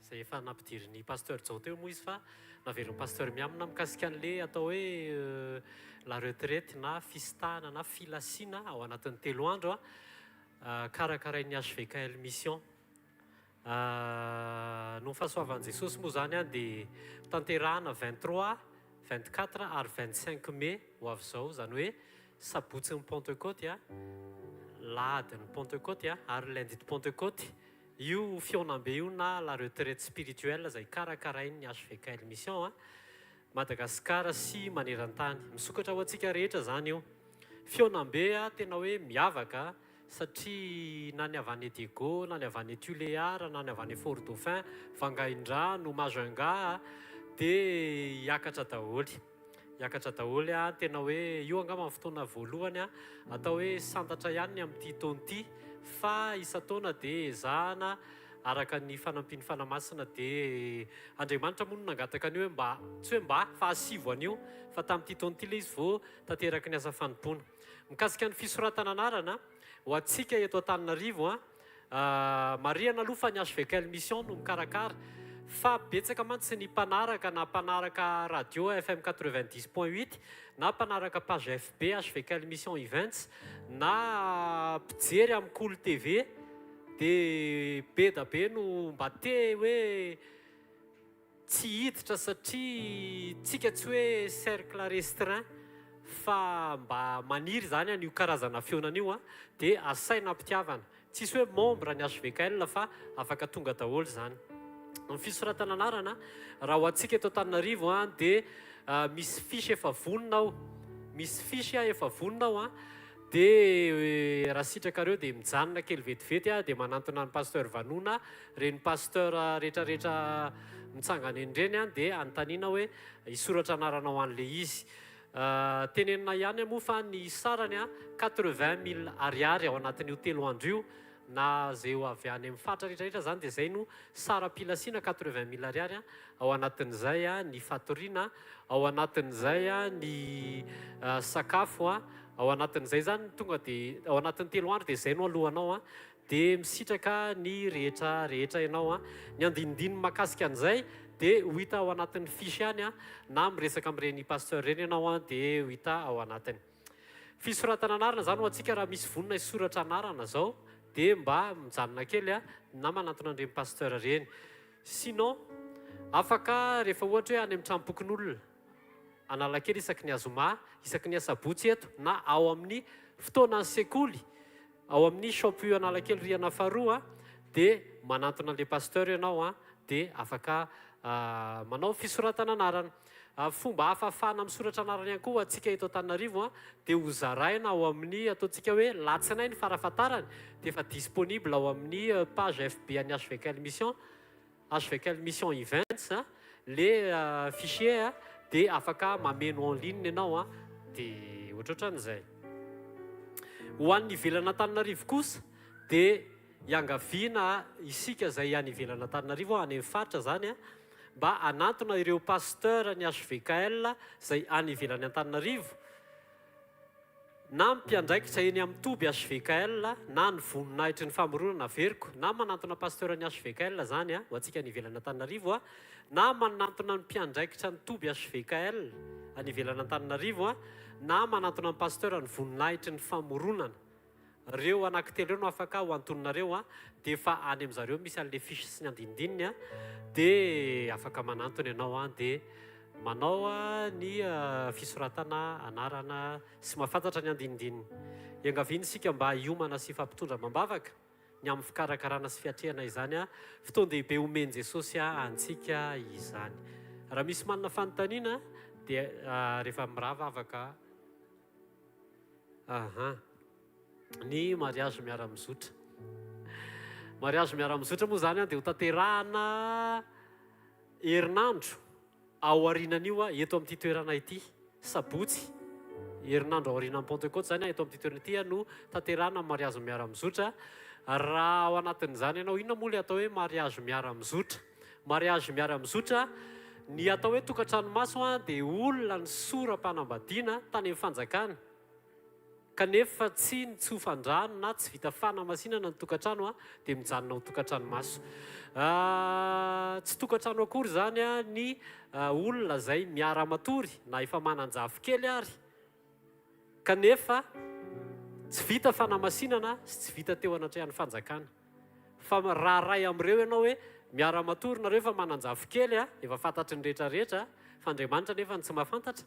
Zay efa nampidirin'ny pasteur Jao teo moa izy fa naveron'ny pasteur miamina mikasika an'le atao hoe la retraite na fistana na filasiana ao anatin'ny 3 andro karakarain'ny hvkl-mission. No fahasoavan'i Jesosy moa zany dia tanterahana 23, 24 ary 25 mai ho avy zao, zany hoe sabotsy ny Pentecôte lahady ny Pentecôte ary lundi de Pentecôte. Io fiaonam-be io na la retraite spirituelle zay karakarain'ny hvkl-mission Madagasikara sy maneran-tany. Misokatra ho antsika rehetra zany io. Fiaonam-be tena hoe miavaka satria na ny avy any Diego, na ny avy any Tuléar, na ny avy any Fort Dauphin, Vangaindrano, Majunga dia hiakatra daholy. Hiakatra daholy tena hoe io angamba amin'ny fotoana voalohany atao hoe santatra ihany amin'ity taon'ity fa isa-taona dia ezahana araka ny fanampiany fanamasina dia Andriamanitra moa no nangataka an'io hoe tsy hoe mba fa hasivo an'io fa tamin'ity taon'ity le izy vao tanteraka ny asa fanompoana. Mikasika ny fisoratana anarana ho antsika eto Antananarivo marihana aloha fa ny hvkl-mission no mikarakara fa betsaka mantsy ny mpanaraka na mpanaraka radio FM 90.8 na mpanaraka page FB hvkl-mission events na mpijery amin'ny Cool TV dia be da be no mba te hoe tsy hiditra satria tsika tsy hoe cercle restreint fa mba maniry zany an'io karazana fiaonan'io dia asaina mpitiavana. Tsisy hoe membre ny hvkl fa afaka tonga daholo zany. Ny fisoratana anarana raha ho antsika eto Antananarivo dia misy fisy efa vonona ao. Misy fisy efa vonona ao dia raha sitrakareo dia mijanona kely vetivety dia manantona ny pasteur Vanona, reny pasteur rehetrarehetra mitsangana eny reny dia anontaniana hoe hisoratra anarana ho an'le izy. Tenenina ihany moa fa ny sarany 80,000 ariary ao anatin'io 3 andro io na zay ho avy any amin'ny fatra rehetrarehetra zany dia zay no sara pilasiana 80,000 ariary ao anatin'izay ny fatoriana, ao anatin'izay ny sakafo ao anatin'izay zany tonga dia ao anatin'ny 3 andro dia zay no alohanao dia misitraka ny rehetrarehetra ianao ny andinindiny makasika an'izay dia ho hita ao anatin'ny fisy ihany na miresaka amin'ireny pasteur reny ianao dia ho hita ao anatiny. Fisoratana anarana zany ho antsika raha misy vonona hisoratra anarana zao dia mba mijanona kely na manantona an'ireny pasteur reny. Sinon afaka rehefa ohatra hoe any amin'ny tranom-pokon'olona Analakely isaky ny azoma, isaky ny asabotsy eto na ao amin'ny fotoanan'ny sekoly ao amin'ny champion Analakely riana faharoa dia manantona an'ilay pasteur ianao dia afaka manao fisoratana anarana. Fomba hafafana misoratra anarana ihany koa antsika eto Antananarivo dia ho zaraina ao amin'ny ataontsika hoe latsinainy farafatarany dia efa disponible ao amin'ny page FB any hvkl-mission events le fichier dia afaka mameno en ligne ianao a dia ohatrohatran'izay. Ho an'ny ivelana Antananarivo kosa dia iangaviana isika izay any ivelana Antananarivo any amin'ny faritra zany a mba anatona ireo pasteur ny hvkl izay any ivelany Antananarivo na mpiandraikitra eny amin'ny toby hvkl na ny voninahitry ny famoronana veriko na manantona pasteur ny hvkl zany a ho antsika any ivelany Antananarivo a na manantona ny mpiandraikitra ny toby hvkl any ivelany Antananarivo a na manantona ny pasteur ny voninahitry ny famoronana. Reo anankitelo reo no afaka ho antononareo a dia efa any amin'izareo misy an'le fisy sy ny andinidininy a dia afaka manantona ianao a dia manao ny fisoratana anarana sy mahafantatra ny andinidininy. Iangaviana isika mba hiomana sy fampitondra mambavaka ny amin'ny fikarakarana sy fiatrehana izany a fotoan-dehibe omeny Jesosy a antsika izany. Raha misy manana fanontaniana dia rehefa mirava afaka ny mariage miara-mizotra. Mariage miara-mizotra moa zany a dia ho tanterahana herinandro ao aorianan'io a eto amin'ity toerana ity Sabotsy. Herinandro ao aorianan'ny Pentecôte zany a eto amin'ity toerana ity no tanterahana mariage miara-mizotra. Raha ao anatin'izany ianao inona moa le atao hoe mariage miara-mizotra? Mariage miara-mizotra ny atao hoe tokantranomaso a dia olona ny soram-panambadiana tany amin'ny fanjakana kanefa tsy ny tsofandrano na tsy vita fanamasinana ny tokantrano a dia mijanona ho tokantranomaso. Tsy tokantrano akory zany a ny olona izay miara-matory na efa manan-jafy kely ary kanefa tsy vita fanamasinana sy tsy vita teo anatrehan'ny fanjakana. Fa raha ray amin'ireo ianao hoe miara-matory nareo efa manan-jafy kely a efa fantatry ny rehetrarehetra fa Andriamanitra nefa ny tsy mahafantatra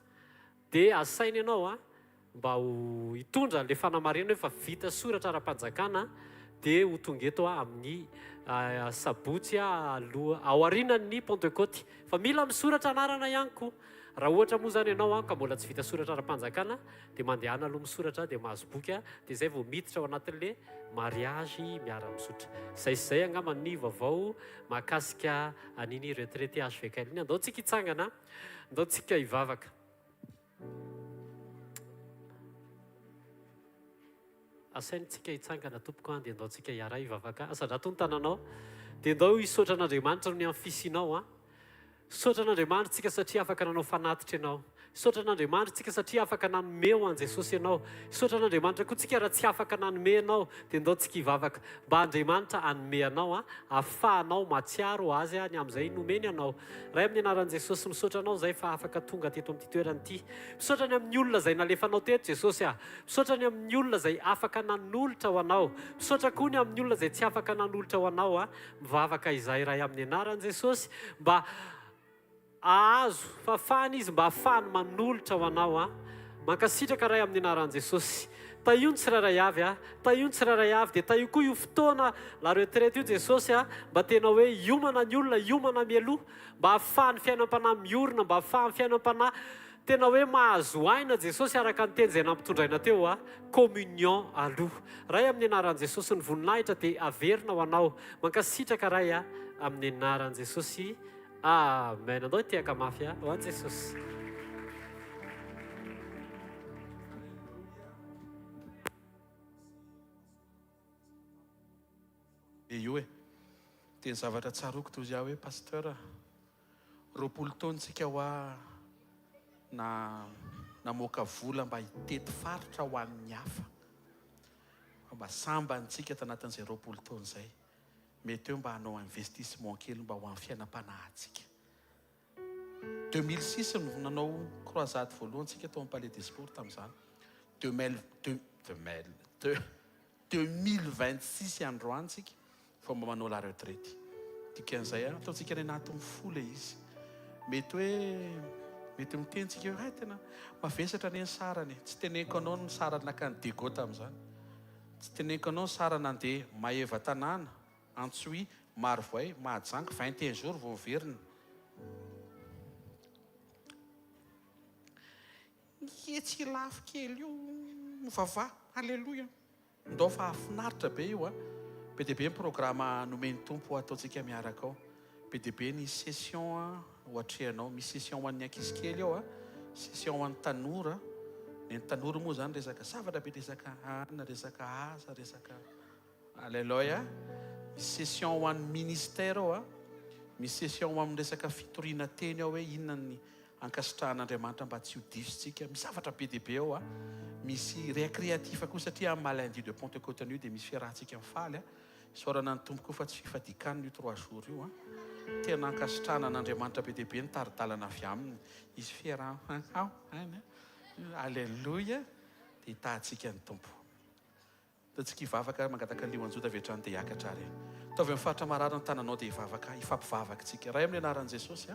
dia asaina ianao a mba ho hitondra le fanamarena hoe fa vita soratra ara-panjakana dia ho tonga eto amin'ny Sabotsy aloha ao aorianan'ny Pentecôte. Fa mila misoratra anarana ihany koa. Raha ohatra moa zany ianao ka mbola tsy vita soratra ara-panjakana dia mandehana aloha misoratra dia mahazo boky dia izay vao miditra ao anatin'le mariage miara-mizotra. Izay sy izay angamba ny vaovao mahakasika an'iny retraité hvkl iny. Andao tsika hitsangana, andao tsika hivavaka. Asaintsika hitsangana tompoko dia andao tsika hiara hivavaka. Asandrato ny tananao dia andao hisaotra an'Andriamanitra ny amin'ny fisinao a. Saotra an'Andriamanitra tsika satria afaka nanao fanatitra ianao. Saotra an'Andriamanitra tsika satria afaka nanome ho an' Jesosy ianao. Saotra an'Andriamanitra koa tsika raha tsy afaka nanome ianao dia andao tsika hivavaka mba Andriamanitra hanome anao a ahafahanao matsiaro azy ny amin'izay nomeny anao. Ray amin'ny anaran'i Jesosy misaotra anao izay fa afaka tonga teto amin'ity toerana ity. Misaotra ny amin'ny olona izay nalefanao teto Jesosy a. Misaotra ny amin'ny olona izay afaka nanolotra ho anao. Misaotra koa ny amin'ny olona izay tsy afaka nanolotra ho anao a. Mivavaka izay ray amin'ny anaran'i Jesosy mba ahazo fafana izy mba ahafahany manolotra ho anao a. Mankasitraka ray amin'ny anaran'i Jesosy. Taio ny tsirairay avy a, taio ny tsirairay avy dia taio koa io fotoana la retraite io Jesosy a mba tena hoe hiomana ny olona, hiomana mialoha mba ahafahany fiainam-panahy miorina, mba ahafahany fiainam-panahy tena hoe mahazo aina Jesosy araka ny teny izay nampitondraina teo a communion aloha. Ray amin'ny anaran'i Jesosy ny voninahitra dia averina ho anao. Mankasitraka ray a amin'ny anaran'i Jesosy. Amen. Andao tiaka mafy a ho an'i Jesosy. Io dia ny zavatra tsaroko toy izaho hoe pasteur roapolo taontsika ho namoaka vola mba hitety faritra ho amin'ny hafa mba sambantsika tanatin'izay roapolo taona izay mety eo mba hanao investissement kely mba ho amin'ny fiainam-panahintsika. 2006 no nanao croisade voalohantsika tao amin'ny Palais des Sports tamin'izany. 2026 androantsika fomba manao la retraite. Dikan'izay ataontsika ny anatin'ny fola izy. Mety mitentsika hoe tena mavesatra ny sarany. Tsy teneniko anao ny sarany nakany Dego tamin'izany. Tsy teneniko anao ny sarany andeha Maeva tanàna, Antsohi, Marovoay, Mahajanga, 21 jours vao verina. Tsy lafo kely io mivavah, alleluia. Ndao fa afinaritra be io a. Be dia be ny programa nomeny tompo ataontsika miaraka ao. be dia be ny session ohatreanao misy session ho an'ny ankizy kely ao session ho an'ny tanora. Ny tanora moa zany resaka zavatra be, resaka ana, resaka asa, resaka alleloia. Misy session ho an'ny ministère ao misy session ho amin'ny resaka fitoriana teny ao hoe inona ny ankasitrahan'Andriamanitra mba tsy ho disotsika. Misy zavatra be dia be ao misy récréatif koa satria amin'ny lundi de Pentecôte an'io dia misy fiarahantsika mifaly isaorana ny tompo koa fa tsy fifadikany io 3 jours io tena ankasitrahana n'Andriamanitra be dia be ny taridalana avy aminy izy fiarahana alleluia dia hitahantsika ny tompo. Tatsika hivavaka mangataka lioanjota avy hatrany dia hiakatra ary taovy amin'ny faritra marary ny tananao dia hivavaka hifampivavaka tsika raha amin'ny anaran'i Jesosy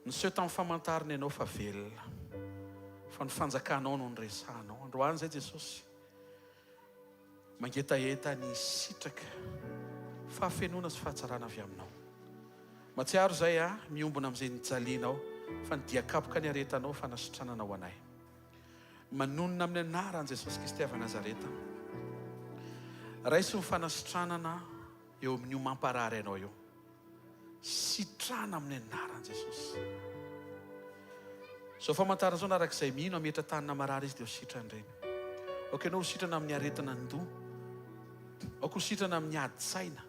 niseho tamin'ny famantarana ianao fa velona fa ny fanjakanao no nyresahanao. Androany zay Jesosy mangetaheta ny sitraka fahafenona sy fahatsarana avy aminao. Matsiaro zay miombona amin'izay nijalinao fa ny diakapoka ny aretanao fa nasitrananao anay. Manonona amin'ny anaran'i Jesosy Kristy avy Nazareta raisy ny fanasitranana eo amin'io mamparary ianao eo. Sitrana amin'ny anaran'i Jesosy. Zao famantarana zao narak'izay mino ametra tanana marary izy dia ho sitrany ireny. Oka ianao ho sitrana amin'ny aretina ndoha, oka ho sitrana amin'ny adi-tsaina,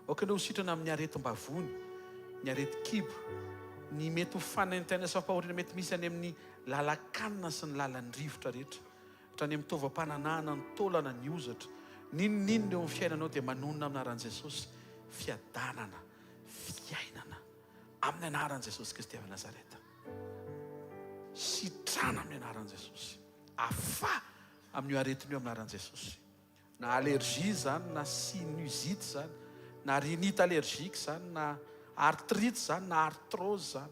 oka ianao ho sitrana amin'ny aretim-bavony, ny areti-kibo, ny mety ho fanaintaina sy fampahoriana mety misy any amin'ny lalan-kanina sy ny lalan'ny rivotra rehetra, hatrany amin'ny tovam-pananana, ny taolana, ny ozatra, ninonninona eo amin'ny fiainanao dia manonona amin'ny anaran'i Jesosy fiadanana, fiainana amin'ny anaran'i Jesosy Kristy avy Nazareta. Sitrana amin'ny anaran'i Jesosy, afa amin'io aretin'io amin'ny anaran'i Jesosy. Na allergie zany, na sinusite zany, na rhinite allergique zany, na arthrite zany, na arthrose zany,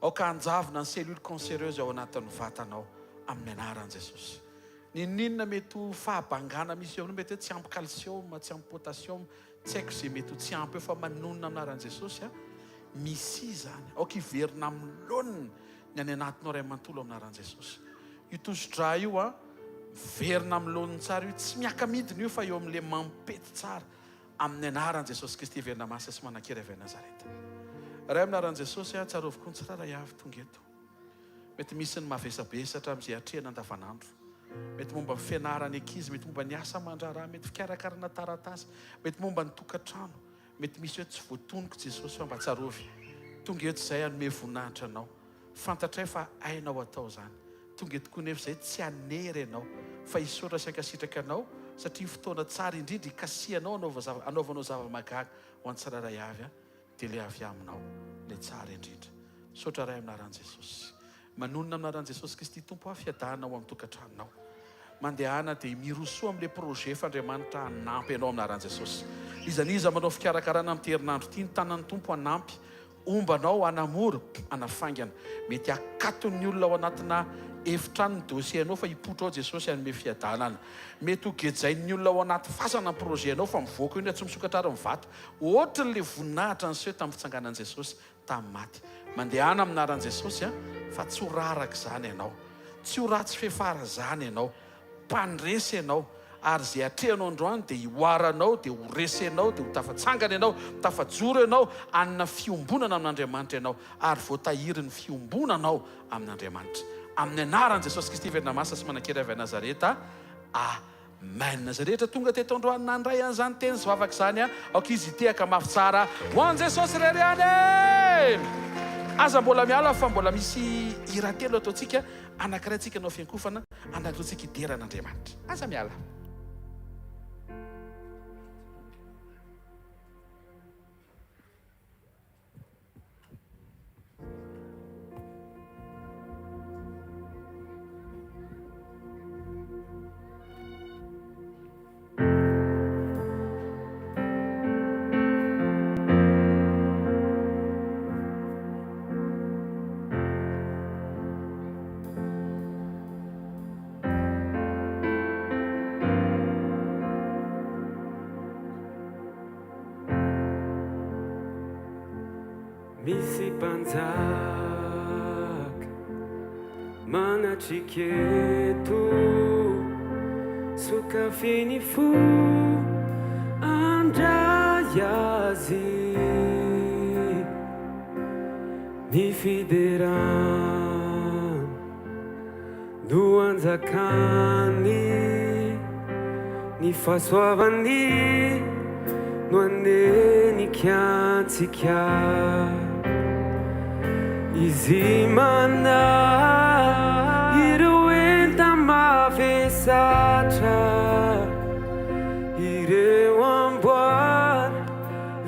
aoka anjavona ny cellule cancéreuse ao anatin'ny vatanao amin'ny anaran'i Jesosy. Ninonninona mety ho fahabangana misy eo, mety hoe tsy ampy calcium, tsy ampy potassium, tsy haiko izay mety ho tsy ampy eo fa manonona amin'ny anaran'i Jesosy misy zany. Aoka hiverina amin'ny laoniny ny any anatinao ray amantolo amin'ny anaran'i Jesosy. Io tosi-dra io verina amin'ny laoniny tsara io, tsy miaka-midina io fa eo amin'ilay mampety tsara amin'ny anaran'i Jesosy Kristy verina masa sy manan-kery avy Nazareta. Ray amin'ny anaran'i Jesosy tsaroviko ny tsirara avy tonga eto. Mety misy ny mavesabesatra amin'izay atrehana andavanandro. Mety momba ny fianarany ankizy, mety momba ny asa aman-draharaha, mety fikarakarana taratasy, mety momba ny tokantrano, mety misy hoe tsy voatonoko Jesosy fa mba tsarovy. Tonga eto izay hanome voninahitra anao. Fantatray fa ainao atao zany. Tonga eto koa nefa izay tsy hanery ianao fa hisaotra sy hankasitraka anao satria fotoana tsara indrindra ikasianao anaovanao zava-magaga ho an'ny tsiraray avy dia ilay avy aminao ilay tsara indrindra. Saotra ray amin'ny anaran'i Jesosy. Manonona amin'ny anaran'i Jesosy Kristy tompo fiadanao amin'ny tokantranonao. Mandehana dia mirosoa amin'ilay projet f'Andriamanitra hanampy ianao amin'ny anaran'i Jesosy. Izaniza manao fikarakarana amin'ny herinandro ity ny tanan'ny tompo hanampy ombanao, hanamoro, hanafaingana. Mety akaton'ny olona ao anatina efitrano ny dossier-nao fa hipotra ao Jesosy hanome fiadanana. Mety ho gejain'ny olona ao anaty fasana ny projet-nao fa mivoaka io tsy misokatra ary mivato. Ohatran'ilay voninahitra niseho tamin'ny fitsanganan'i Jesosy tamin'ny maty. Mandehana amin'ny anaran'i Jesosy fa tsy ho raraka izany ianao. Tsy ho ratsy fefara izany ianao. Mpandresy ianao. Ary izay atrehanao androany dia hoaranao, dia ho resenao, dia ho tafatsangana ianao, tafajoro ianao, anina fiombonana amin'Andriamanitra ianao, ary voatahiry ny fiombonanao amin'Andriamanitra. Amin'ny anaran'i Jesosy Kristy verina masa sy manan-kery avy Nazareta. Amen. Zay rehetra tonga teto androany nandray an'izany teny sy vavaka izany aoka izy hitehaka mafy tsara ho an'i Jesosy reriany. Aza mbola miala fa mbola misy hira telo ataontsika, anankiray antsika nao fiankofana, anankiray antsika hideran'Andriamanitra. Aza miala. Misy mpanjaka manatriketo sokafiny fo andray azy ny fiderana no anjakany ny fahasoavany no anenikantsika izy mana ireo enta mavesatra ireo amboary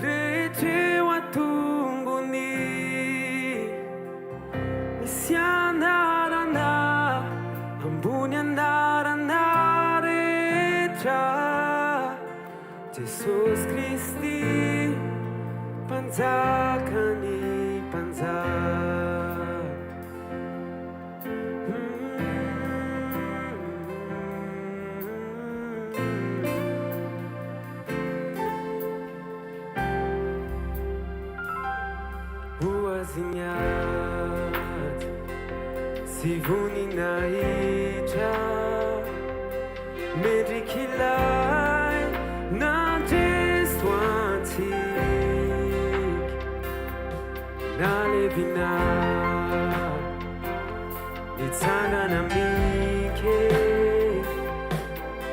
rehetreo atongony misy anarana ambony anarana rehetra Jesosy Kristy mpanjakany mpanjaka Oazinhady sy voninahitra mendriky ilay nandreso antsika nalevina nitsangana mike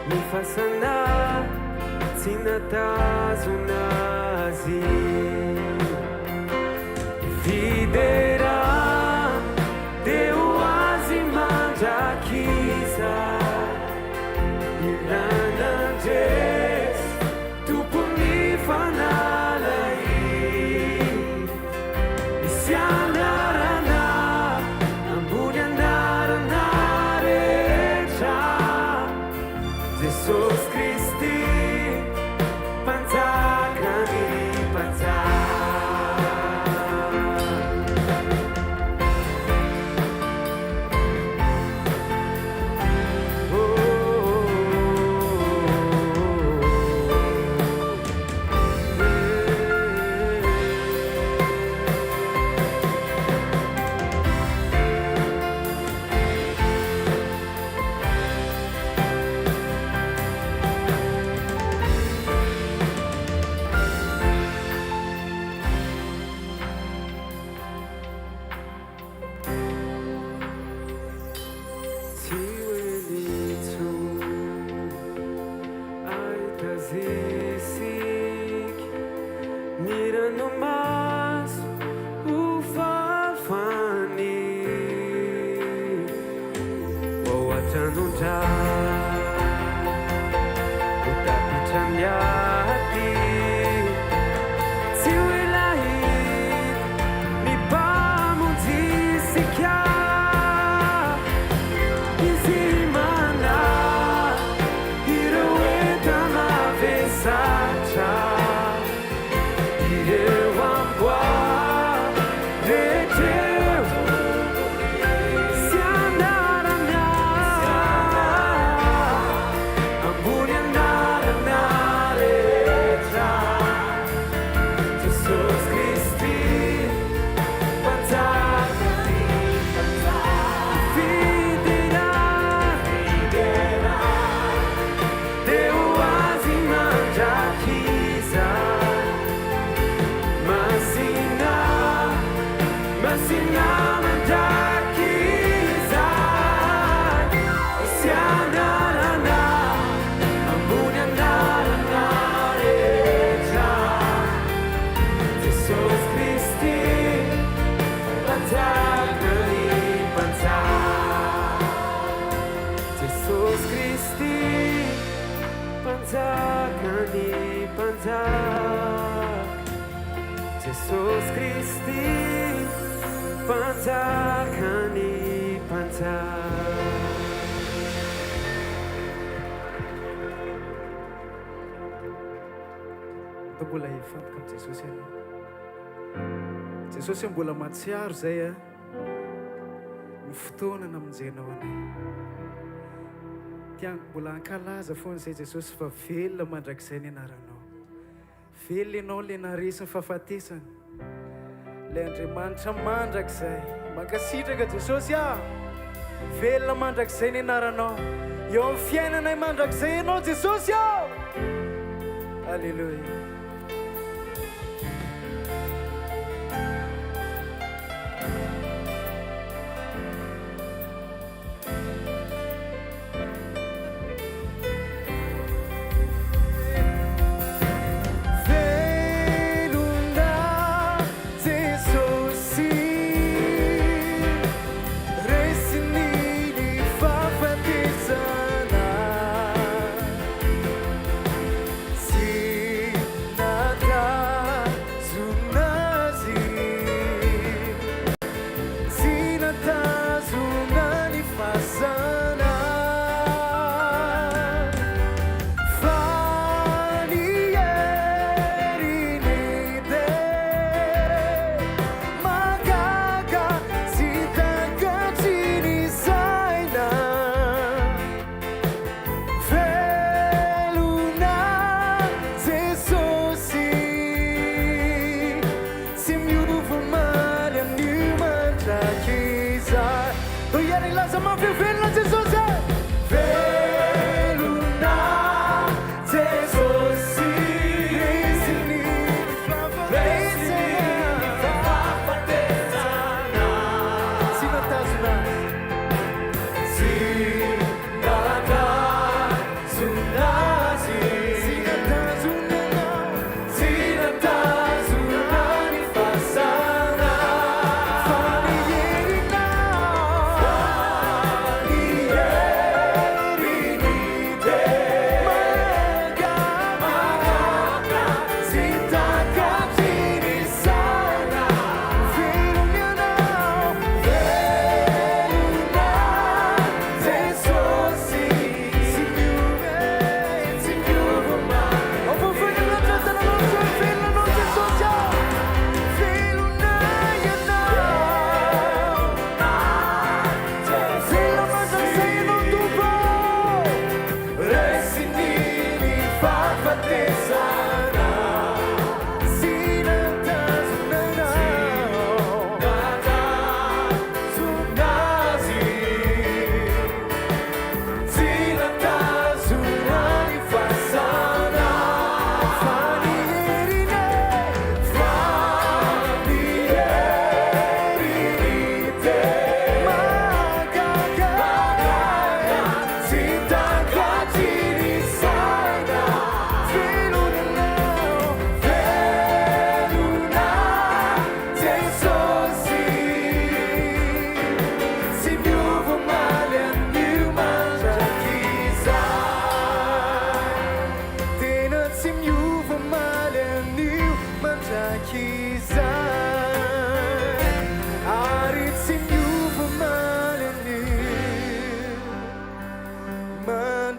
mifasana tsy natazona azy Videra Deu azi manjakiza Irana jes Tu puni fanalai Isianarana Ambuni andarana recha Jesus Christi Panzakani panzakani Jesus Christi panjakani panjak mbola ifantaka amin'ny Jesosy any Jesosy mbola matsiaro zay ny fotoana namonjenao anay tiany mbola ankalaza foana zay Jesosy fa velona mandrakizay ny anaranao velona ianao le narisiny fahafatesany le Andriamanitra mandrakizay mankasitraka Jesosy velona mandrakizay ny anaranao eo amin'ny fiainanay mandrakizay ianao Jesosy Alleluia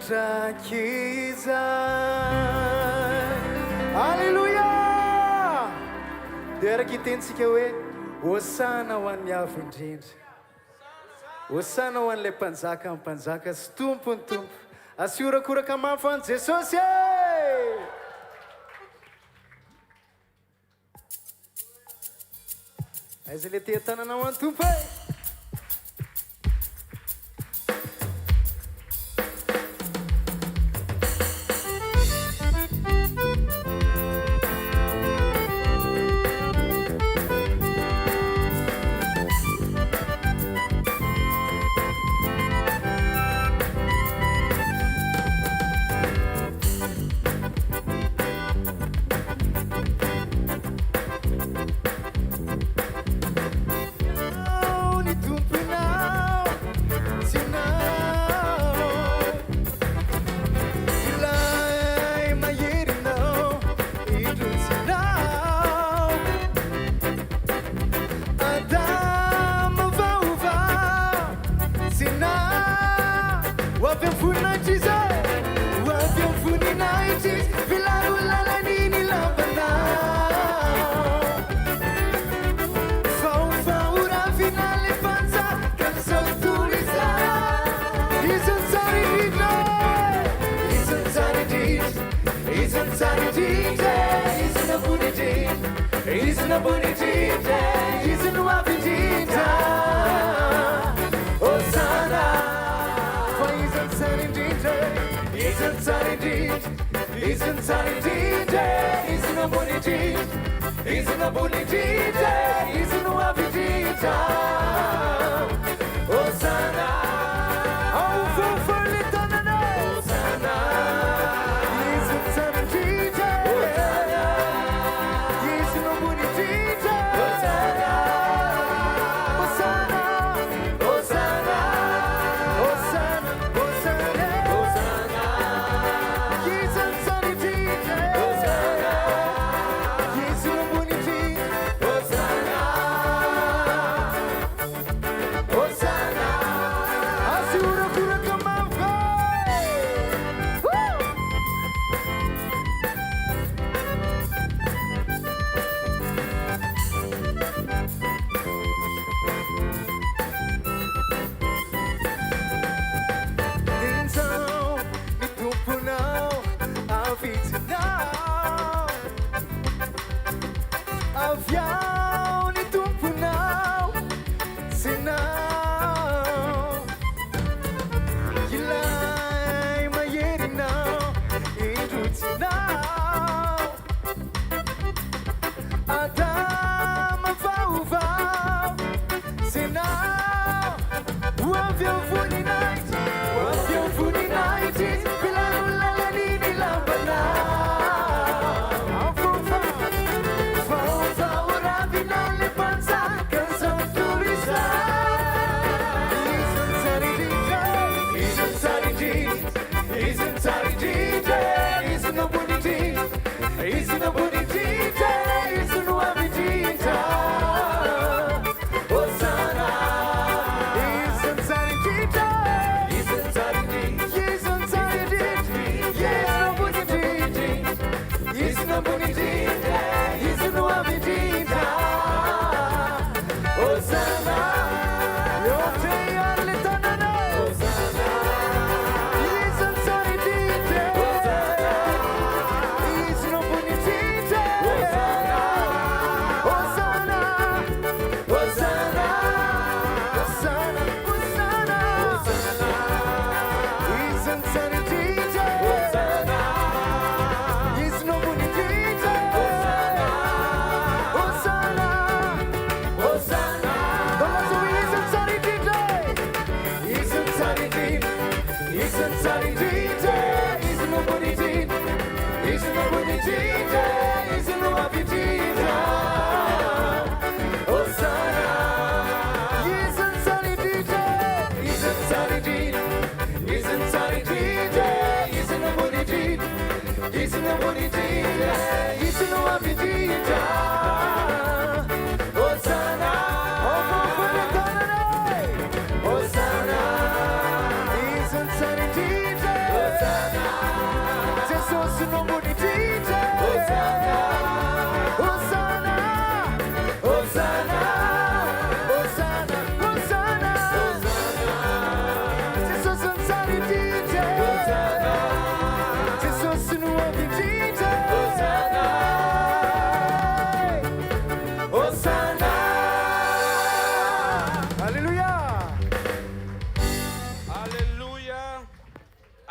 mandrakiza. Alleluia. Dia araka itentsika hoe hosana ho an'ny avo indrindra. Hosana ho an'ilay mpanjaka amin'ny mpanjaka sy tompo ny tompo. Asiorakoraka mafy an' Jesosy e! Aiza le tia tananao an tompo e!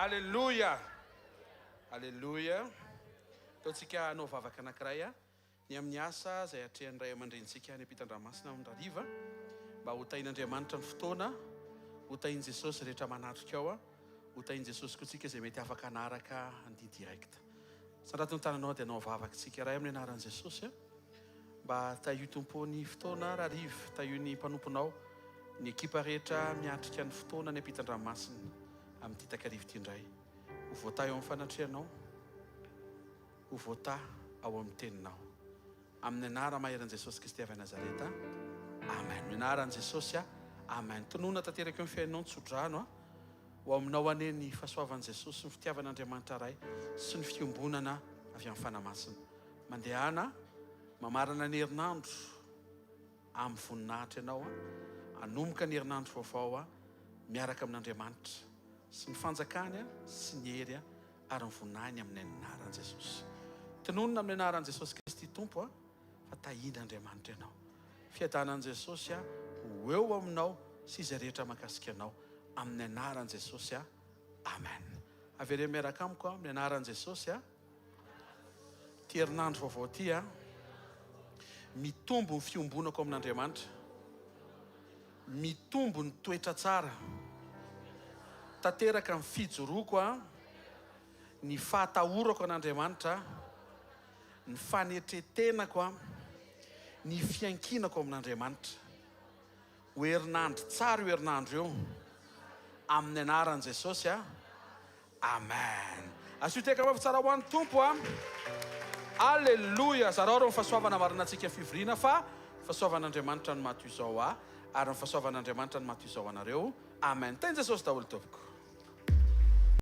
Alléluia. Alléluia. Taontsika hanao vavaka anankiray ny amin'ny asa izay atrehan'ny ray aman-drentsika ny ampitan-dranomasina amin'ndariva mba ho tahin'Andriamanitra ny fotoana, ho tahin' Jesosy rehetra manatrika ao, ho tahin' Jesosy koa tsika izay mety afaka anaraka andihy direkta. Sandrato ny tananao dia anao vavaka tsika ray amin'ny anaran'i Jesosy mba tahio tompo ny fotoana rariva, tahio ny mpanomponao, ny ekipa rehetra miatrika ny fotoana ny ampitan-dranomasina amin'ity takarivo ity indray. Ho voata eo amin'ny fanatrehanao, ho voata ao amin'ny teninao. Amin'ny anara maheran'i Jesosy Kristy avy Nazareta. Amen. Ny anaran'i Jesosy amen. Tonoana tanteraka eo amin'ny fiainanao ny tsodrano ho aminao ane ny fahasoavan'i Jesosy, ny fitiavan'Andriamanitra ray sy ny fiombonana avy amin'ny fanamasina. Mandehana mamarana ny herinandro amin'ny voninahitra ianao, anomboka ny herinandro vaovao miaraka amin'Andriamanitra sy ny fanjakany sy ny hery ary ny voninahiny amin'ny anaran'i Jesosy. Tononona amin'ny anaran'i Jesosy Kristy tompo fa tahian'Andriamanitra ianao. Fiadanan'i Jesosy ho eo aminao sy izay rehetra mahakasika anao amin'ny anaran'i Jesosy. Amen. Avere miaraka amiko amin'ny anaran'i Jesosy. Ty herinandro vaovao ty mitombo ny fiombonako amin'Andriamanitra, mitombo ny toetra tsara, tanteraka ny fijoroako ny fahatahorako an'Andriamanitra, ny fanetretenako ny fiankinako amin'Andriamanitra. Ho herinandro tsara io herinandro eo amin'ny anaran'i Jesosy. Amen. Asiteka mafy tsara ho an'ny tompo. Alléluia. Zarao reo fahasoavana marina antsika fivoriana fa fahasoavan'Andriamanitra no maty izao ary ny fahasoavan'Andriamanitra no maty izao anareo. Amen. Teny Jesosy daholo tompoko.